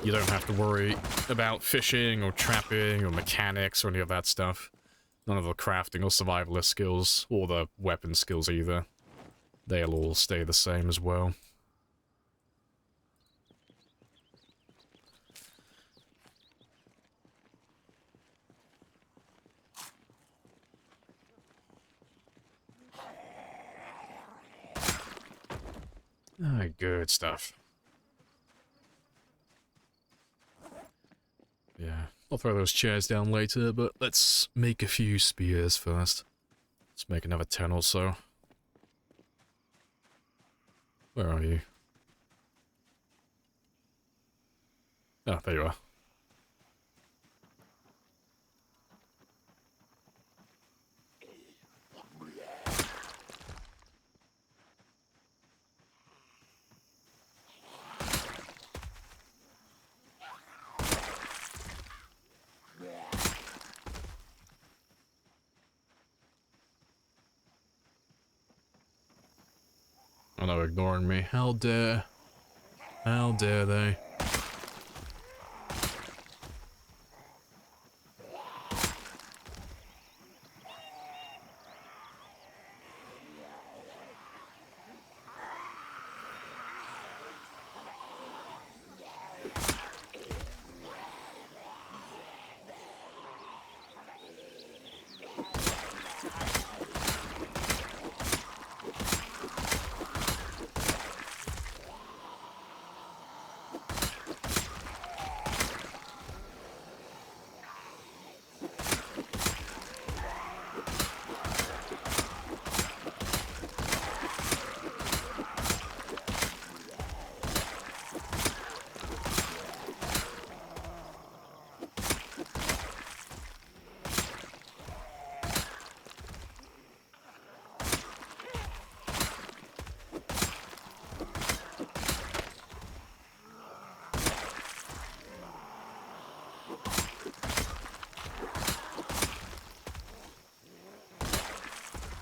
[SPEAKER 1] you don't have to worry about fishing or trapping or mechanics or any of that stuff. None of the crafting or survivalist skills, or the weapon skills either. They'll all stay the same as well. Alright, good stuff. Yeah, I'll throw those chairs down later, but let's make a few spears first. Let's make another 10 or so. Where are you? Oh, there you are. Oh no, ignoring me. How dare they?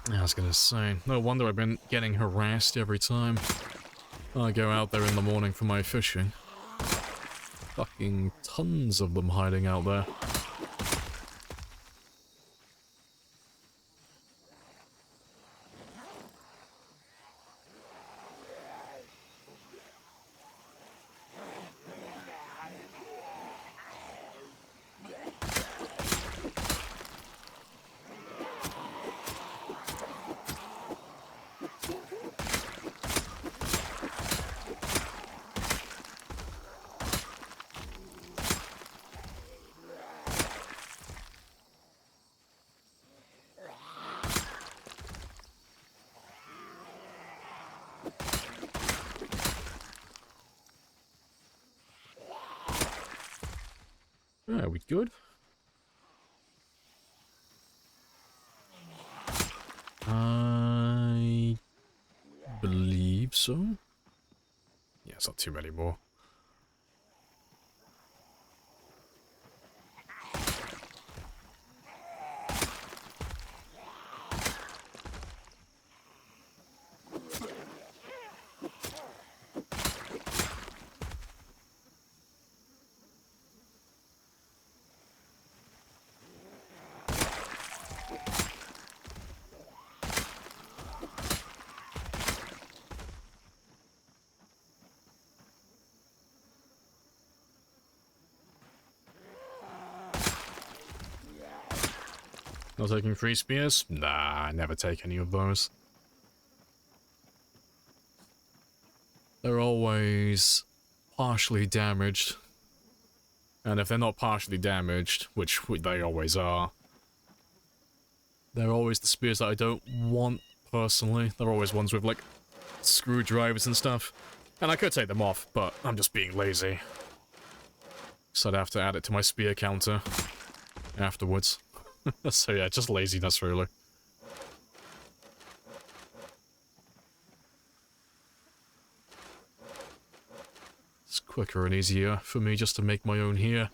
[SPEAKER 1] I was gonna say, no wonder I've been getting harassed every time I go out there in the morning for my fishing. Fucking tons of them hiding out there. Are we good? I believe so. Yeah, it's not too many more. Not taking free spears? Nah, I never take any of those. They're always partially damaged. And if they're not partially damaged, which they always are, they're always the spears that I don't want, personally. They're always ones with, like, screwdrivers and stuff. And I could take them off, but I'm just being lazy. So I'd have to add it to my spear counter afterwards. So yeah, just laziness, really. It's quicker and easier for me just to make my own here.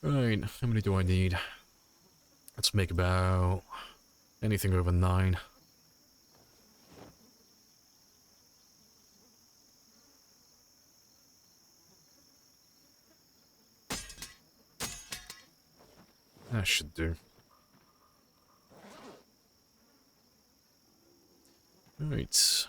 [SPEAKER 1] Right, how many do I need? Let's make about anything over 9. That should do. Right.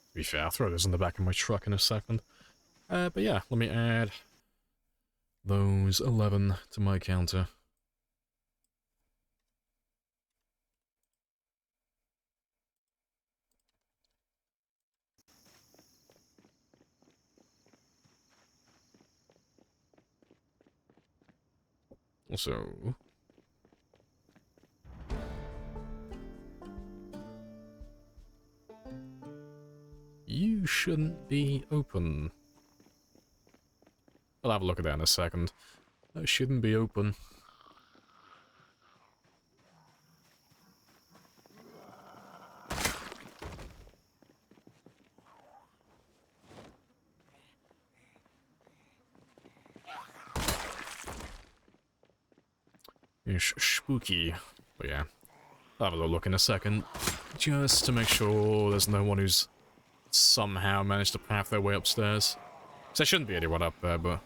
[SPEAKER 1] To be fair, I'll throw those in the back of my truck in a second. But yeah, let me add those 11 to my counter. Also, you shouldn't be open. I'll have a look at that in a second. That shouldn't be open. It's spooky. But yeah, I'll have a little look in a second. Just to make sure there's no one who's somehow managed to path their way upstairs. Because there shouldn't be anyone up there, but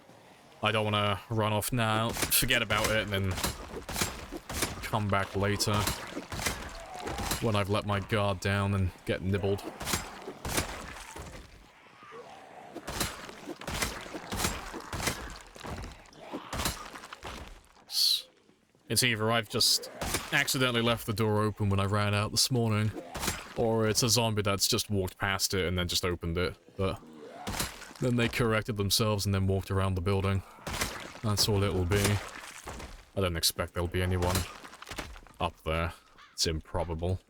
[SPEAKER 1] I don't want to run off now, forget about it, and then come back later when I've let my guard down and get nibbled. It's either I've just accidentally left the door open when I ran out this morning, or it's a zombie that's just walked past it and then just opened it, but then they corrected themselves and then walked around the building. That's all it will be. I don't expect there'll be anyone up there. It's improbable.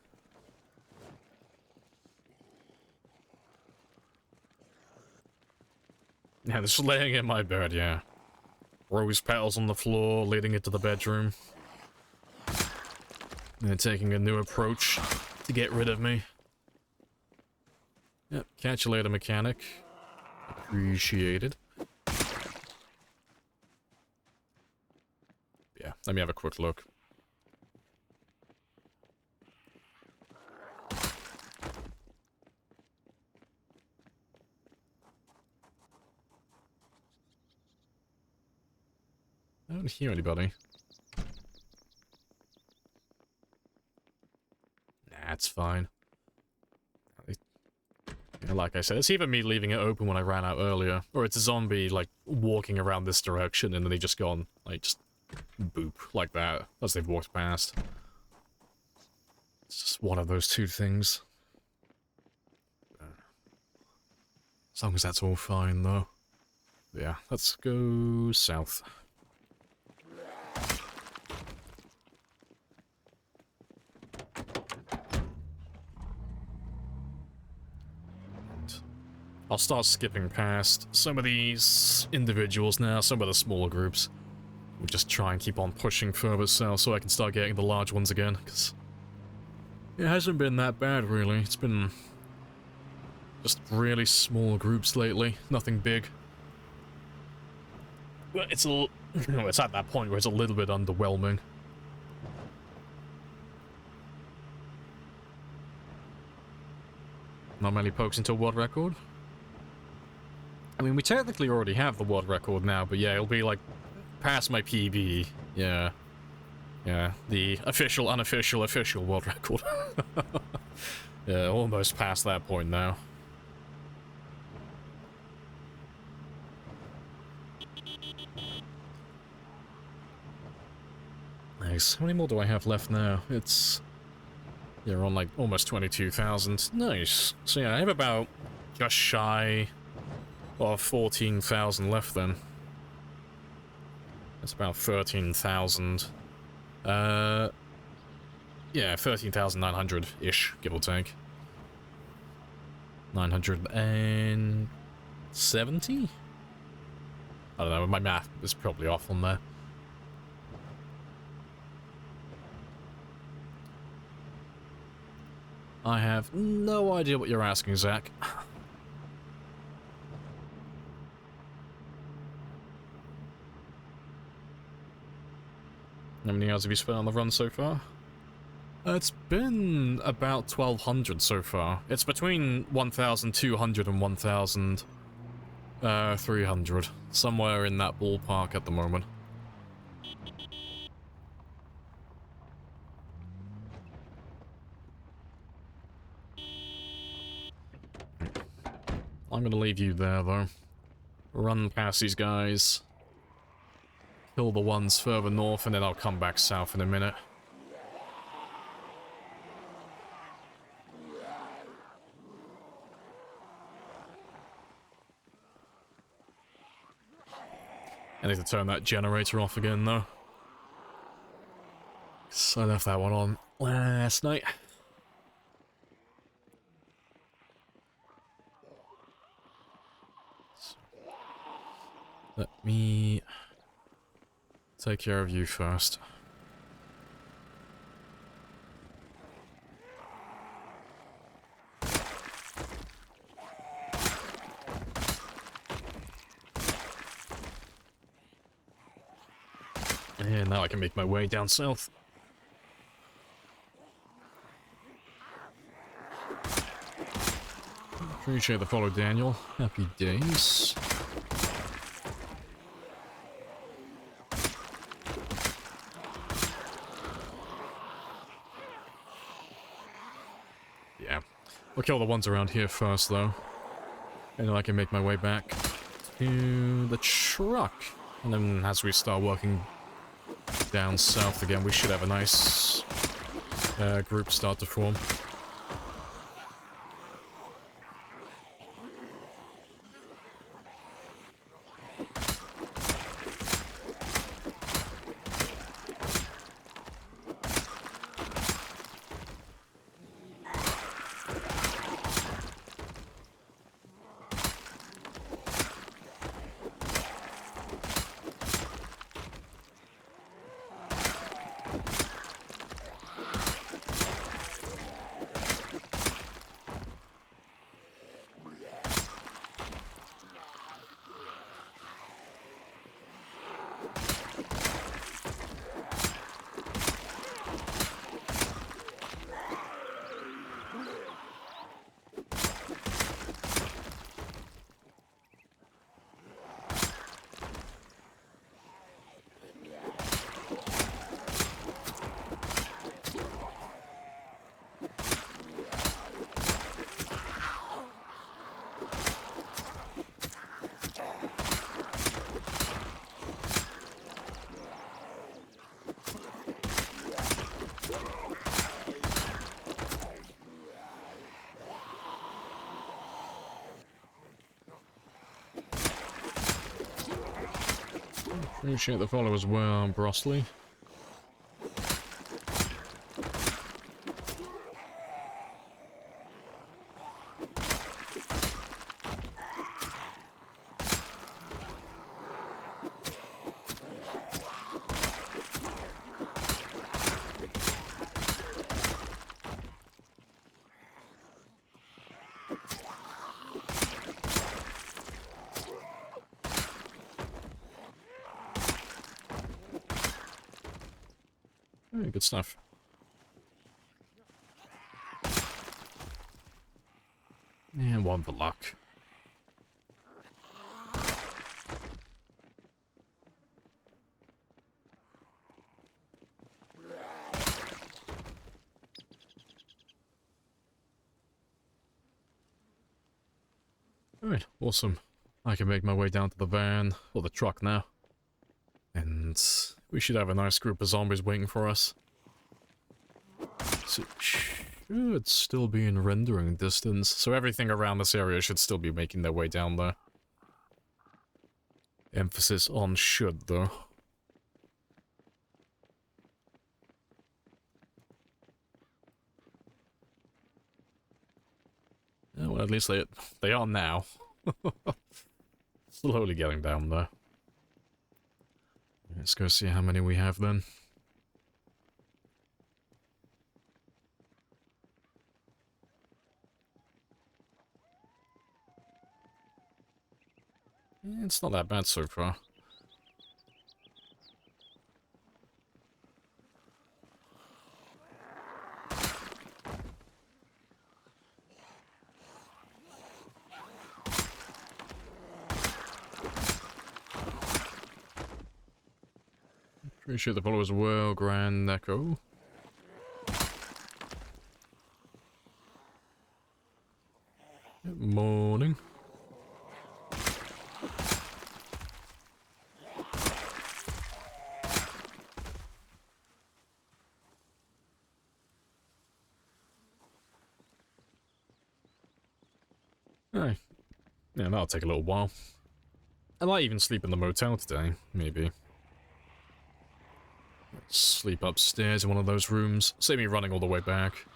[SPEAKER 1] Yeah, just laying in my bed, yeah. Rose petals on the floor, leading it to the bedroom. They're taking a new approach to get rid of me. Yep, catch you later, mechanic. Appreciated. Yeah, let me have a quick look. I don't hear anybody. Nah, it's fine. Like I said, it's either me leaving it open when I ran out earlier, or it's a zombie, like, walking around this direction and then they just gone, like, just boop, like that, as they've walked past. It's just one of those two things. As long as that's all fine, though. Yeah, let's go south. I'll start skipping past some of these individuals now, some of the smaller groups. We'll just try and keep on pushing further south so I can start getting the large ones again, because it hasn't been that bad, really. It's been just really small groups lately, nothing big. But it's it's at that point where it's a little bit underwhelming. Not many pokes into a world record. I mean, we technically already have the world record now, but yeah, it'll be like past my PB. Yeah. Yeah, the official, unofficial, official world record. Yeah, almost past that point now. Nice. How many more do I have left now? It's... yeah, we're on like almost 22,000. Nice. So yeah, I have about just shy of 14,000 left then. That's about 13,000. Yeah, 13,900-ish, give or take. 970? I don't know, my math is probably off on there. I have no idea what you're asking, Zach. How many hours have you spent on the run so far? It's been about 1,200 so far. It's between 1,200 and 1,300. Somewhere in that ballpark at the moment. I'm gonna leave you there, though. Run past these guys. Kill the ones further north, and then I'll come back south in a minute. I need to turn that generator off again, though. So I left that one on last night. Let me take care of you first. And now I can make my way down south. Appreciate the follow, Daniel. Happy days. Yeah. We'll kill the ones around here first, though. And then I can make my way back to the truck. And then as we start working down south again, we should have a nice group start to form. Appreciate the follow as well, Brosley. Hey, good stuff. And one for luck. Alright, awesome. I can make my way down to the van, or the truck now. And we should have a nice group of zombies waiting for us. So it should still be in rendering distance, so everything around this area should still be making their way down there. Emphasis on should, though. Yeah, well, at least they are now. Slowly getting down there. Let's go see how many we have then. Yeah, it's not that bad so far. Appreciate the follow as well, Grand Echo. Good morning. Hey. Yeah, that'll take a little while. I might even sleep in the motel today, maybe. Sleep upstairs in one of those rooms. Save me running all the way back.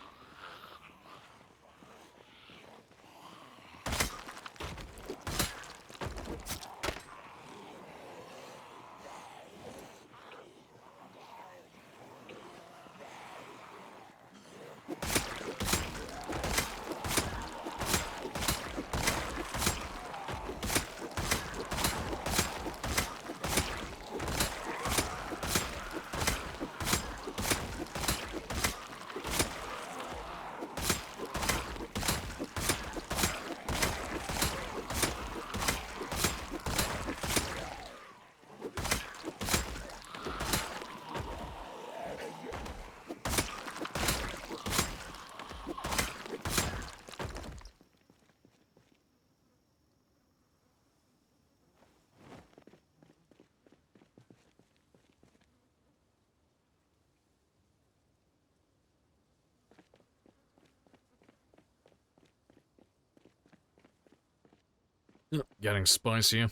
[SPEAKER 1] Getting spicier.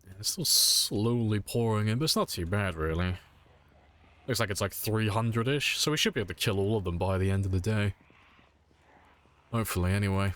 [SPEAKER 1] Yeah, it's still slowly pouring in, but it's not too bad, really. Looks like it's like 300-ish, so we should be able to kill all of them by the end of the day. Hopefully, anyway.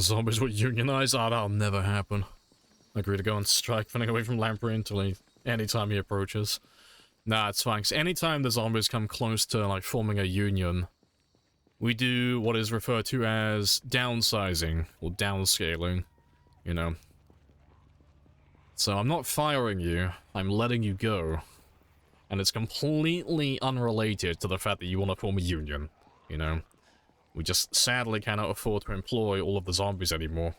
[SPEAKER 1] Zombies will unionize? Ah, that'll never happen. I agree to go on strike, running away from Lamprey until anytime he approaches. Nah, it's fine, 'cause anytime the zombies come close to, like, forming a union, we do what is referred to as downsizing, or downscaling, you know. So I'm not firing you, I'm letting you go. And it's completely unrelated to the fact that you want to form a union, you know. We just sadly cannot afford to employ all of the zombies anymore.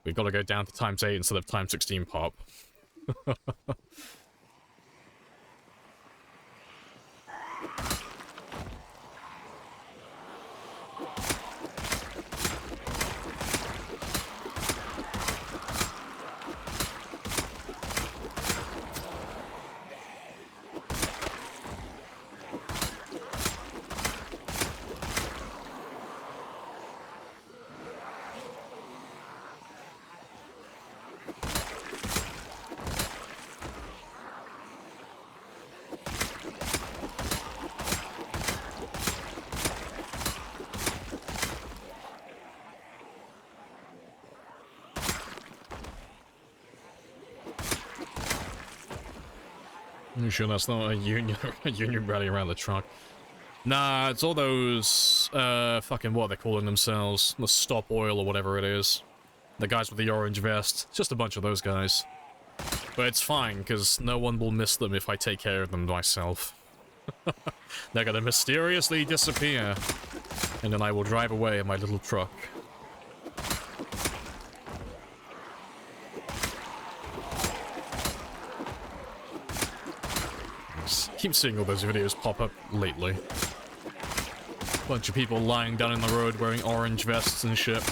[SPEAKER 1] We've got to go down to ×8 instead of ×16 pop. You sure that's not a union rally around the truck? Nah, it's all those, fucking what are they calling themselves? The Stop Oil or whatever it is. The guys with the orange vest. It's just a bunch of those guys. But it's fine, because no one will miss them if I take care of them myself. They're gonna mysteriously disappear. And then I will drive away in my little truck. Keep seeing all those videos pop up lately. Bunch of people lying down in the road wearing orange vests and shit.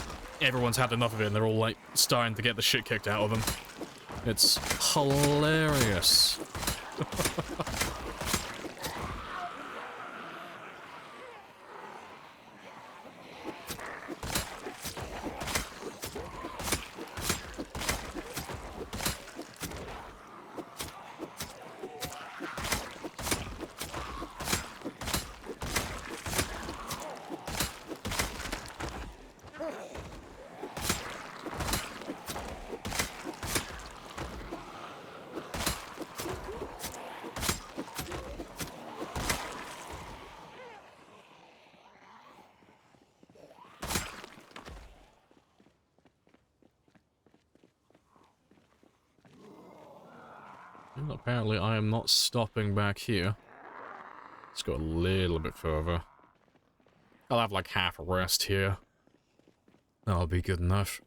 [SPEAKER 1] Everyone's had enough of it and they're all like starting to get the shit kicked out of them. It's hilarious. And apparently I am not stopping back here. Let's go a little bit further. I'll have like half a rest here. That'll be good enough.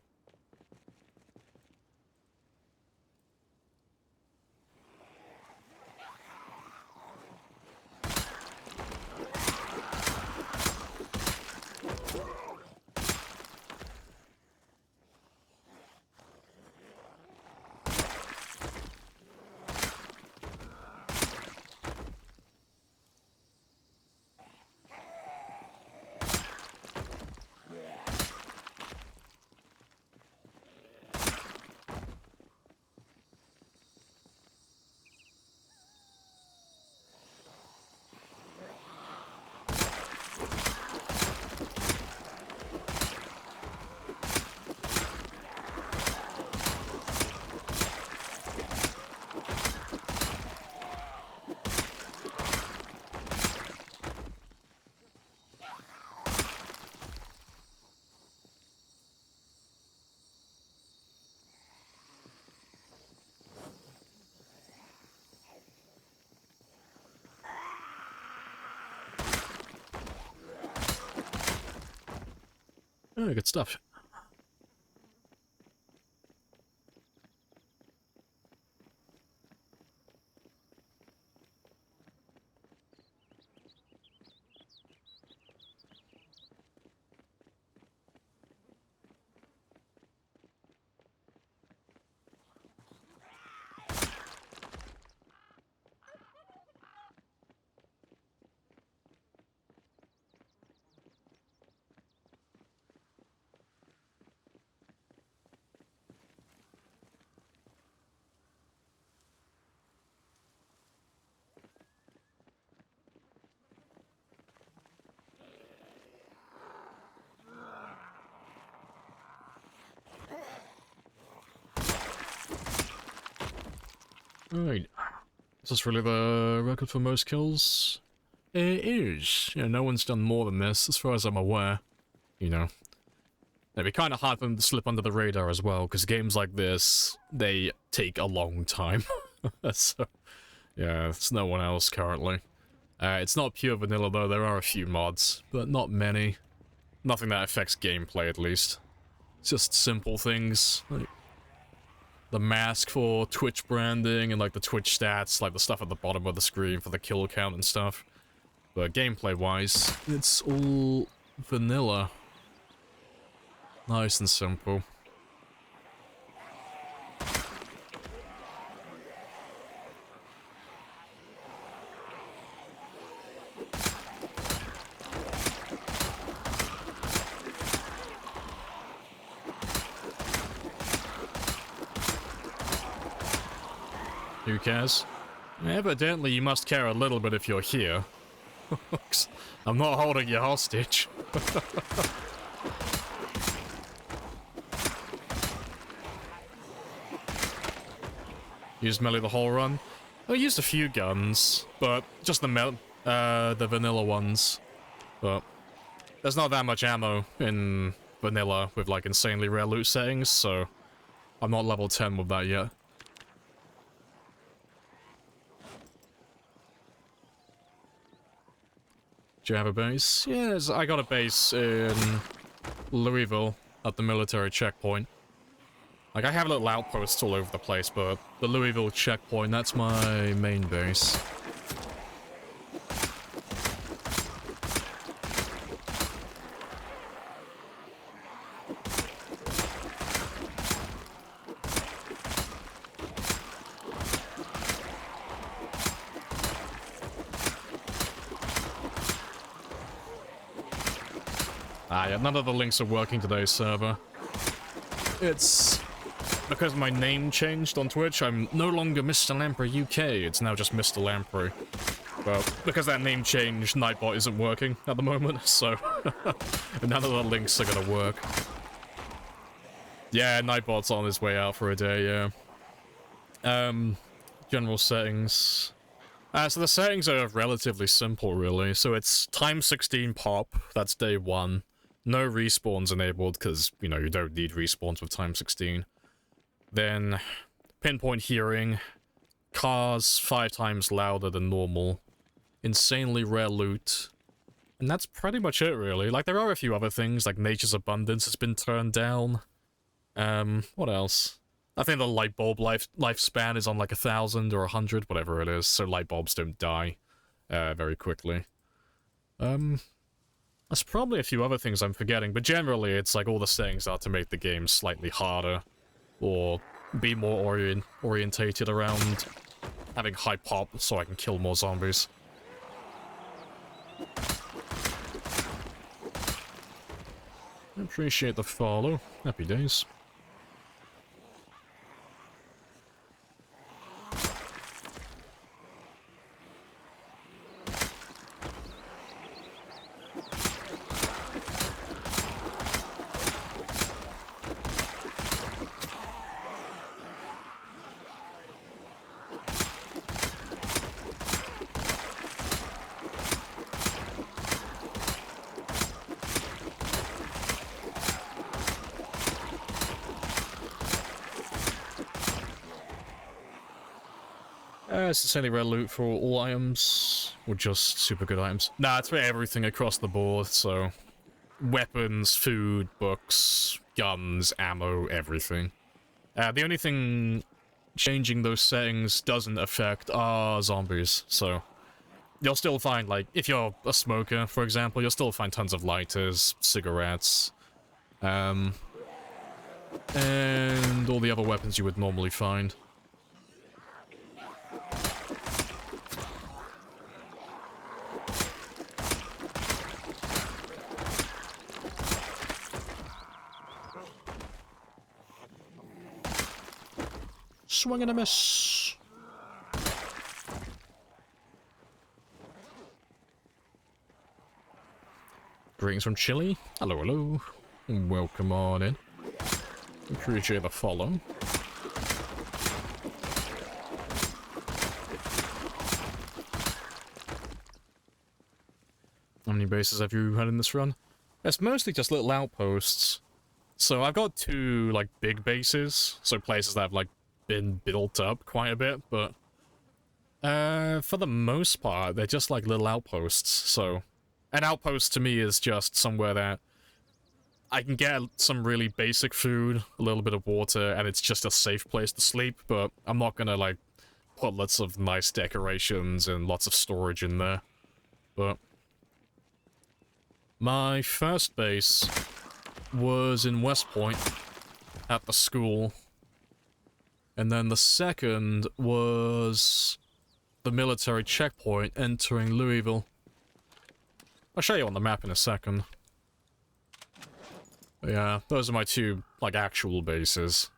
[SPEAKER 1] Oh, good stuff. Right. Is this really the record for most kills? It is. Yeah, no one's done more than this, as far as I'm aware. You know. It'd be kind of hard for them to slip under the radar as well, because games like this, they take a long time. So, yeah, it's no one else currently. It's not pure vanilla though, there are a few mods, but not many. Nothing that affects gameplay at least. It's just simple things, like the mask for Twitch branding and like the Twitch stats, like the stuff at the bottom of the screen for the kill count and stuff. But gameplay-wise, it's all vanilla. Nice and simple. Who cares? Evidently you must care a little bit if you're here. I'm not holding you hostage. Used melee the whole run? I used a few guns, but just the vanilla ones. But there's not that much ammo in vanilla with like insanely rare loot settings, so I'm not level 10 with that yet. Do you have a base? Yes, I got a base in Louisville at the military checkpoint. Like, I have little outposts all over the place, but the Louisville checkpoint, that's my main base. Yeah, none of the links are working today's server. It's because my name changed on Twitch. I'm no longer Mr. Lamprey UK, it's now just Mr. Lamprey. Well, because that name changed, Nightbot isn't working at the moment, so none of the links are gonna work. Yeah, Nightbot's on his way out for a day, yeah. General settings. So the settings are relatively simple, really. So it's time 16 pop, that's day 1. No respawns enabled, because, you know, you don't need respawns with time 16. Then, pinpoint hearing, cars 5 times louder than normal, insanely rare loot, and that's pretty much it, really. Like, there are a few other things, like nature's abundance has been turned down. What else? I think the light bulb lifespan is on like 1,000 or 100, whatever it is, so light bulbs don't die very quickly. There's probably a few other things I'm forgetting, but generally it's like all the settings are to make the game slightly harder, or be more orientated around having high pop so I can kill more zombies. Appreciate the follow. Happy days. It's insanely rare loot for all items, or just super good items. Nah, it's for everything across the board, so weapons, food, books, guns, ammo, everything. The only thing changing those settings doesn't affect are zombies, so you'll still find, like, if you're a smoker, for example, you'll still find tons of lighters, cigarettes, and all the other weapons you would normally find. Swing and a miss. Greetings from Chile. Hello, hello. Welcome on in. Appreciate the follow. How many bases have you had in this run? It's mostly just little outposts. So I've got 2, like, big bases. So places that have, like, been built up quite a bit, but... for the most part, they're just, like, little outposts, so... An outpost to me is just somewhere that I can get some really basic food, a little bit of water, and it's just a safe place to sleep, but I'm not gonna, like, put lots of nice decorations and lots of storage in there. But my first base was in West Point at the school, and then the second was the military checkpoint entering Louisville. I'll show you on the map in a second. But yeah, those are my 2, like, actual bases.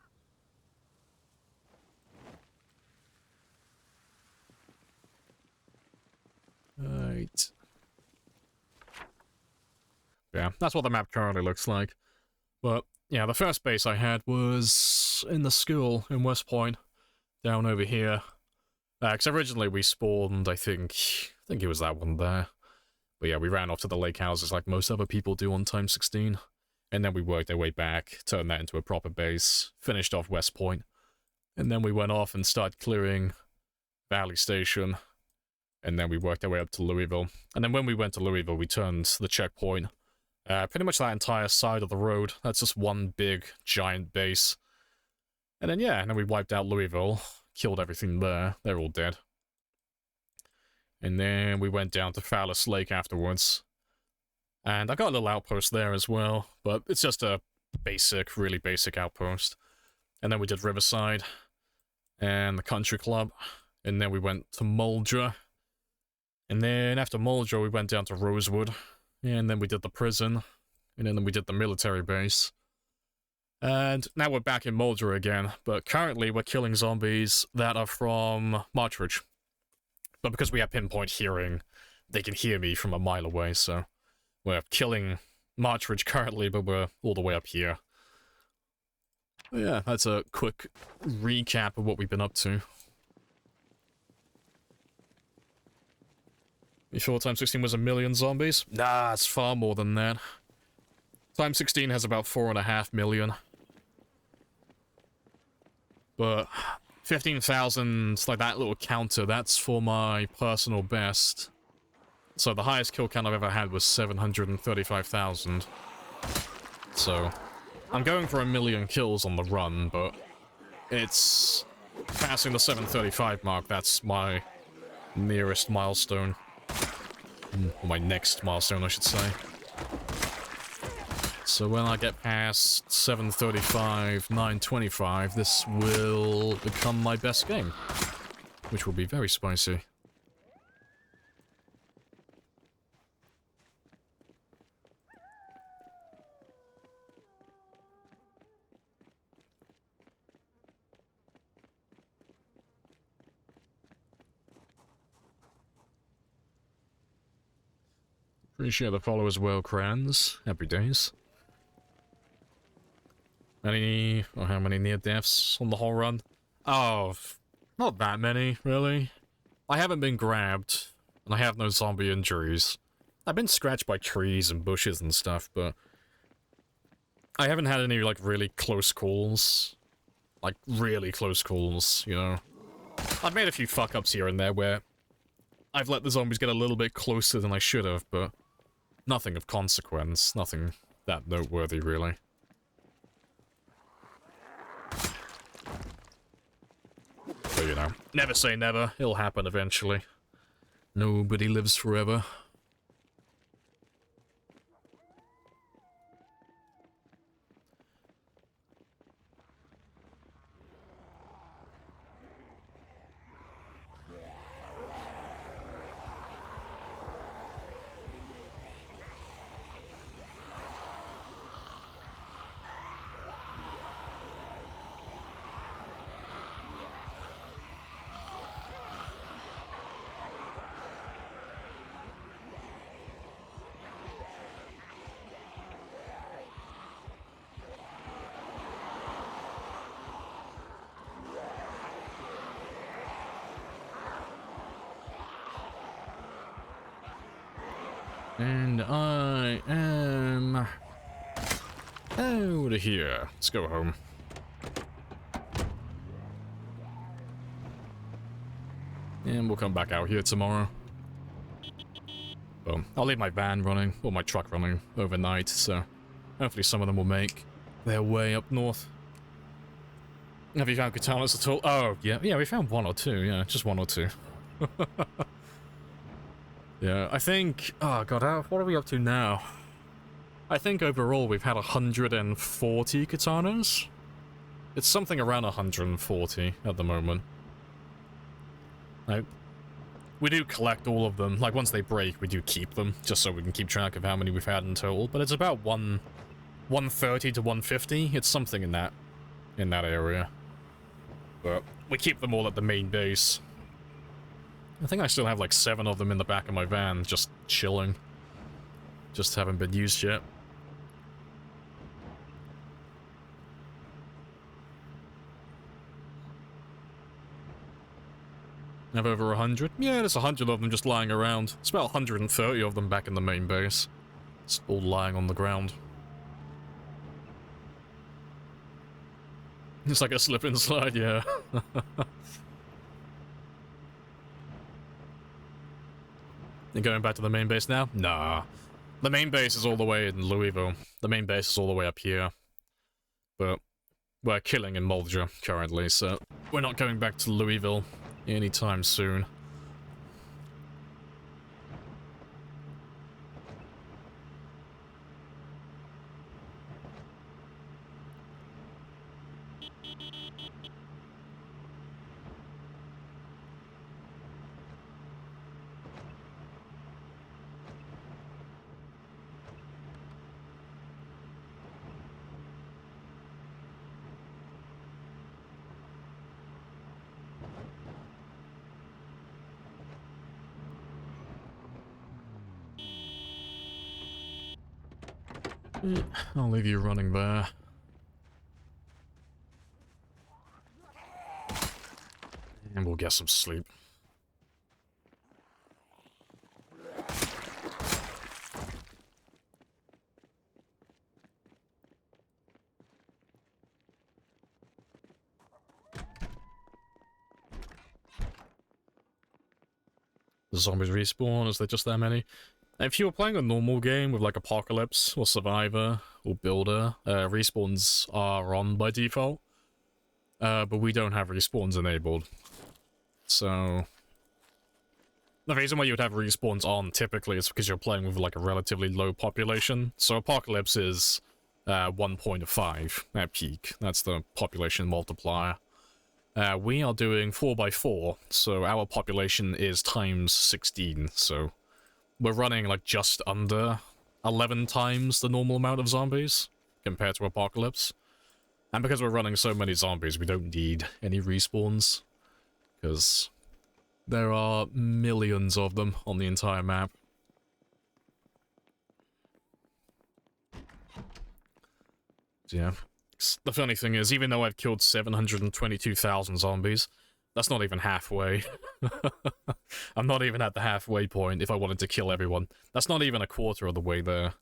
[SPEAKER 1] Right. Yeah, that's what the map currently looks like. But, yeah, the first base I had was in the school in West Point, down over here. Because originally we spawned, I think it was that one there. But yeah, we ran off to the lake houses like most other people do on Time 16. And then we worked our way back, turned that into a proper base, finished off West Point. And then we went off and started clearing Valley Station. And then we worked our way up to Louisville. And then when we went to Louisville, we turned the checkpoint. Pretty much that entire side of the road. That's just one big, giant base. And then, yeah, and then we wiped out Louisville, killed everything there. They're all dead. And then we went down to Phallus Lake afterwards. And I got a little outpost there as well, but it's just a basic, really basic outpost. And then we did Riverside and the Country Club. And then we went to Muldra. And then after Muldra, we went down to Rosewood. And then we did the prison. And then we did the military base. And now we're back in Muldra again, but currently we're killing zombies that are from Marchridge. But because we have pinpoint hearing, they can hear me from a mile away, so we're killing Marchridge currently, but we're all the way up here. But yeah, that's a quick recap of what we've been up to. You sure Time 16 was 1 million zombies? Nah, it's far more than that. Time 16 has about 4.5 million. But 15,000, like that little counter, that's for my personal best. So the highest kill count I've ever had was 735,000. So I'm going for 1 million kills on the run, but it's passing the 735 mark. That's my nearest milestone. Or my next milestone, I should say. So when I get past 735, 925, this will become my best game. Which will be very spicy. Appreciate the follow as well, Crans. Happy days. How many near deaths on the whole run? Oh, not that many, really. I haven't been grabbed, and I have no zombie injuries. I've been scratched by trees and bushes and stuff, but I haven't had any, like, really close calls. Like, really close calls, you know? I've made a few fuck-ups here and there where I've let the zombies get a little bit closer than I should have, but nothing of consequence. Nothing that noteworthy, really. But, you know, never say never. It'll happen eventually. Nobody lives forever. And I am out of here. Let's go home. And we'll come back out here tomorrow. Well, I'll leave my van running, or my truck running, overnight, so hopefully some of them will make their way up north. Have you found katanas at all? Oh, yeah, we found one or two, yeah, just one or two. Yeah, I think... Oh god, what are we up to now? I think overall we've had 140 katanas? It's something around 140 at the moment. We do collect all of them. Like, once they break, we do keep them, just so we can keep track of how many we've had in total. But it's about 130 to 150. It's something in that area. But we keep them all at the main base. I think I still have like 7 of them in the back of my van, just chilling. Just haven't been used yet. Have over 100? Yeah, there's 100 of them just lying around. It's about 130 of them back in the main base. It's all lying on the ground. It's like a slip and slide, yeah. You going back to the main base now? Nah. The main base is all the way in Louisville. The main base is all the way up here. But we're killing in Mulder currently, so we're not going back to Louisville anytime soon. I'll leave you running there. And we'll get some sleep. The zombies respawn? Is there just that many? If you were playing a normal game with like Apocalypse or Survivor or Builder, respawns are on by default. But we don't have respawns enabled. So the reason why you would have respawns on typically is because you're playing with like a relatively low population. So Apocalypse is 1.5 at peak. That's the population multiplier. We are doing 4x4, so our population is times 16, so we're running like just under 11 times the normal amount of zombies compared to Apocalypse. And because we're running so many zombies, we don't need any respawns, because there are millions of them on the entire map. So yeah. The funny thing is, even though I've killed 722,000 zombies, that's not even halfway. I'm not even at the halfway point if I wanted to kill everyone. That's not even a quarter of the way there.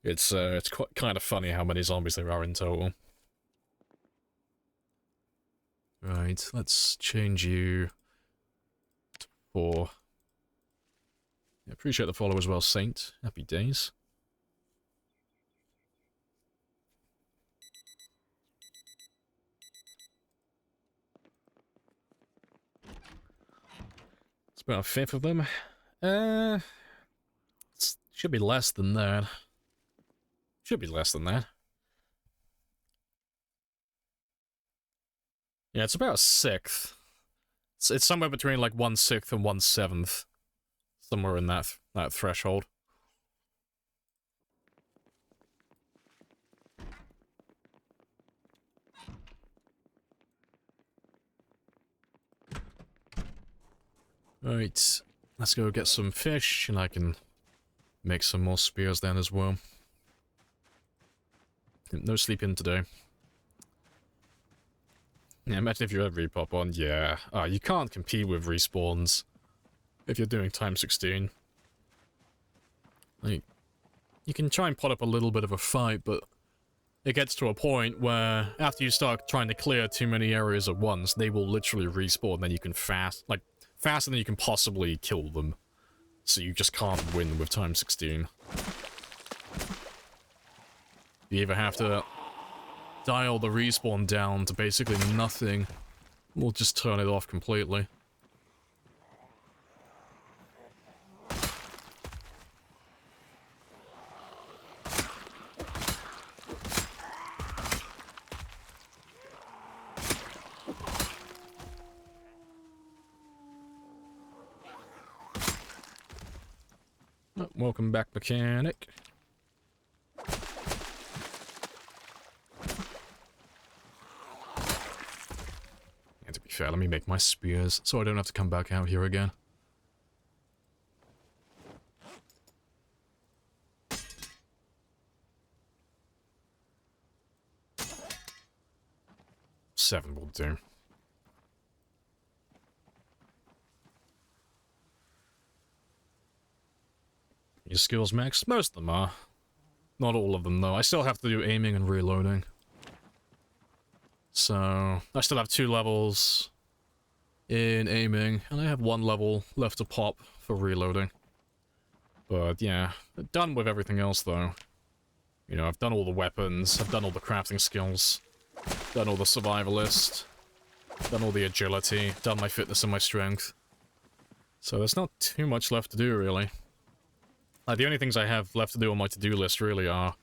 [SPEAKER 1] It's quite kind of funny how many zombies there are in total. Right, let's change you to 4. Yeah, appreciate the follow as well, Saint. Happy days. It's about a fifth of them. Should be less than that. Should be less than that. Yeah, it's about a sixth. It's somewhere between like 1/6 and 1/7. Somewhere in that threshold. Right, let's go get some fish, and I can make some more spears then as well. No sleeping today. Yeah, imagine if you had repop on. Yeah. You can't compete with respawns if you're doing times 16. Like, you can try and put up a little bit of a fight, but it gets to a point where after you start trying to clear too many areas at once, they will literally respawn, and then you can faster than you can possibly kill them. So you just can't win with time 16. You either have to dial the respawn down to basically nothing, or just turn it off completely. Oh, welcome back, mechanic. And to be fair, let me make my spears so I don't have to come back out here again. Seven will do. Your skills max? Most of them are. Not all of them, though. I still have to do aiming and reloading. So, I still have 2 levels in aiming, and I have 1 level left to pop for reloading. But, yeah. Done with everything else, though. You know, I've done all the weapons, I've done all the crafting skills, done all the survivalist, done all the agility, done my fitness and my strength. So there's not too much left to do, really. The only things I have left to do on my to-do list really are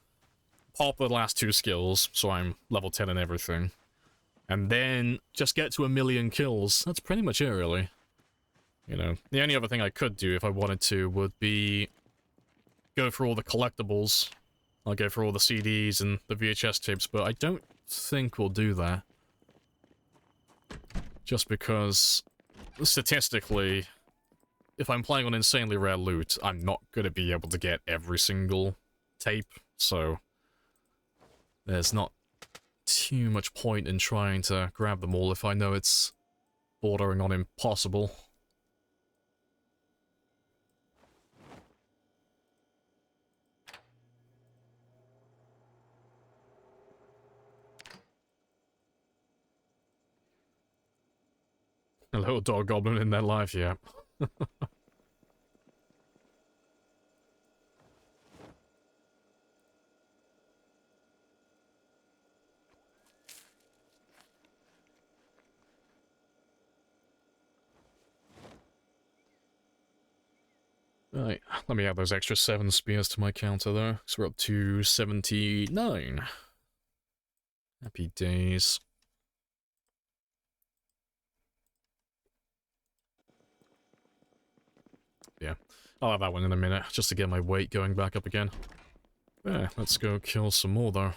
[SPEAKER 1] pop the last 2 skills, so I'm level 10 and everything. And then just get to 1,000,000 kills. That's pretty much it, really. You know, the only other thing I could do if I wanted to would be go for all the collectibles. I'll go for all the CDs and the VHS tapes, but I don't think we'll do that. Just because, statistically, if I'm playing on insanely rare loot, I'm not going to be able to get every single tape, so there's not too much point in trying to grab them all if I know it's bordering on impossible. A little dog goblin in their life, yeah. Right, let me add those extra 7 spears to my counter though, because we're up to 79. Happy days. Yeah, I'll have that one in a minute, just to get my weight going back up again. Yeah, let's go kill some more though.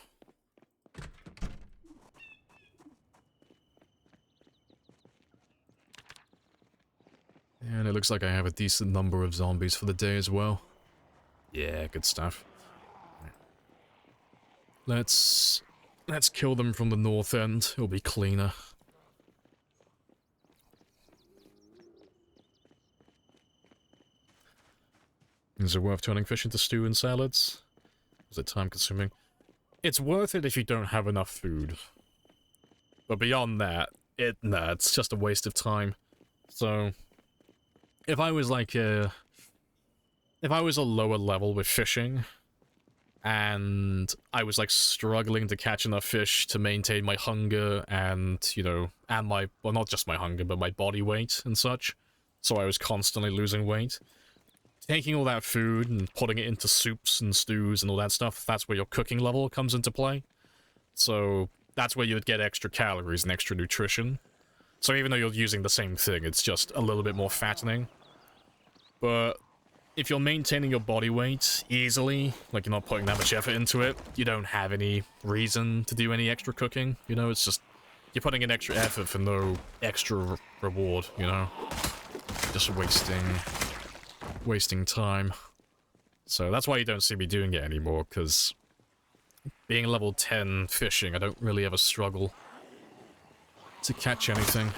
[SPEAKER 1] And it looks like I have a decent number of zombies for the day as well. Yeah, good stuff. Let's kill them from the north end. It'll be cleaner. Is it worth turning fish into stew and salads? Is it time consuming? It's worth it if you don't have enough food. But beyond that, nah, it's just a waste of time. So, if I was like if I was a lower level with fishing, and I was like struggling to catch enough fish to maintain my hunger and, you know, and my, well, not just my hunger, but my body weight and such, so I was constantly losing weight, taking all that food and putting it into soups and stews and all that stuff, that's where your cooking level comes into play. So that's where you would get extra calories and extra nutrition. So even though you're using the same thing, it's just a little bit more fattening. But if you're maintaining your body weight easily, like you're not putting that much effort into it, you don't have any reason to do any extra cooking, you know, it's just, you're putting in extra effort for no extra reward, you know? Just wasting time. So that's why you don't see me doing it anymore, because being level 10 fishing, I don't really ever struggle to catch anything.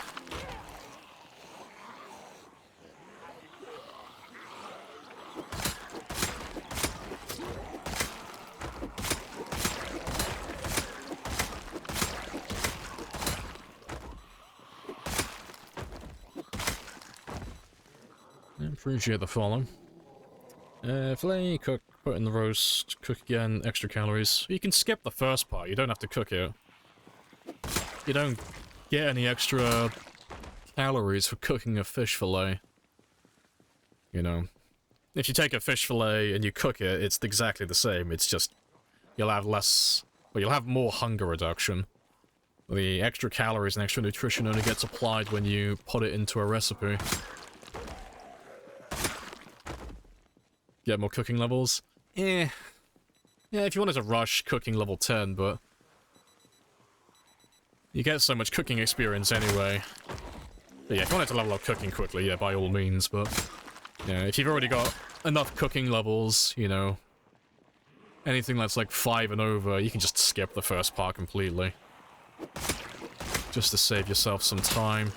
[SPEAKER 1] Appreciate the follow. Fillet, cook, put in the roast, cook again, extra calories. You can skip the first part, you don't have to cook it. You don't get any extra calories for cooking a fish fillet. You know. If you take a fish fillet and you cook it, it's exactly the same. It's just, you'll have less, well, you'll have more hunger reduction. The extra calories and extra nutrition only gets applied when you put it into a recipe. Get more cooking levels? Yeah, if you wanted to rush cooking level 10, but you get so much cooking experience anyway. But yeah, if you wanted to level up cooking quickly, yeah, by all means, but yeah, if you've already got enough cooking levels, you know, anything that's like 5 and over, you can just skip the first part completely. Just to save yourself some time.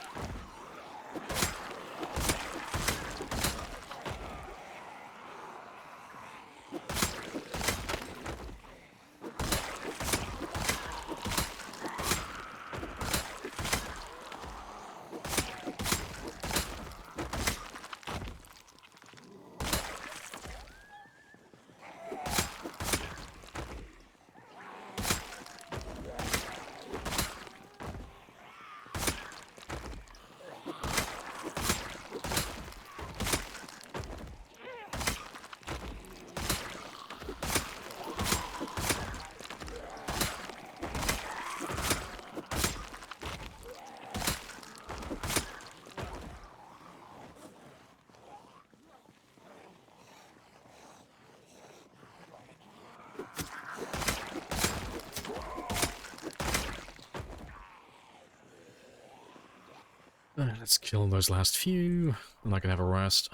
[SPEAKER 1] Let's kill those last few, and I can have a rest.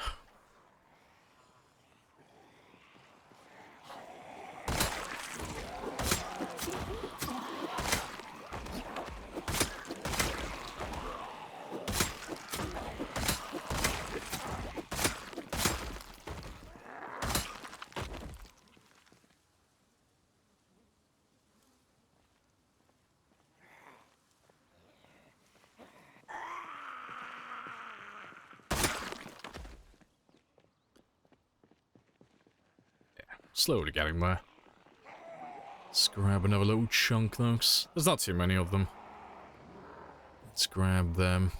[SPEAKER 1] Slowly getting there. Let's grab another little chunk, though. There's not too many of them. Let's grab them.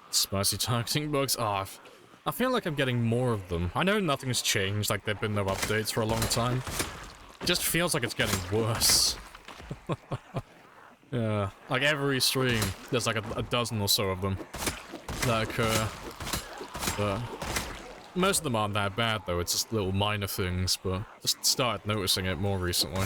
[SPEAKER 1] Spicy targeting bugs. Ah, oh, I feel like I'm getting more of them. I know nothing's changed, like there've been no updates for a long time. It just feels like it's getting worse. Yeah, like every stream, there's like a dozen or so of them that occur. But most of them aren't that bad, though. It's just little minor things, but just started noticing it more recently.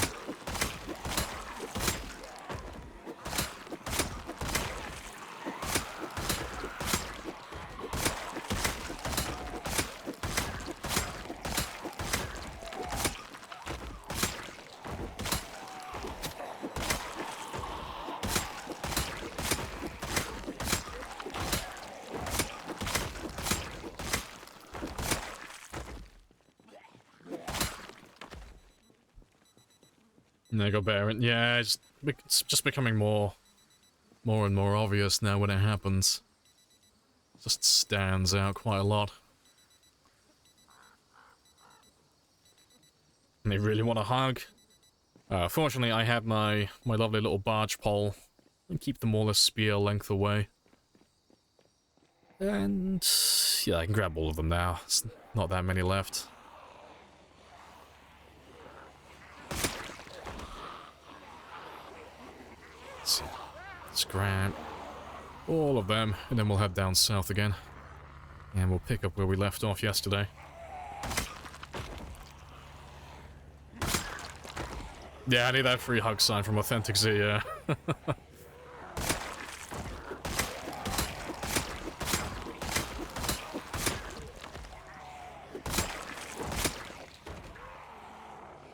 [SPEAKER 1] Nego Baron. Yeah, it's just becoming more and more obvious now when it happens. It just stands out quite a lot. And they really want a hug. Fortunately, I have my lovely little barge pole and keep them all a spear length away. And yeah, I can grab all of them now. There's not that many left. Let's grab all of them, and then we'll head down south again. And we'll pick up where we left off yesterday. Yeah, I need that free hug sign from Authentic Z, yeah.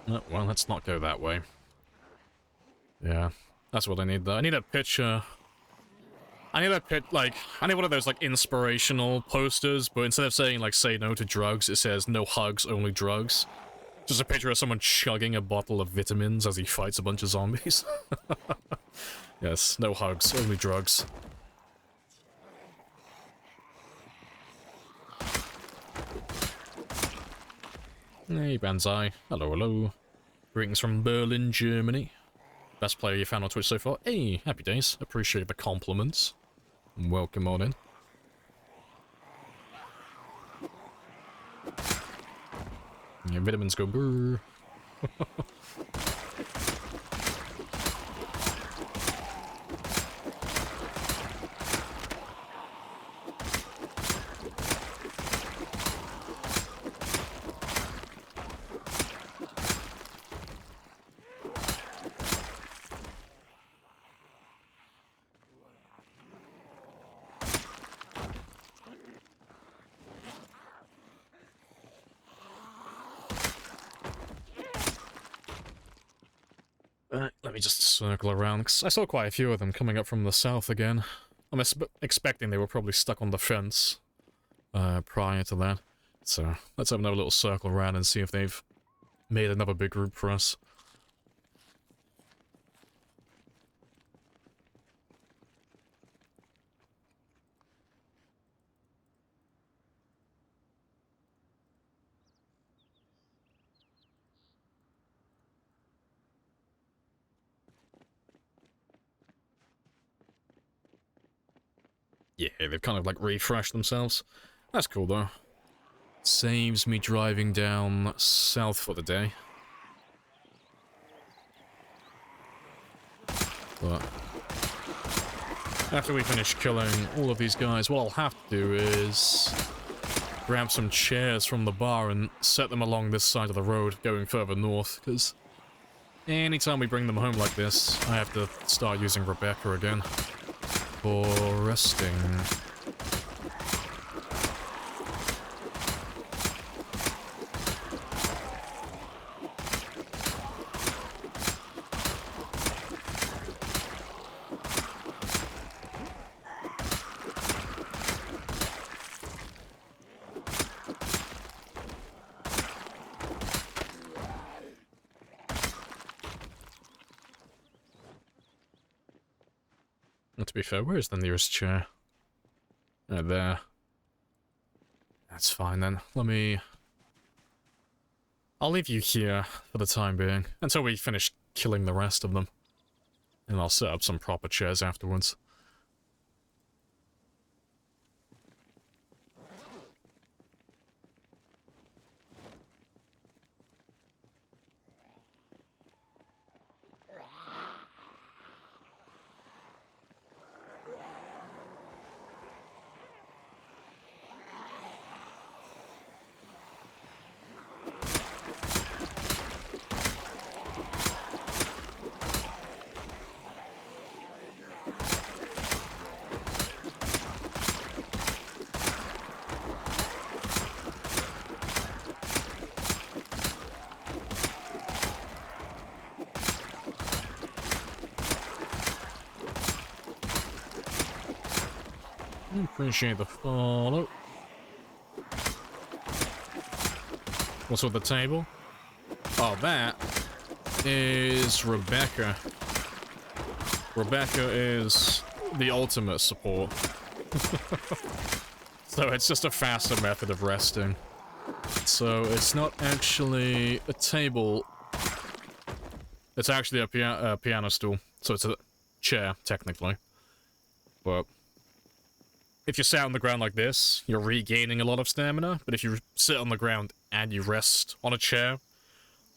[SPEAKER 1] No, well, let's not go that way. Yeah. That's what I need, though. I need a picture. I need I need one of those, like, inspirational posters, but instead of saying, like, say no to drugs, it says no hugs, only drugs. Just a picture of someone chugging a bottle of vitamins as he fights a bunch of zombies. Yes, no hugs, only drugs. Hey, Banzai. Hello, hello. Greetings from Berlin, Germany. Best player you found on Twitch so far. Hey, happy days. Appreciate the compliments. Welcome on in. Your vitamins go brr. Let me just circle around, 'cause I saw quite a few of them coming up from the south again. I'm expecting they were probably stuck on the fence prior to that. So let's have another little circle around and see if they've made another big group for us. Yeah, they've kind of like refreshed themselves. That's cool though. Saves me driving down south for the day. But after we finish killing all of these guys, what I'll have to do is grab some chairs from the bar and set them along this side of the road going further north, because anytime we bring them home like this, I have to start using Rebecca again for resting. To be fair, where's the nearest chair? Right there. That's fine then. I'll leave you here for the time being, until we finish killing the rest of them. And I'll set up some proper chairs afterwards. Appreciate the follow. What's with the table? Oh, that is Rebecca. Rebecca is the ultimate support. So it's just a faster method of resting. So it's not actually a table. It's actually a piano stool. So it's a chair, technically. But if you sit on the ground like this, you're regaining a lot of stamina, but if you sit on the ground and you rest on a chair,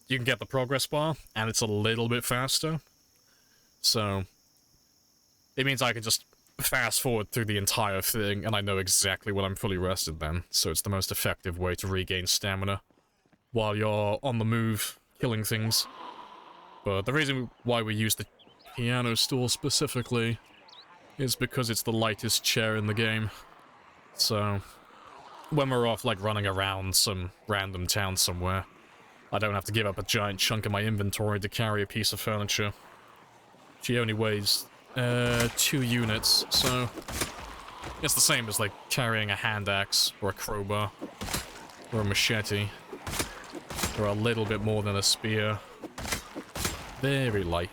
[SPEAKER 1] you can get the progress bar, and it's a little bit faster. So it means I can just fast forward through the entire thing, and I know exactly when I'm fully rested then. So it's the most effective way to regain stamina while you're on the move, killing things. But the reason why we use the piano stool specifically is because it's the lightest chair in the game. So when we're off, like, running around some random town somewhere, I don't have to give up a giant chunk of my inventory to carry a piece of furniture. She only weighs 2 units, so it's the same as, like, carrying a hand axe or a crowbar or a machete or a little bit more than a spear. Very light.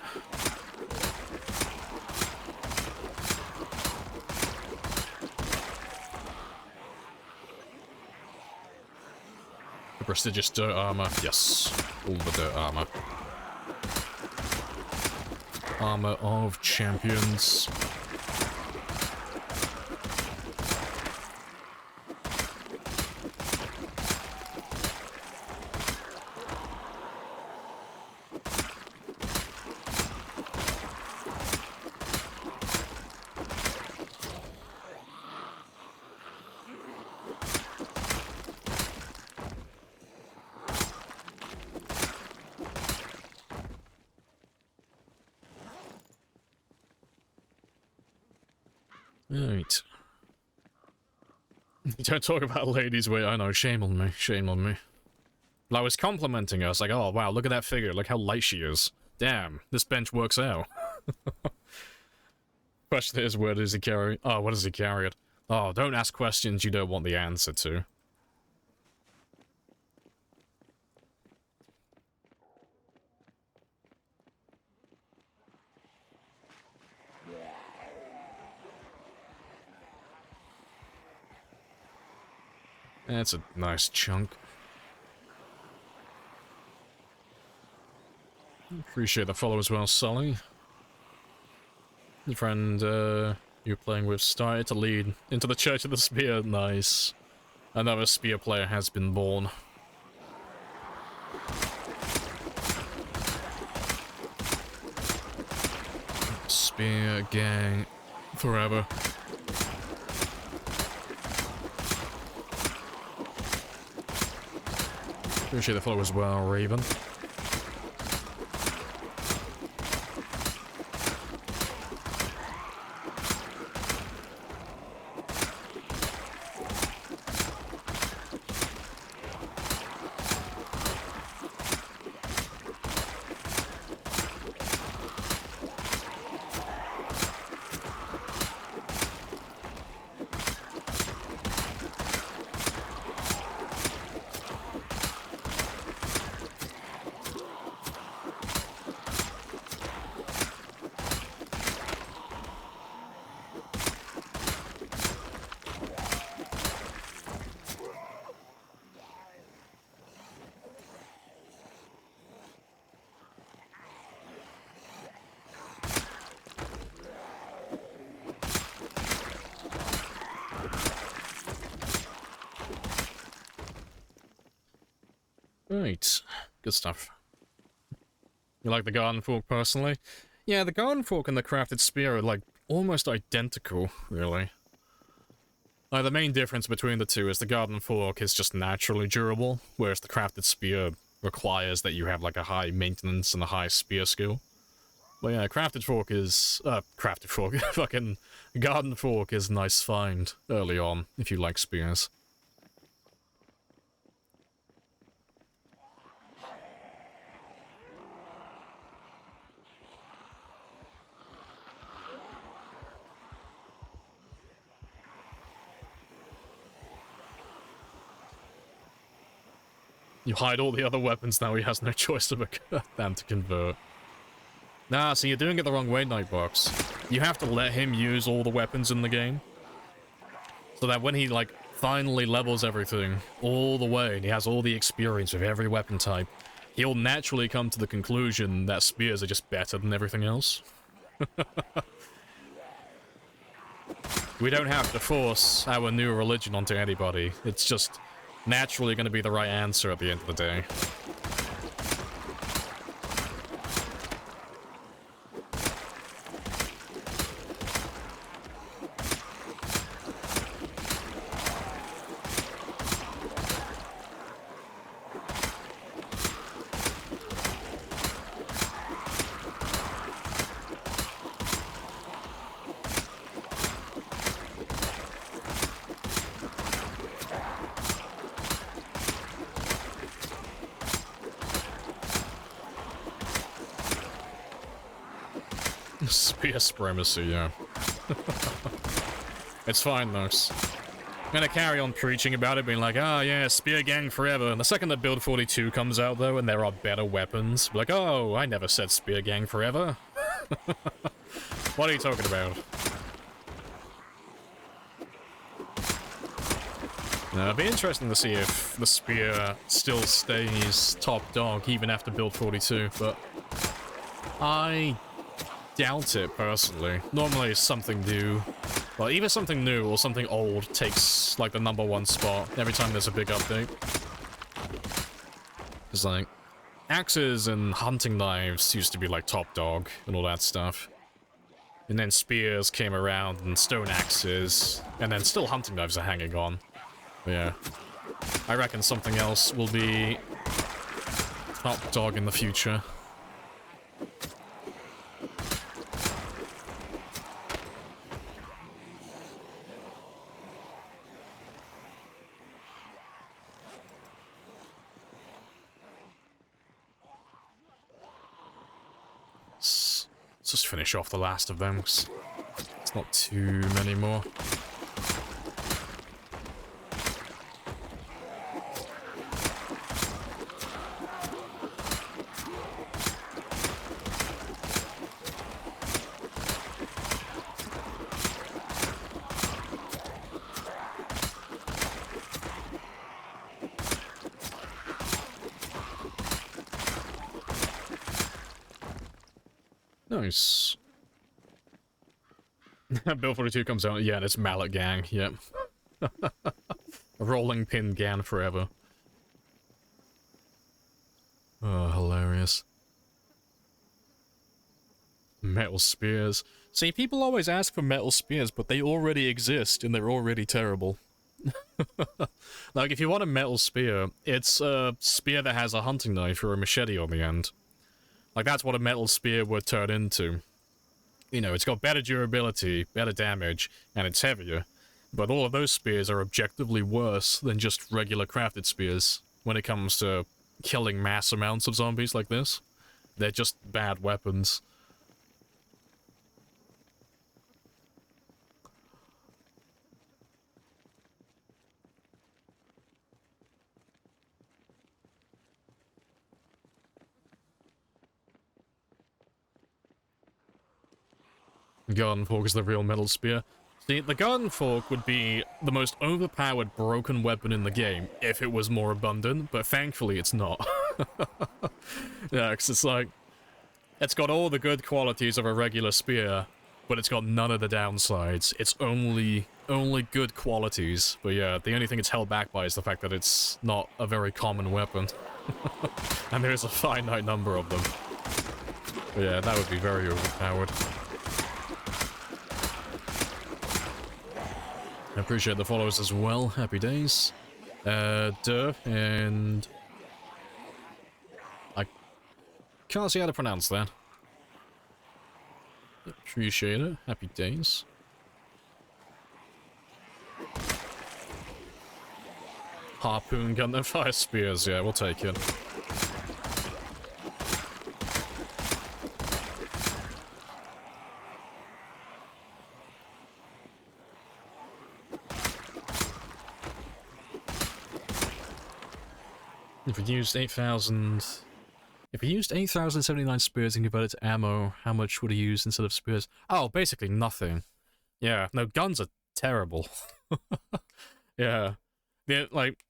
[SPEAKER 1] The prestigious dirt armor. Yes. All the dirt armor. Armor of champions. Right. Don't talk about ladies' weight. I know, shame on me, shame on me. But I was complimenting her. I was like, oh wow, look at that figure, look how light she is. Damn, this bench works out. Question is, where does he carry? Oh, what does he carry it? Oh, don't ask questions you don't want the answer to. That's a nice chunk. Appreciate the follow as well, Sully. Your friend you're playing with started to lead into the Church of the Spear. Nice. Another spear player has been born. Spear gang forever. Appreciate the follow as well, Raven. Right, good stuff. You like the garden fork personally? Yeah, the garden fork and the crafted spear are like almost identical, really. Like the main difference between the two is the garden fork is just naturally durable, whereas the crafted spear requires that you have like a high maintenance and a high spear skill. But yeah, crafted fork is crafted fork, fucking garden fork is a nice find early on if you like spears. You hide all the other weapons, now he has no choice but them to convert. Nah, so you're doing it the wrong way, Nightbox. You have to let him use all the weapons in the game. So that when he, like, finally levels everything all the way, and he has all the experience with every weapon type, he'll naturally come to the conclusion that spears are just better than everything else. We don't have to force our new religion onto anybody. It's just naturally going to be the right answer at the end of the day. Spear supremacy, yeah. It's fine, though. I'm gonna carry on preaching about it, being like, ah, yeah, spear gang forever. And the second that Build 42 comes out, though, and there are better weapons, like, oh, I never said spear gang forever. What are you talking about? It'd be interesting to see if the spear still stays top dog even after build 42, but I doubt it personally. Normally something new, well, either something new or something old takes like the #1 spot every time there's a big update. It's like axes and hunting knives used to be like top dog and all that stuff. And then spears came around and stone axes, and then still hunting knives are hanging on. But yeah, I reckon something else will be top dog in the future. Let's just finish off the last of them, 'cause it's not too many more. Nice. Build 42 comes out, yeah, and it's Mallet Gang, yep. Rolling pin gang forever. Oh, hilarious. Metal spears. See, people always ask for metal spears, but they already exist, and they're already terrible. Like, if you want a metal spear, it's a spear that has a hunting knife or a machete on the end. Like, that's what a metal spear would turn into. You know, it's got better durability, better damage, and it's heavier. But all of those spears are objectively worse than just regular crafted spears when it comes to killing mass amounts of zombies like this. They're just bad weapons. Garden Fork is the real metal spear. See, the Garden Fork would be the most overpowered broken weapon in the game if it was more abundant, but thankfully it's not. Yeah, because it's like, it's got all the good qualities of a regular spear, but it's got none of the downsides. It's only good qualities. But yeah, the only thing it's held back by is the fact that it's not a very common weapon. And there's a finite number of them. But yeah, that would be very overpowered. I appreciate the follows as well. Happy days. And I can't see how to pronounce that. Appreciate it. Happy days. Harpoon gun and fire spears. Yeah, we'll take it. If we used 8,000... If we used 8,079 spears and converted to ammo, how much would he use instead of spears? Oh, basically nothing. Yeah, no, guns are terrible. Yeah. Like,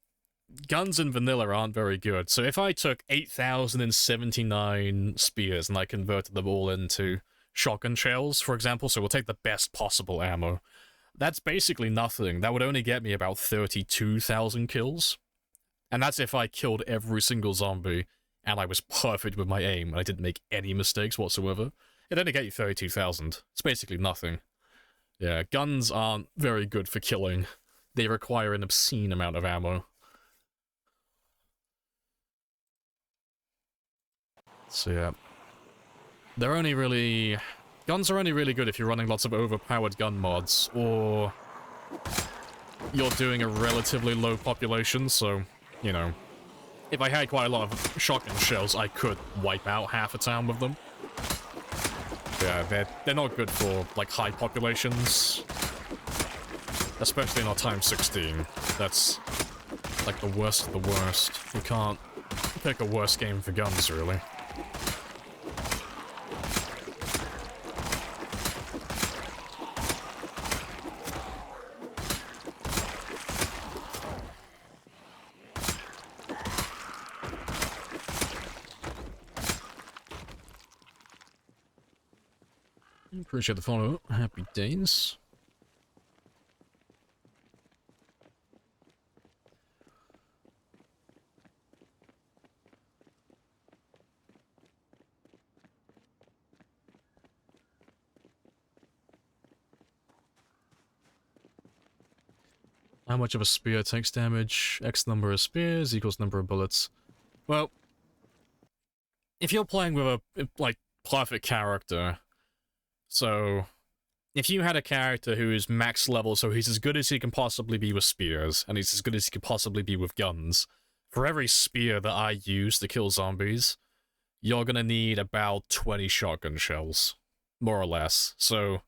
[SPEAKER 1] guns in vanilla aren't very good. So if I took 8,079 spears and I converted them all into shotgun shells, for example, so we'll take the best possible ammo, that's basically nothing. That would only get me about 32,000 kills. And that's if I killed every single zombie, and I was perfect with my aim, and I didn't make any mistakes whatsoever. It'd only get you 32,000. It's basically nothing. Yeah, guns aren't very good for killing. They require an obscene amount of ammo. So yeah. They're only really... Guns are only really good if you're running lots of overpowered gun mods, or you're doing a relatively low population, so... You know, if I had quite a lot of shotgun shells, I could wipe out half a town with them. Yeah, they're not good for, like, high populations. Especially not times 16. That's, like, the worst of the worst. You can't pick a worse game for guns, really. Appreciate the follow. Happy days. How much of a spear takes damage? X number of spears equals number of bullets. Well, if you're playing with a, like, perfect character, so if you had a character who is max level, so he's as good as he can possibly be with spears, and he's as good as he can possibly be with guns, for every spear that I use to kill zombies, you're gonna need about 20 shotgun shells, more or less. So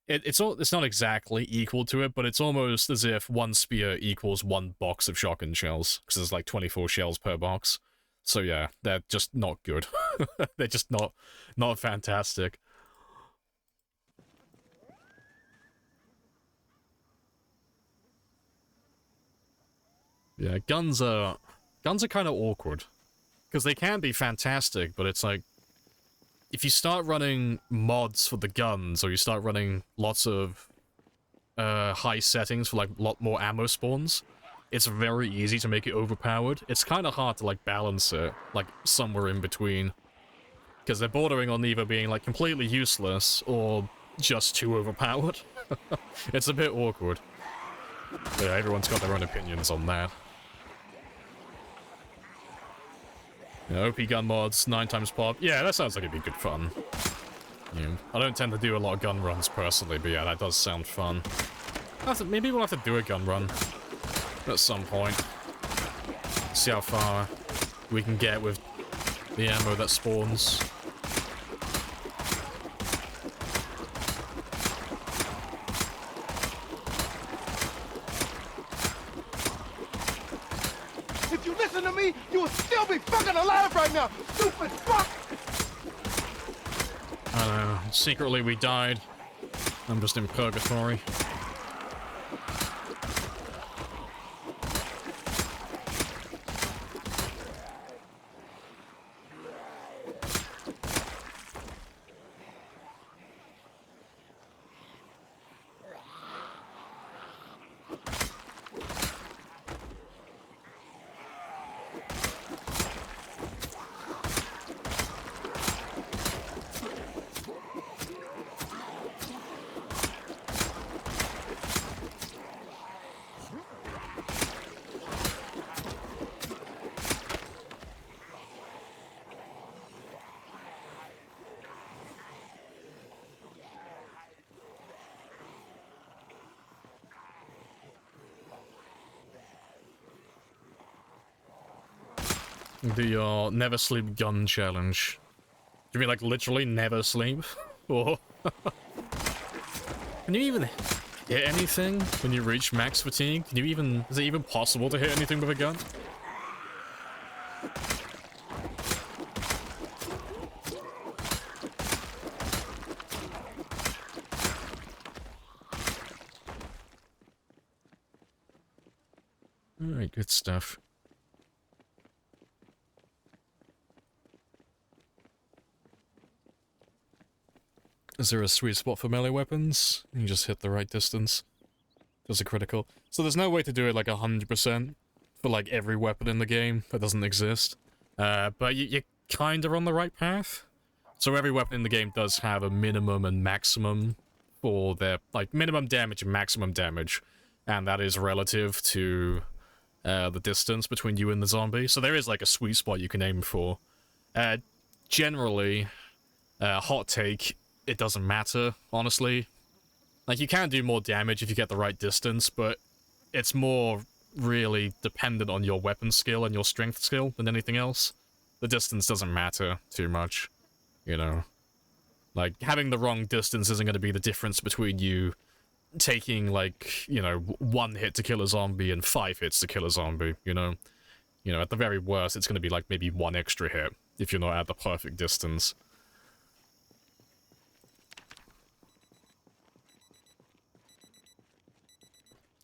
[SPEAKER 1] it's not exactly equal to it, but it's almost as if one spear equals one box of shotgun shells, because there's like 24 shells per box. So yeah, they're just not good. They're just not fantastic. Yeah, guns are kind of awkward, because they can be fantastic, but it's like, if you start running mods for the guns, or you start running lots of high settings for like a lot more ammo spawns, it's very easy to make it overpowered. It's kind of hard to like balance it, like somewhere in between, because they're bordering on either being like completely useless or just too overpowered. It's a bit awkward. Yeah, everyone's got their own opinions on that. Yeah, OP gun mods, 9 times pop. Yeah, that sounds like it'd be good fun. Yeah, I don't tend to do a lot of gun runs personally, but yeah, that does sound fun. Maybe we'll have to do a gun run at some point. See how far we can get with the ammo that spawns.
[SPEAKER 2] If you listen to me, you would still be fucking alive right now, stupid fuck!
[SPEAKER 1] I don't know. Secretly we died. I'm just in purgatory. The never sleep gun challenge. Do you mean like literally never sleep? Or can you even hit anything when you reach max fatigue? Can you even, is it even possible to hit anything with a gun? Alright, good stuff. Is there a sweet spot for melee weapons? You just hit the right distance. Does a critical. So there's no way to do it like 100% for like every weapon in the game that doesn't exist. But you're kind of on the right path. So every weapon in the game does have a minimum and maximum for their, like, minimum damage and maximum damage. And that is relative to the distance between you and the zombie. So there is like a sweet spot you can aim for. Generally, hot take, it doesn't matter, honestly. Like, you can do more damage if you get the right distance, but it's more really dependent on your weapon skill and your strength skill than anything else. The distance doesn't matter too much, you know. Like, having the wrong distance isn't going to be the difference between you taking, like, you know, 1 hit to kill a zombie and 5 hits to kill a zombie, you know? You know, at the very worst, it's going to be, like, maybe 1 extra hit if you're not at the perfect distance.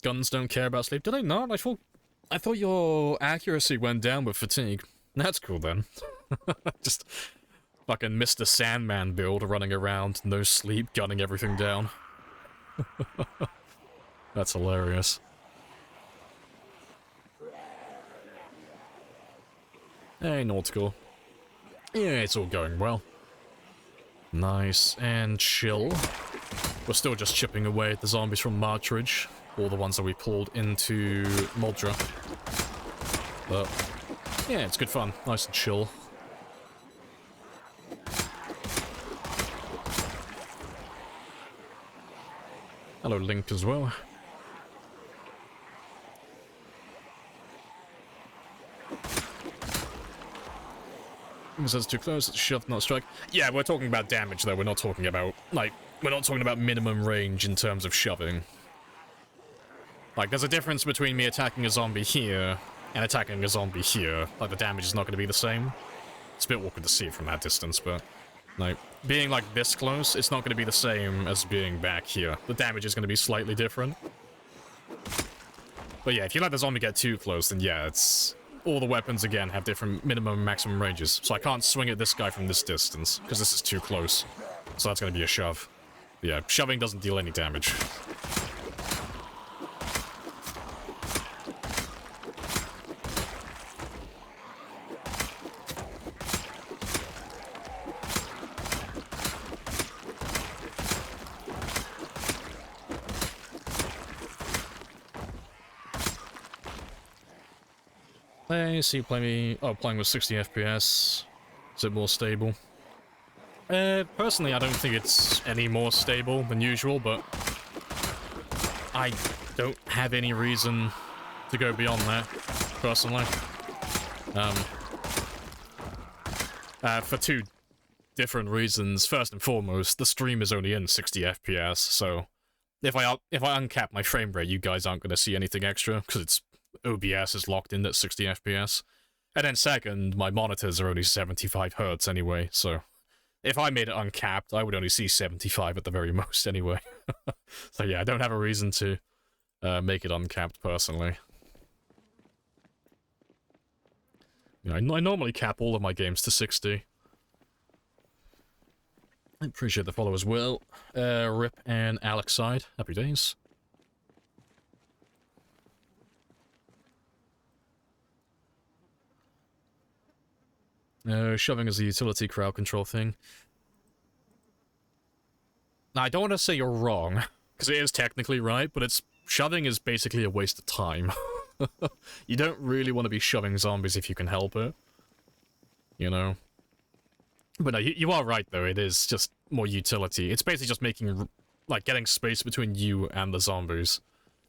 [SPEAKER 1] Guns don't care about sleep. Do they not? I thought your accuracy went down with fatigue. That's cool then. Just Fucking Mr. Sandman build running around, no sleep, gunning everything down. That's hilarious. Hey, Nautical. Yeah, it's all going well. Nice and chill. We're still just chipping away at the zombies from Martridge. All the ones that we pulled into Muldra. But, yeah, it's good fun. Nice and chill. Hello, Link, as well. It says too close, it's shove, not strike. Yeah, we're talking about damage, though. We're not talking about, like, we're not talking about minimum range in terms of shoving. Like, there's a difference between me attacking a zombie here and attacking a zombie here. Like, the damage is not going to be the same. It's a bit awkward to see it from that distance, but, like, being, like, this close, it's not going to be the same as being back here. The damage is going to be slightly different. But yeah, if you let the zombie get too close, then yeah, it's... all the weapons, again, have different minimum and maximum ranges. So I can't swing at this guy from this distance, because this is too close. So that's going to be a shove. But yeah, shoving doesn't deal any damage. Hey, so you playing with 60 FPS. Is it more stable? Personally, I don't think it's any more stable than usual, but I don't have any reason to go beyond that, personally. For two different reasons. First and foremost, the stream is only in 60 FPS, so if I uncap my frame rate, you guys aren't going to see anything extra, because it's OBS is locked in at 60 FPS. And then second, my monitors are only 75 Hz anyway, so if I made it uncapped, I would only see 75 at the very most anyway. So yeah, I don't have a reason to make it uncapped personally. Yeah, I normally cap all of my games to 60. I appreciate the follow as well. Rip and Alex side, happy days. Shoving is a utility crowd control thing. Now, I don't want to say you're wrong, because it is technically right, but shoving is basically a waste of time. You don't really want to be shoving zombies if you can help it. You know? But no, you are right, though. It is just more utility. It's basically just making, like, getting space between you and the zombies.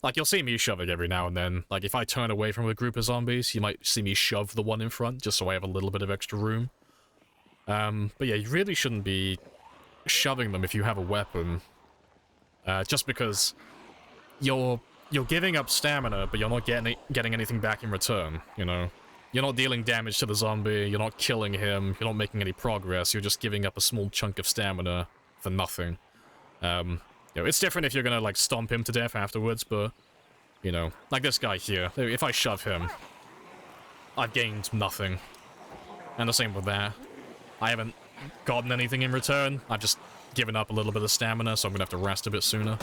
[SPEAKER 1] Like, you'll see me shoving every now and then. Like, if I turn away from a group of zombies, you might see me shove the one in front, just so I have a little bit of extra room. But yeah, you really shouldn't be shoving them if you have a weapon. Just because you're giving up stamina, but you're not getting anything back in return, you know? You're not dealing damage to the zombie, you're not killing him, you're not making any progress, you're just giving up a small chunk of stamina for nothing. You know, it's different if you're gonna, like, stomp him to death afterwards, but, you know, like this guy here, if I shove him, I've gained nothing. And the same with that. I haven't gotten anything in return, I've just given up a little bit of stamina, so I'm gonna have to rest a bit sooner.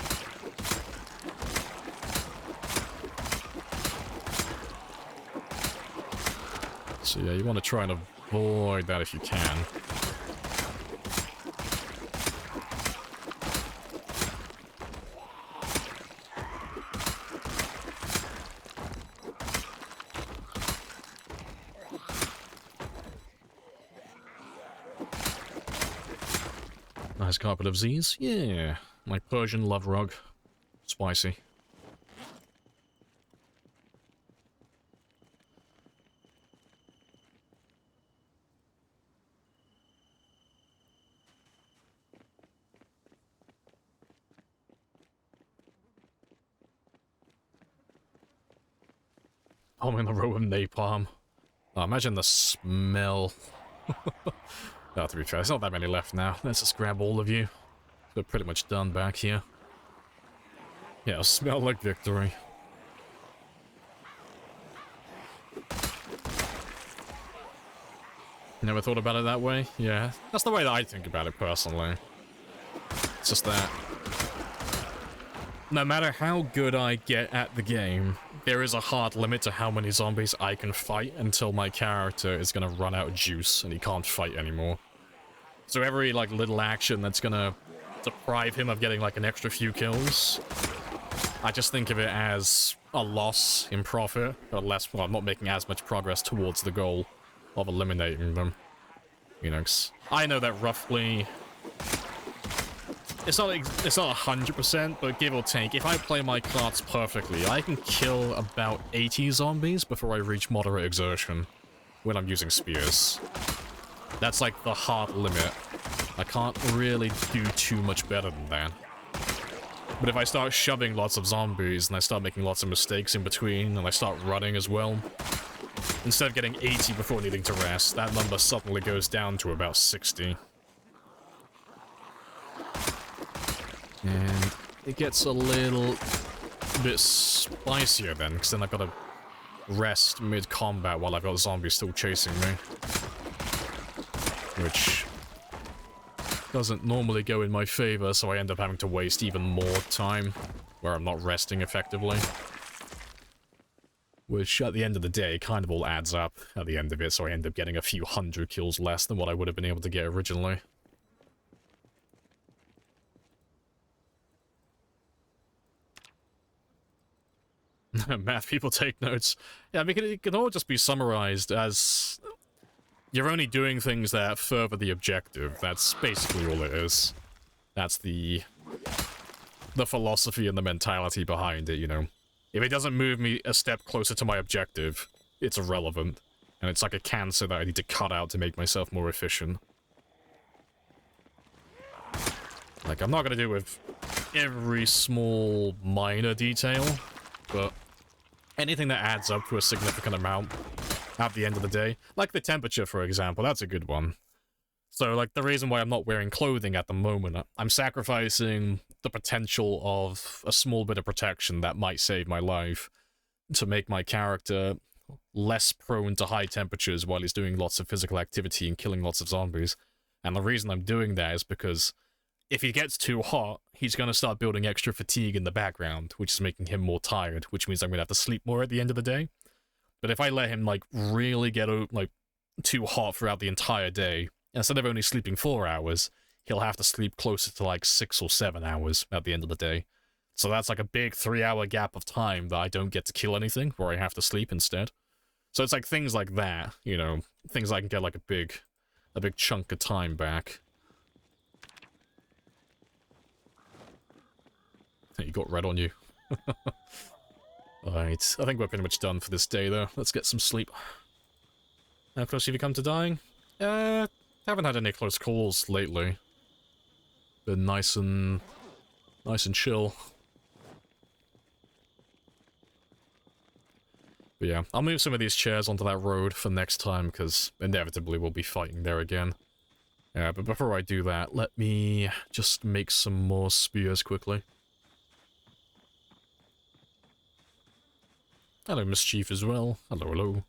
[SPEAKER 1] So yeah, you want to try and avoid that if you can. Nice carpet of Z's. Yeah, my Persian love rug. Spicy. I'm in a row of napalm. Oh, imagine the smell. Oh, to be fair, there's not that many left now. Let's just grab all of you. We're pretty much done back here. Yeah, smell like victory. Never thought about it that way? Yeah, that's the way that I think about it personally. It's just that no matter how good I get at the game, there is a hard limit to how many zombies I can fight until my character is gonna run out of juice and he can't fight anymore. So every, like, little action that's gonna deprive him of getting, like, an extra few kills, I just think of it as a loss in profit, or less, well, I'm not making as much progress towards the goal of eliminating them. You know, 'cause I know that roughly... It's not 100%, but give or take, if I play my cards perfectly, I can kill about 80 zombies before I reach moderate exertion when I'm using spears. That's like the hard limit. I can't really do too much better than that. But if I start shoving lots of zombies and I start making lots of mistakes in between and I start running as well, instead of getting 80 before needing to rest, that number suddenly goes down to about 60. And it gets a little bit spicier then, because then I've got to rest mid-combat while I've got zombies still chasing me. Which doesn't normally go in my favor, so I end up having to waste even more time where I'm not resting effectively. Which, at the end of the day, kind of all adds up at the end of it, so I end up getting a few hundred kills less than what I would have been able to get originally. Math people take notes. Yeah, I mean, it can all just be summarized as you're only doing things that further the objective. That's basically all it is. That's the philosophy and the mentality behind it, you know. If it doesn't move me a step closer to my objective, it's irrelevant. And it's like a cancer that I need to cut out to make myself more efficient. Like, I'm not gonna do it with every small minor detail, but anything that adds up to a significant amount at the end of the day. Like the temperature, for example, that's a good one. So, like, the reason why I'm not wearing clothing at the moment, I'm sacrificing the potential of a small bit of protection that might save my life to make my character less prone to high temperatures while he's doing lots of physical activity and killing lots of zombies. And the reason I'm doing that is because if he gets too hot, he's going to start building extra fatigue in the background, which is making him more tired, which means I'm going to have to sleep more at the end of the day. But if I let him, like, really get, like, too hot throughout the entire day, instead of only sleeping 4 hours, he'll have to sleep closer to, like, 6 or 7 hours at the end of the day. So that's, like, a big 3-hour gap of time that I don't get to kill anything, where I have to sleep instead. So it's, like, things like that, you know, things I can get, like, a big chunk of time back. You got red on you. Alright, I think we're pretty much done for this day, though. Let's get some sleep. How close have you come to dying? Haven't had any close calls lately. Been nice and chill. But yeah, I'll move some of these chairs onto that road for next time, because inevitably we'll be fighting there again. Yeah, but before I do that, let me just make some more spears quickly. Hello, Mischief as well. Hello, hello.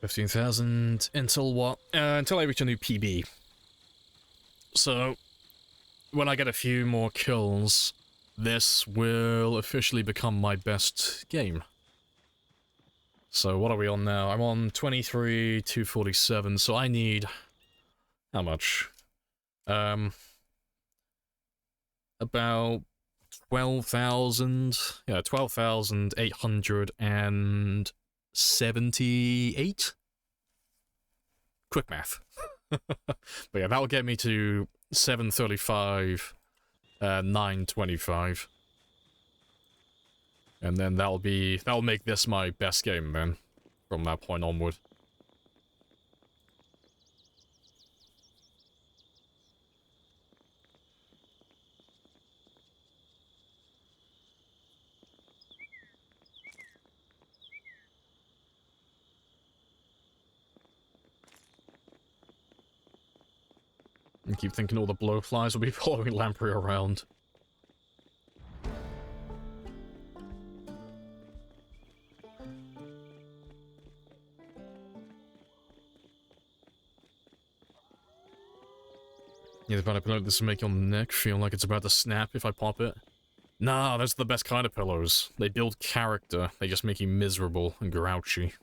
[SPEAKER 1] $15,000 until what? Until I reach a new PB. So, when I get a few more kills, this will officially become my best game. So what are we on now? I'm on 23,247, so I need... how much? About 12,000... yeah, 12,878? Quick math. But yeah, that'll get me to 735, 925. And then that'll make this my best game then, from that point onward. And keep thinking all the blowflies will be following Lamprey around. Yeah, the pillow this will make your neck feel like it's about to snap if I pop it. Nah, those are the best kind of pillows. They build character. They just make you miserable and grouchy.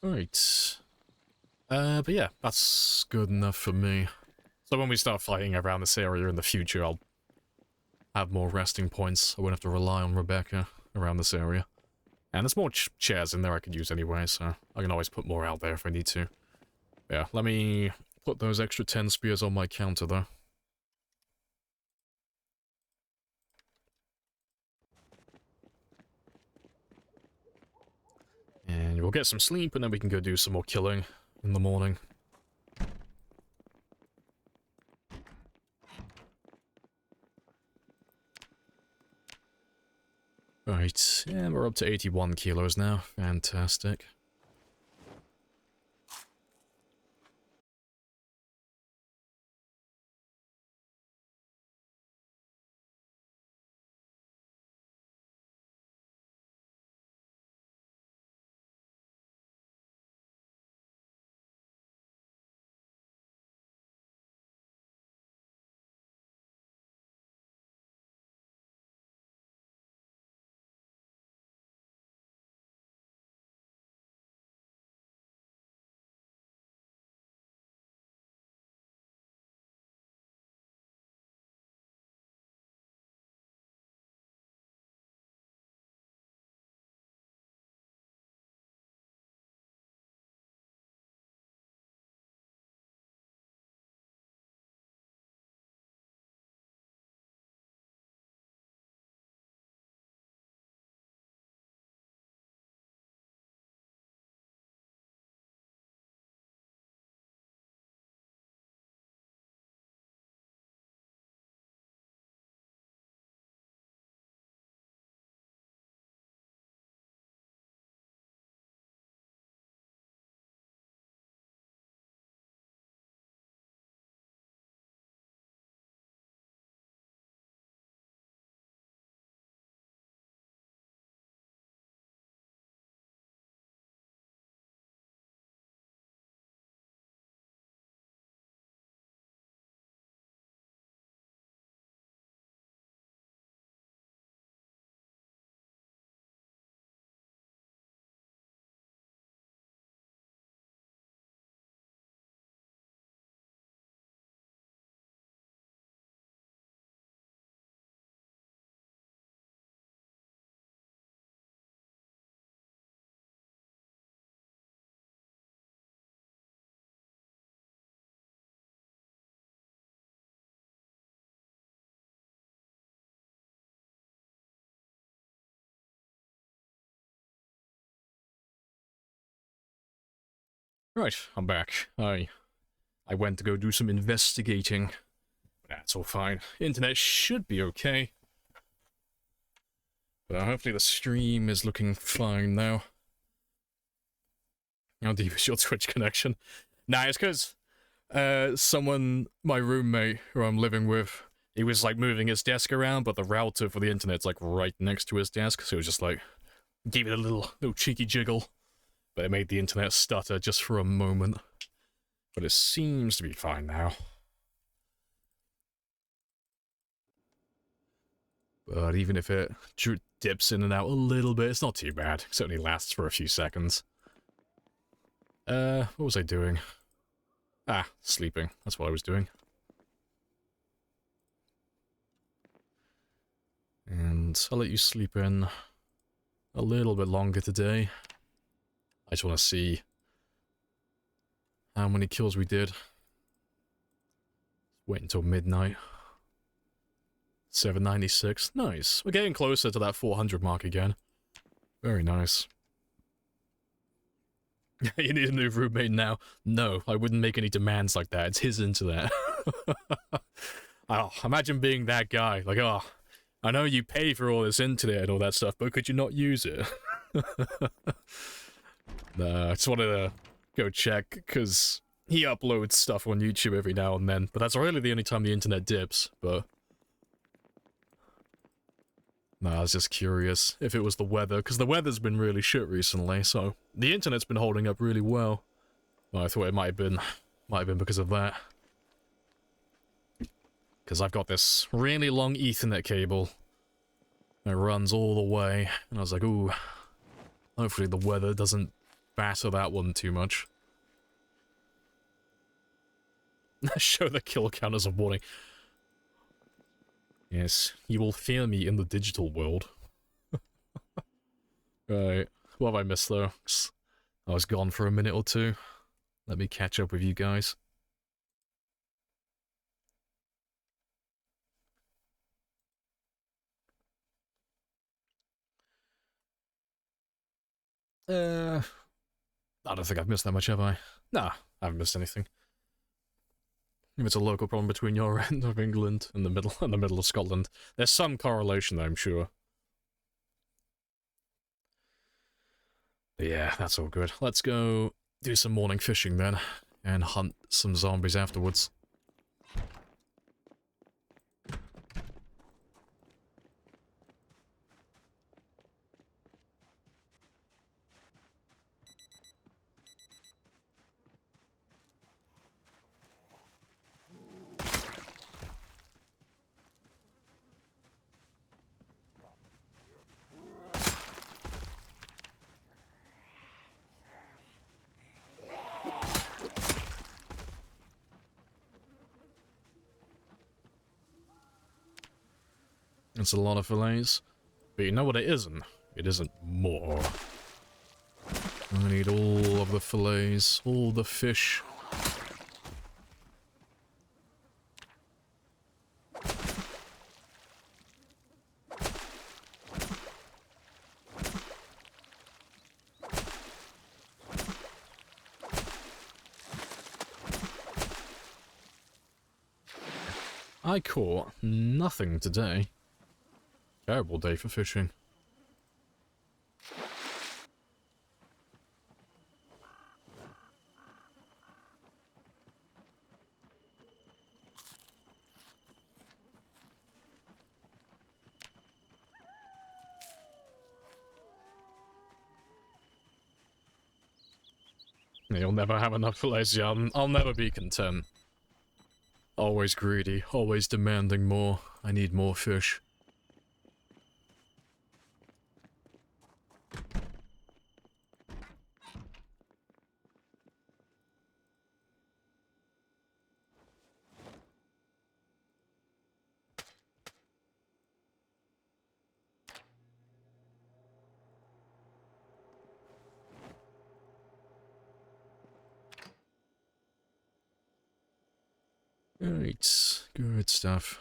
[SPEAKER 1] Right. But yeah, that's good enough for me. So when we start fighting around this area in the future, I'll have more resting points. I won't have to rely on Rebecca around this area. And there's more chairs in there I could use anyway, so I can always put more out there if I need to. Yeah, let me put those extra 10 spears on my counter, though. And we'll get some sleep, and then we can go do some more killing in the morning. Right, and we're up to 81 kilos now. Fantastic. Right, I'm back. I went to go do some investigating. That's all fine. Internet should be okay. But hopefully the stream is looking fine now. How deep is your Twitch connection? Nah, it's because someone, my roommate who I'm living with, he was like moving his desk around, but the router for the internet's like right next to his desk, so it was just like, gave it a little cheeky jiggle. But it made the internet stutter just for a moment. But it seems to be fine now. But even if it dips in and out a little bit, it's not too bad. It only lasts for a few seconds. What was I doing? Ah, sleeping. That's what I was doing. And I'll let you sleep in a little bit longer today. I just want to see how many kills we did. Wait until midnight. 796. Nice. We're getting closer to that 400 mark again. Very nice. You need a new roommate now. No, I wouldn't make any demands like that. It's his internet. Oh, imagine being that guy. Like, oh, I know you pay for all this internet and all that stuff, but could you not use it? Nah, I just wanted to go check, because he uploads stuff on YouTube every now and then, but that's really the only time the internet dips, but... Nah, I was just curious if it was the weather, because the weather's been really shit recently, so the internet's been holding up really well. Well, I thought it might have been because of that. Because I've got this really long Ethernet cable that runs all the way, and I was like, ooh, hopefully the weather doesn't batter that one too much. Show the kill count as a warning. Yes, you will fear me in the digital world. Right, what have I missed though? 'Cause I was gone for a minute or two. Let me catch up with you guys. I don't think I've missed that much, have I? Nah, I haven't missed anything. If it's a local problem between your end of England and the middle of Scotland, there's some correlation, I'm sure. But yeah, that's all good. Let's go do some morning fishing then, and hunt some zombies afterwards. It's a lot of fillets. But you know what it isn't? It isn't more. I need all of the fillets, all the fish. I caught nothing today. Terrible day for fishing. You'll never have enough fillets, yeah. I'll never be content. Always greedy, always demanding more. I need more fish. Alright, good stuff.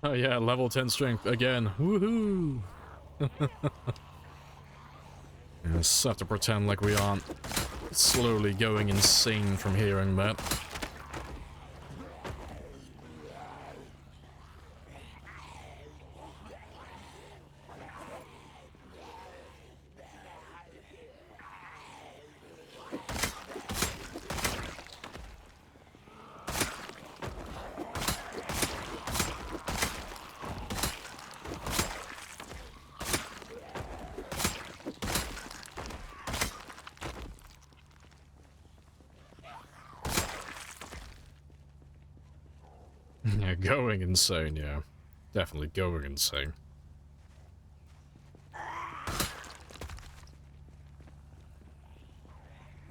[SPEAKER 1] Oh yeah, level 10 strength again. Woohoo! Just have to pretend like we aren't slowly going insane from hearing that. Going insane, yeah. Definitely going insane.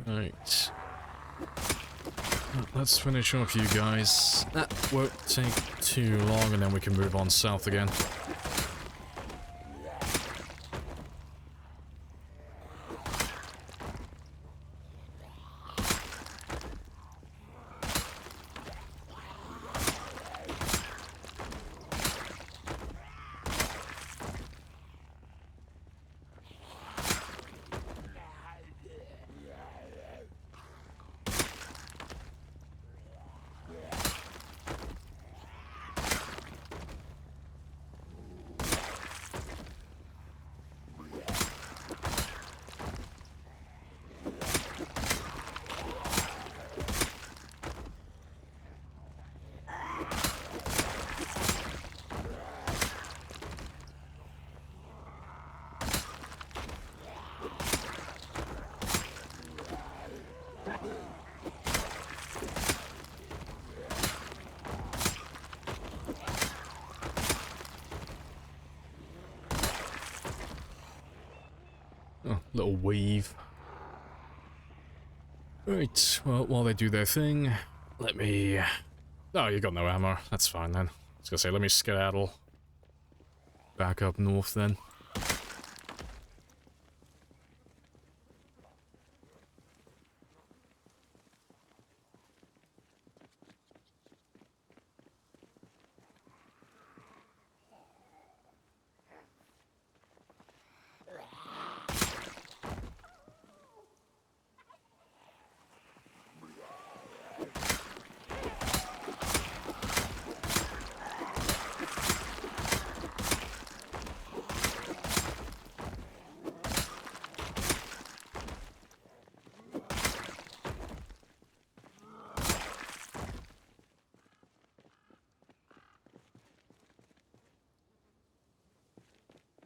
[SPEAKER 1] Right. Let's finish off you guys. That won't take too long and then we can move on south again. Oh, little weave. Right, well, while they do their thing, let me... Oh, you got no ammo. That's fine then. I was gonna say, let me skedaddle back up north then.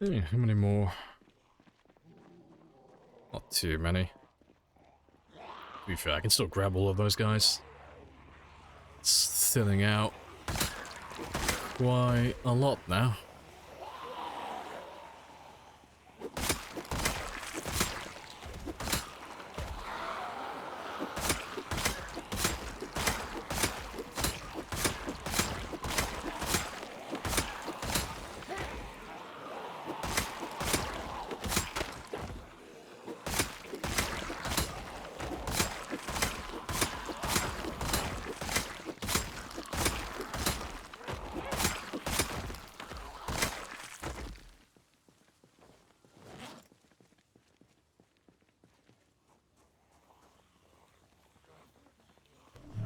[SPEAKER 1] Hey, how many more? Not too many. To be fair, I can still grab all of those guys. It's thinning out quite a lot now.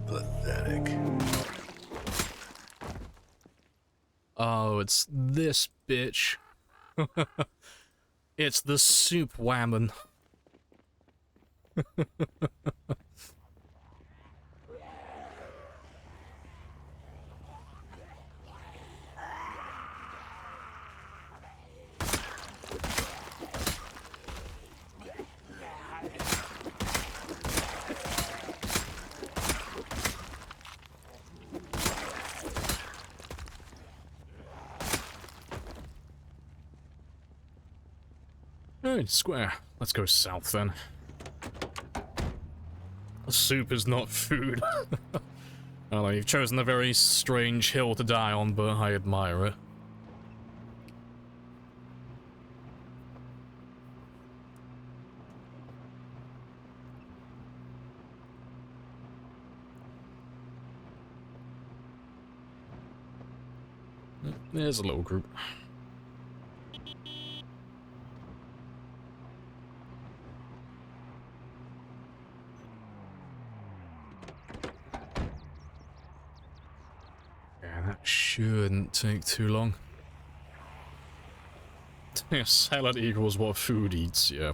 [SPEAKER 3] Pathetic.
[SPEAKER 1] Oh, it's this bitch. It's the soup whammon. Alright, square. Let's go south then. Soup is not food. I don't know, you've chosen a very strange hill to die on, but I admire it. There's a little group. Shouldn't take too long. Salad equals what food eats, yeah.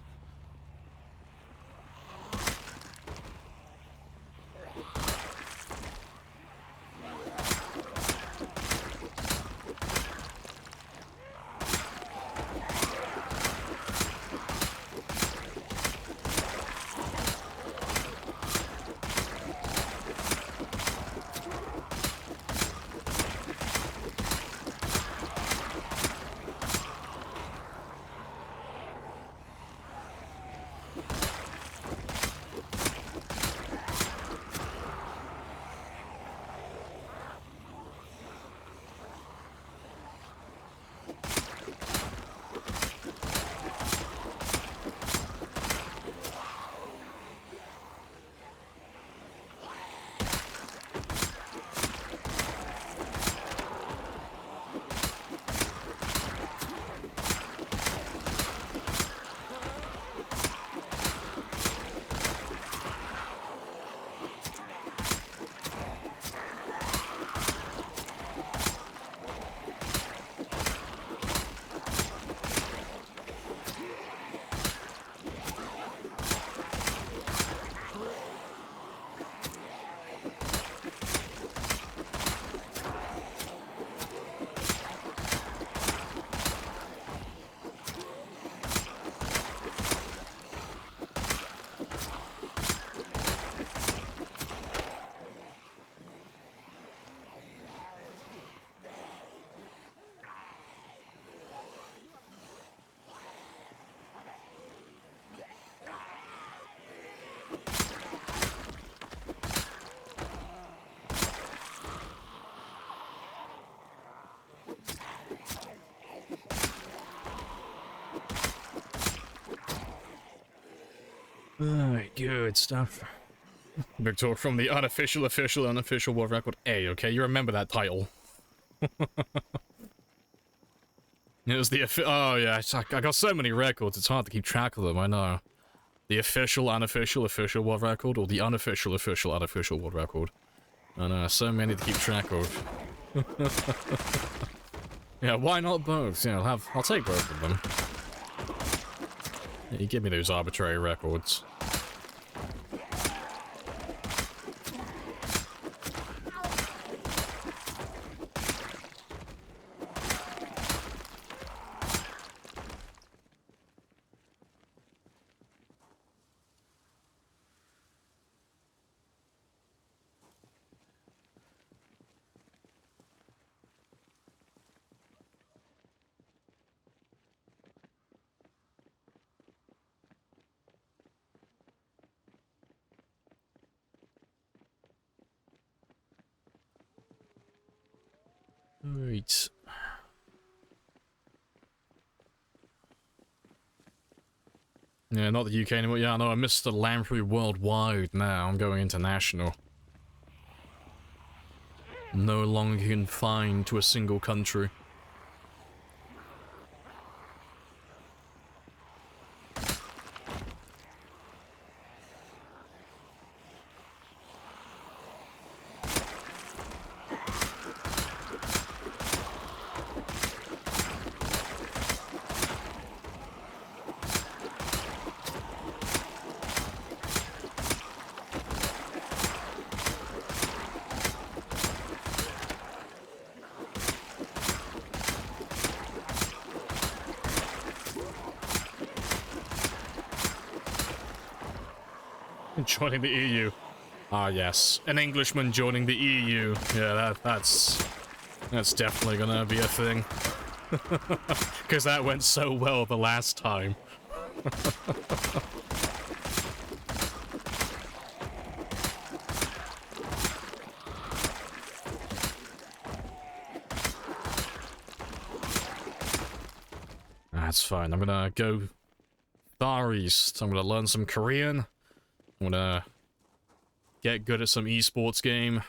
[SPEAKER 1] Alright, good stuff. Victor from the unofficial, official, unofficial world record A, okay? You remember that title. It was the oh yeah, I got so many records, it's hard to keep track of them, I know. The official, unofficial, official world record, or the unofficial, official, unofficial world record. I know, so many to keep track of. Yeah, why not both? Yeah, I'll take both of them. Yeah, you give me those arbitrary records. Right. Yeah, not the UK anymore. Yeah, no, I missed the Lamprey worldwide now. I'm going international. No longer confined to a single country. Joining the EU. Ah, yes. An Englishman joining the EU. Yeah, that's definitely gonna be a thing. Because that went so well the last time. That's fine. I'm gonna go Far East. I'm gonna learn some Korean. I'm gonna get good at some esports game.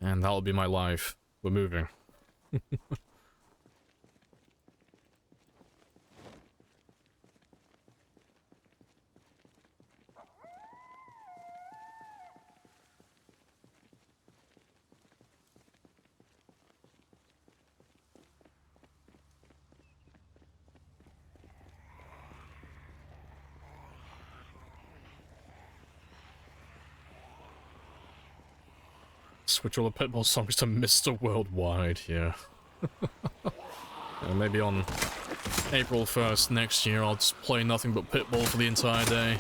[SPEAKER 1] And that'll be my life. We're moving. Switch all the Pitbull songs to Mr. Worldwide, yeah. And maybe on April 1st next year, I'll just play nothing but Pitbull for the entire day.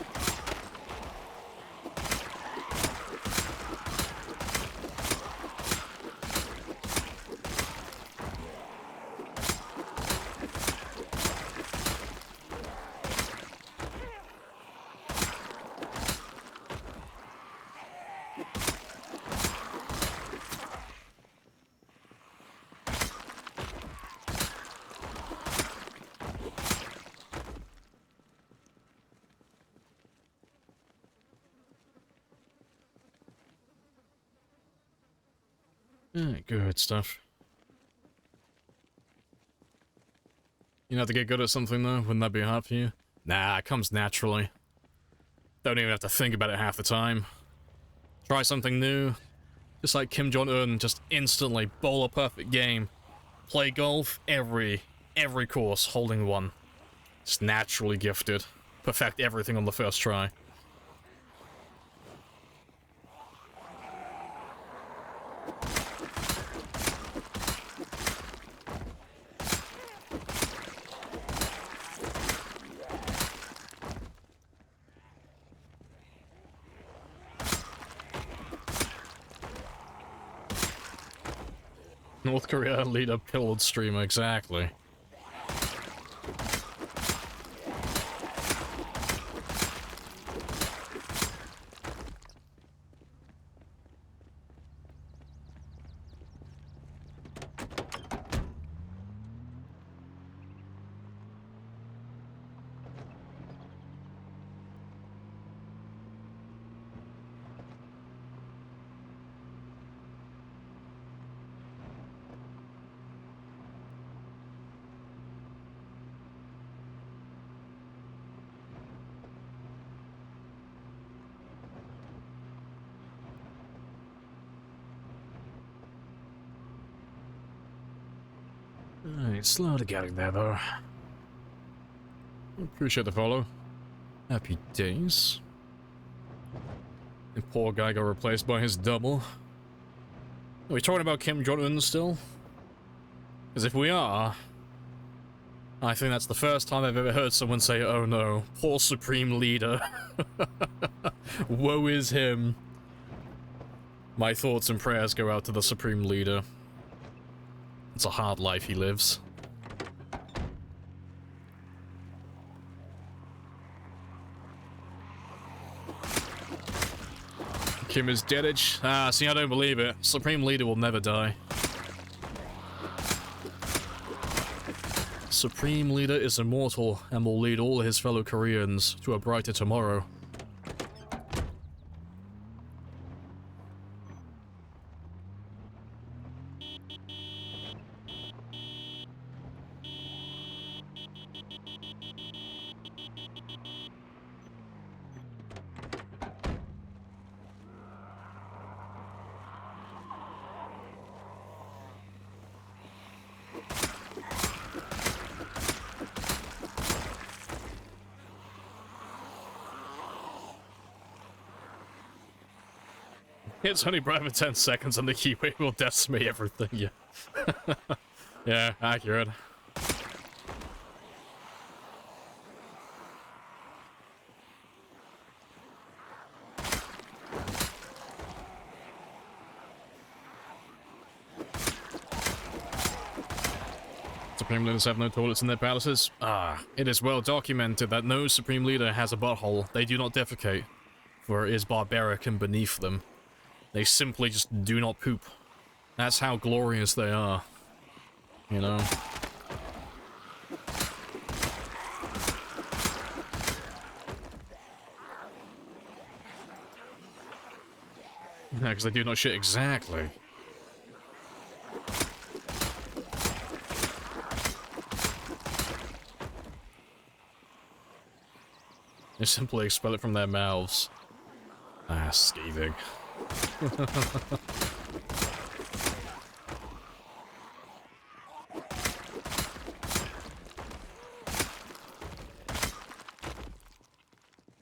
[SPEAKER 1] Good stuff. You have to get good at something though, wouldn't that be hard for you? Nah, it comes naturally. Don't even have to think about it half the time. Try something new. Just like Kim Jong-un, just instantly bowl a perfect game. Play golf, every course, holding one. Just naturally gifted. Perfect everything on the first try. North Korea leader pilled streamer, exactly. Alright, slowly getting there though. Appreciate the follow. Happy days. The poor guy got replaced by his double. Are we talking about Kim Jong-un still? Because if we are, I think that's the first time I've ever heard someone say, oh no, poor Supreme Leader. Woe is him. My thoughts and prayers go out to the Supreme Leader. It's a hard life he lives. Kim is deadage. Ah, see, I don't believe it. Supreme Leader will never die. Supreme Leader is immortal and will lead all his fellow Koreans to a brighter tomorrow. It's only bright for 10 seconds and the keyway will decimate everything, yeah. Yeah, accurate. Supreme Leaders have no toilets in their palaces? Ah, it is well documented that no Supreme Leader has a butthole. They do not defecate, for it is barbaric and beneath them. They simply just do not poop. That's how glorious they are. You know? Yeah, because they do not shit exactly. They simply expel it from their mouths. Ah, scathing.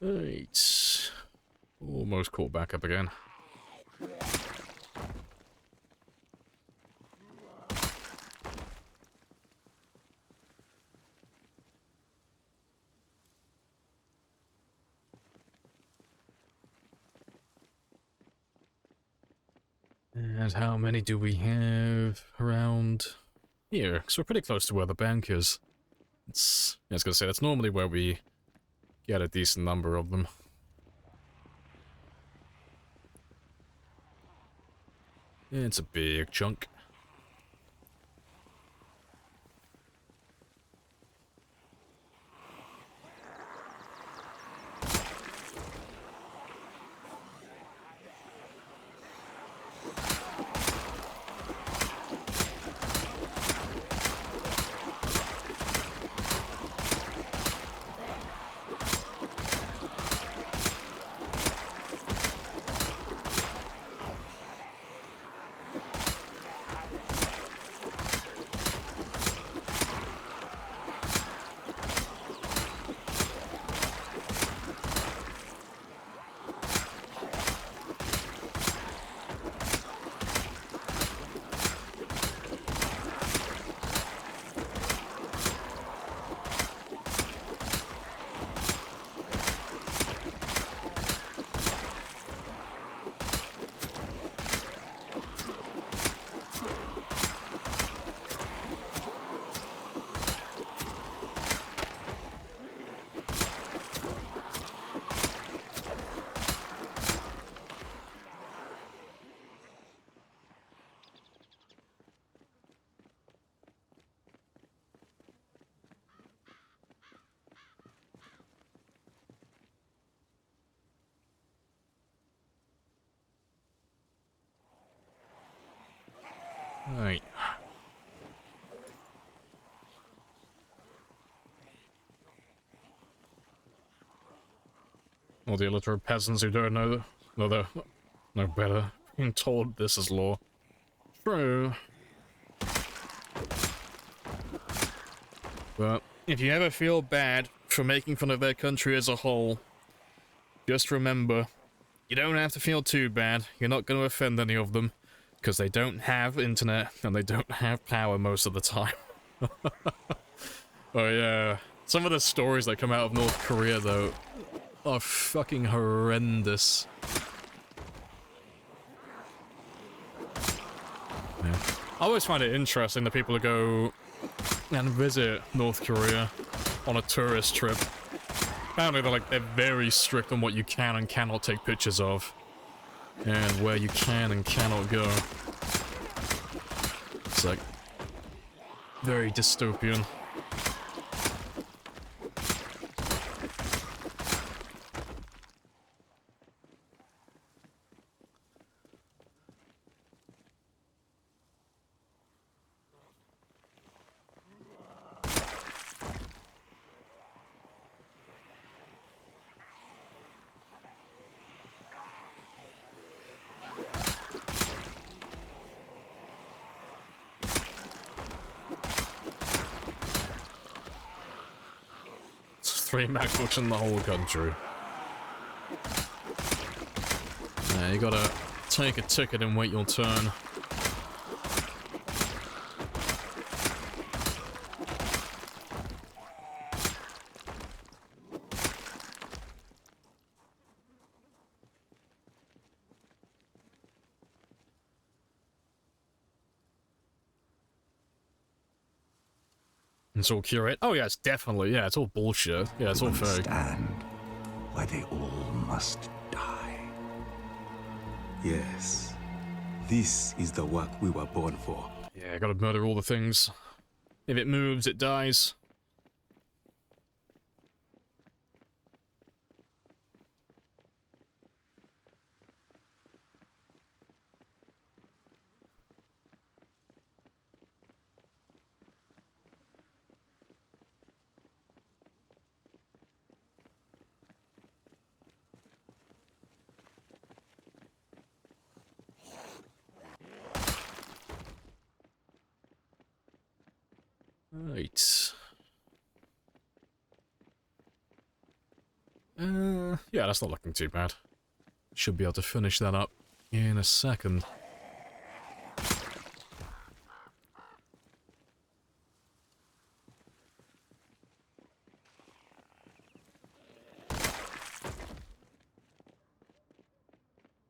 [SPEAKER 1] Right. Almost caught back up again. And how many do we have around here? Because we're pretty close to where the bank is. It's, I was going to say, that's normally where we get a decent number of them. It's a big chunk. Right. All the illiterate peasants who don't know no better, being told this is law. True. But if you ever feel bad for making fun of their country as a whole, just remember, you don't have to feel too bad. You're not going to offend any of them, because they don't have internet and they don't have power most of the time. Oh yeah, some of the stories that come out of North Korea, though, are fucking horrendous. Yeah. I always find it interesting that people go and visit North Korea on a tourist trip. Apparently they're very strict on what you can and cannot take pictures of, and where you can and cannot go. It's like very dystopian. Three MacBooks in the whole country. Yeah, you gotta take a ticket and wait your turn. It's all curate. Oh yeah, it's definitely, yeah, it's all bullshit. Yeah, it's all fake.
[SPEAKER 3] Understand why they all must die. Yes, this is the work we were born for.
[SPEAKER 1] Yeah, gotta murder all the things. If it moves, it dies. Right. Yeah, that's not looking too bad. Should be able to finish that up in a second.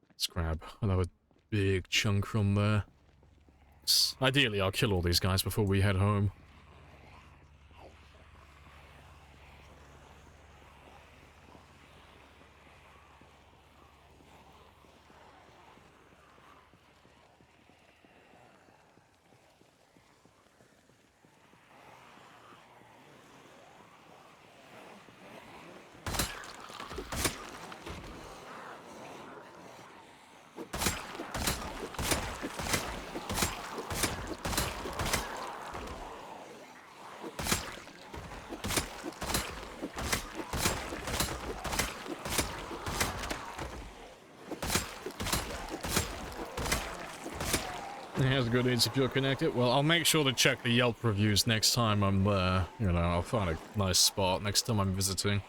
[SPEAKER 1] Let's grab another big chunk from there. Ideally, I'll kill all these guys before we head home. Has good news if you're connected. Well, I'll make sure to check the Yelp reviews next time I'm there. You know, I'll find a nice spot next time I'm visiting.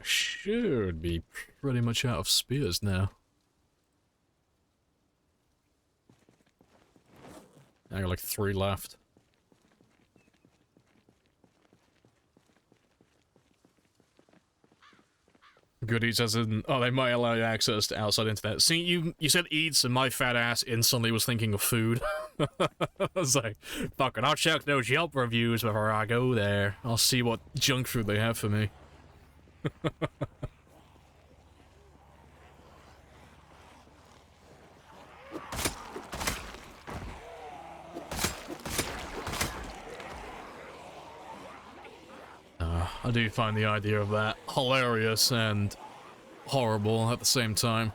[SPEAKER 1] Should be pretty much out of spears now. I got like 3 left. Goodies as in, oh, they might allow you access to outside internet. See, you said eats and my fat ass instantly was thinking of food. I was like, fuck it, I'll check those Yelp reviews before I go there. I'll see what junk food they have for me. I do find the idea of that hilarious and horrible at the same time.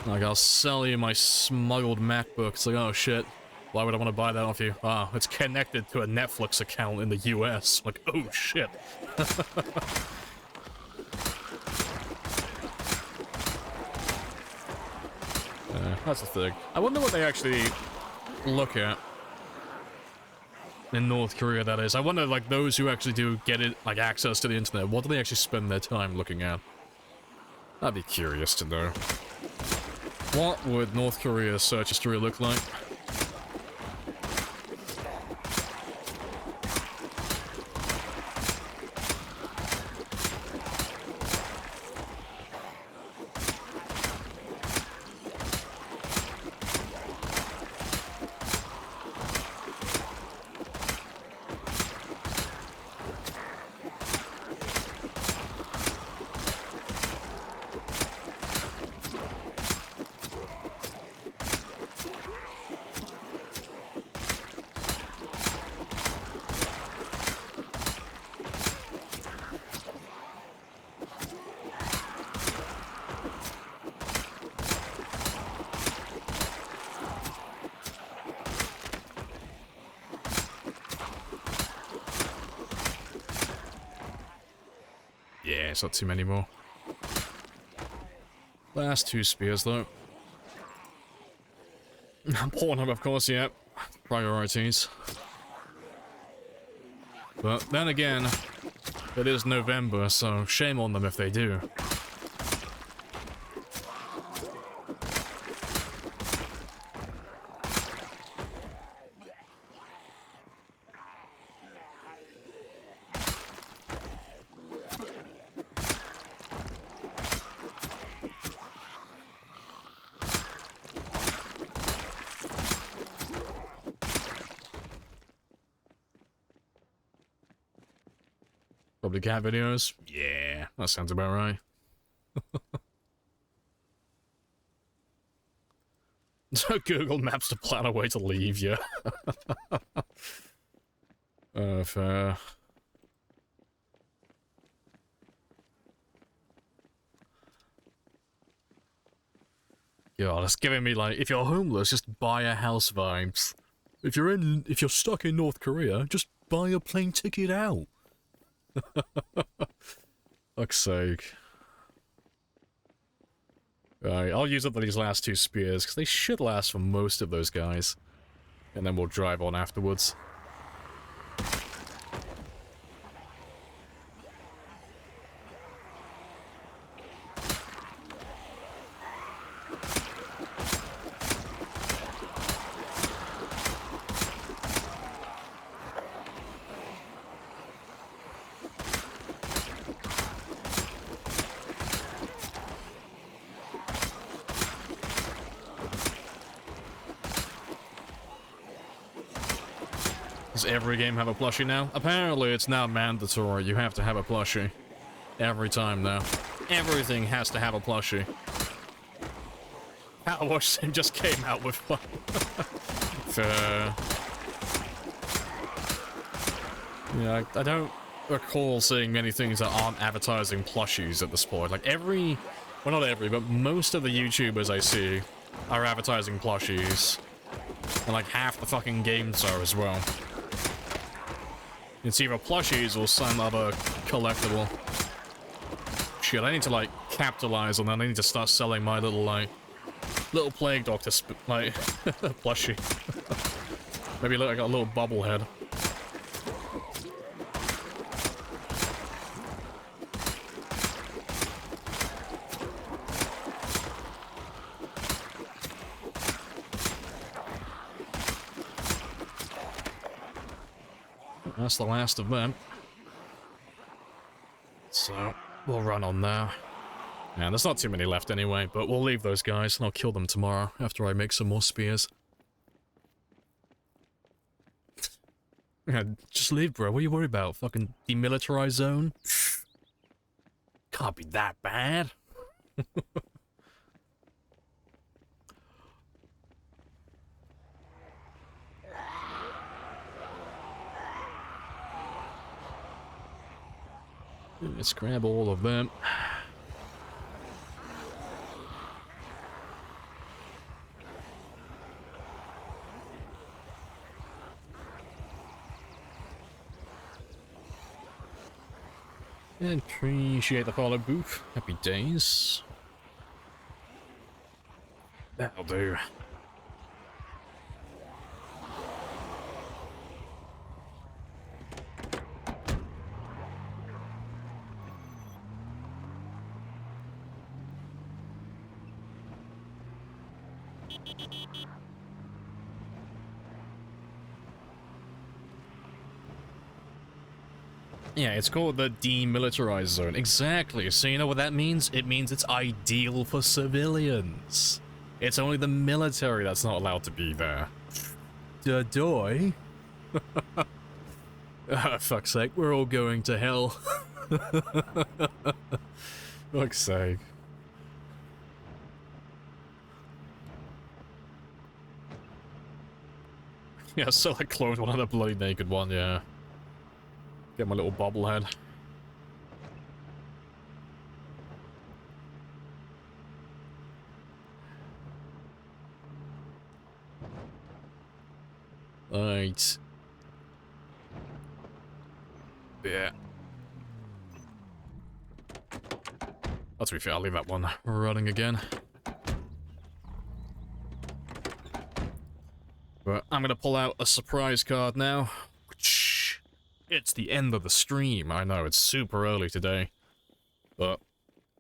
[SPEAKER 1] Like, I'll sell you my smuggled MacBook. It's like, oh shit, why would I want to buy that off you? Ah, it's connected to a Netflix account in the US. Like, oh shit. That's the thing. I wonder what they actually look at. In North Korea, that is. I wonder, like, those who actually do get it, like, access to the internet, what do they actually spend their time looking at? I'd be curious to know. What would North Korea's search history look like? Yeah, it's not too many more. Last 2 spears, though. Pornhub, of course, yeah. Priorities. But then again, it is November, so shame on them if they do. Probably cat videos? Yeah, that sounds about right. So Google Maps to plan a way to leave you. Fair. God, it's giving me like, if you're homeless, just buy a house vibes. If you're stuck in North Korea, just buy a plane ticket out. Fuck's sake. Right, I'll use up these last 2 spears, because they should last for most of those guys. And then we'll drive on afterwards. Does every game have a plushie now? Apparently it's now mandatory. You have to have a plushie. Every time now. Everything has to have a plushie. Power Wash Sim just came out with one. Yeah, I don't recall seeing many things that aren't advertising plushies at this point. Like well, not every, but most of the YouTubers I see are advertising plushies. And like half the fucking games are as well. It's either plushies or some other collectible. Shit, I need to like capitalize on that. I need to start selling my little plague doctor plushie. Maybe look, I got a little bobblehead. That's the last of them. So, we'll run on there. Yeah, there's not too many left anyway, but we'll leave those guys and I'll kill them tomorrow after I make some more spears. Yeah, just leave, bro. What are you worried about? Fucking demilitarized zone? Can't be that bad. Let's grab all of them. Appreciate the follow, Booth. Happy days. That'll do. Yeah, it's called the demilitarized zone. Exactly. So you know what that means? It means it's ideal for civilians. It's only the military that's not allowed to be there. Doy? Ah, fuck's sake, we're all going to hell. Fuck's sake. Yeah, so I cloned one of the bloody naked one, yeah. Get my little bobblehead. Right. Yeah. Oh, to be fair, I'll leave that one running again. But I'm gonna pull out a surprise card now. It's the end of the stream. I know, it's super early today. But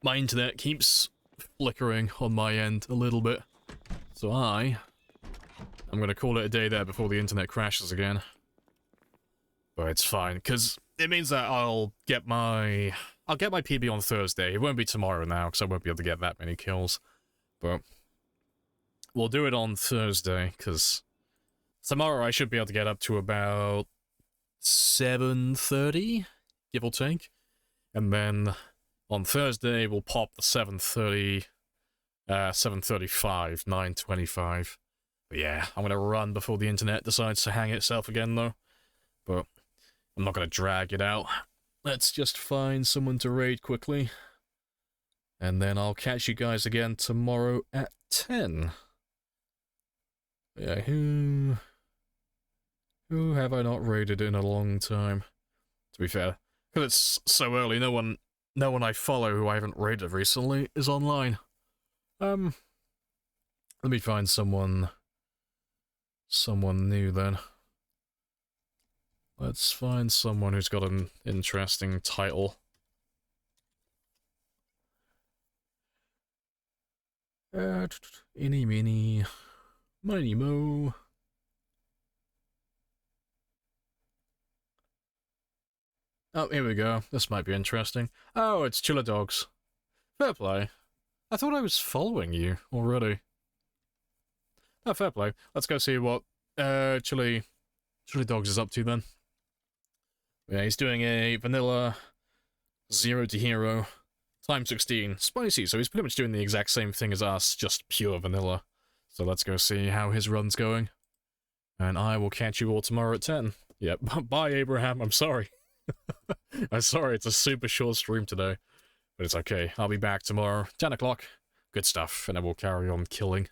[SPEAKER 1] my internet keeps flickering on my end a little bit. So I'm gonna call it a day there before the internet crashes again. But it's fine, because it means that I'll get my PB on Thursday. It won't be tomorrow now, because I won't be able to get that many kills. But we'll do it on Thursday, because tomorrow I should be able to get up to about 7:30, give or take. And then on Thursday we'll pop the 7:30, 7:35, 9:25. But yeah, I'm gonna run before the internet decides to hang itself again though. But I'm not gonna drag it out. Let's just find someone to raid quickly. And then I'll catch you guys again tomorrow at 10. Yeah, who have I not raided in a long time? To be fair, because it's so early, no one I follow who I haven't raided recently is online. Let me find someone new then. Let's find someone who's got an interesting title. Eeny, meeny, miny, mo. Oh, here we go. This might be interesting. Oh, it's Chiller Dogs. Fair play. I thought I was following you already. Oh, fair play. Let's go see what Chili Dogs is up to then. Yeah, he's doing a vanilla 0 to hero time 16 spicy, so he's pretty much doing the exact same thing as us, just pure vanilla. So let's go see how his run's going. And I will catch you all tomorrow at 10. Yep, bye Abraham, I'm sorry. I'm sorry, it's a super short stream today. But it's okay, I'll be back tomorrow, 10 o'clock. Good stuff, and then we'll carry on killing.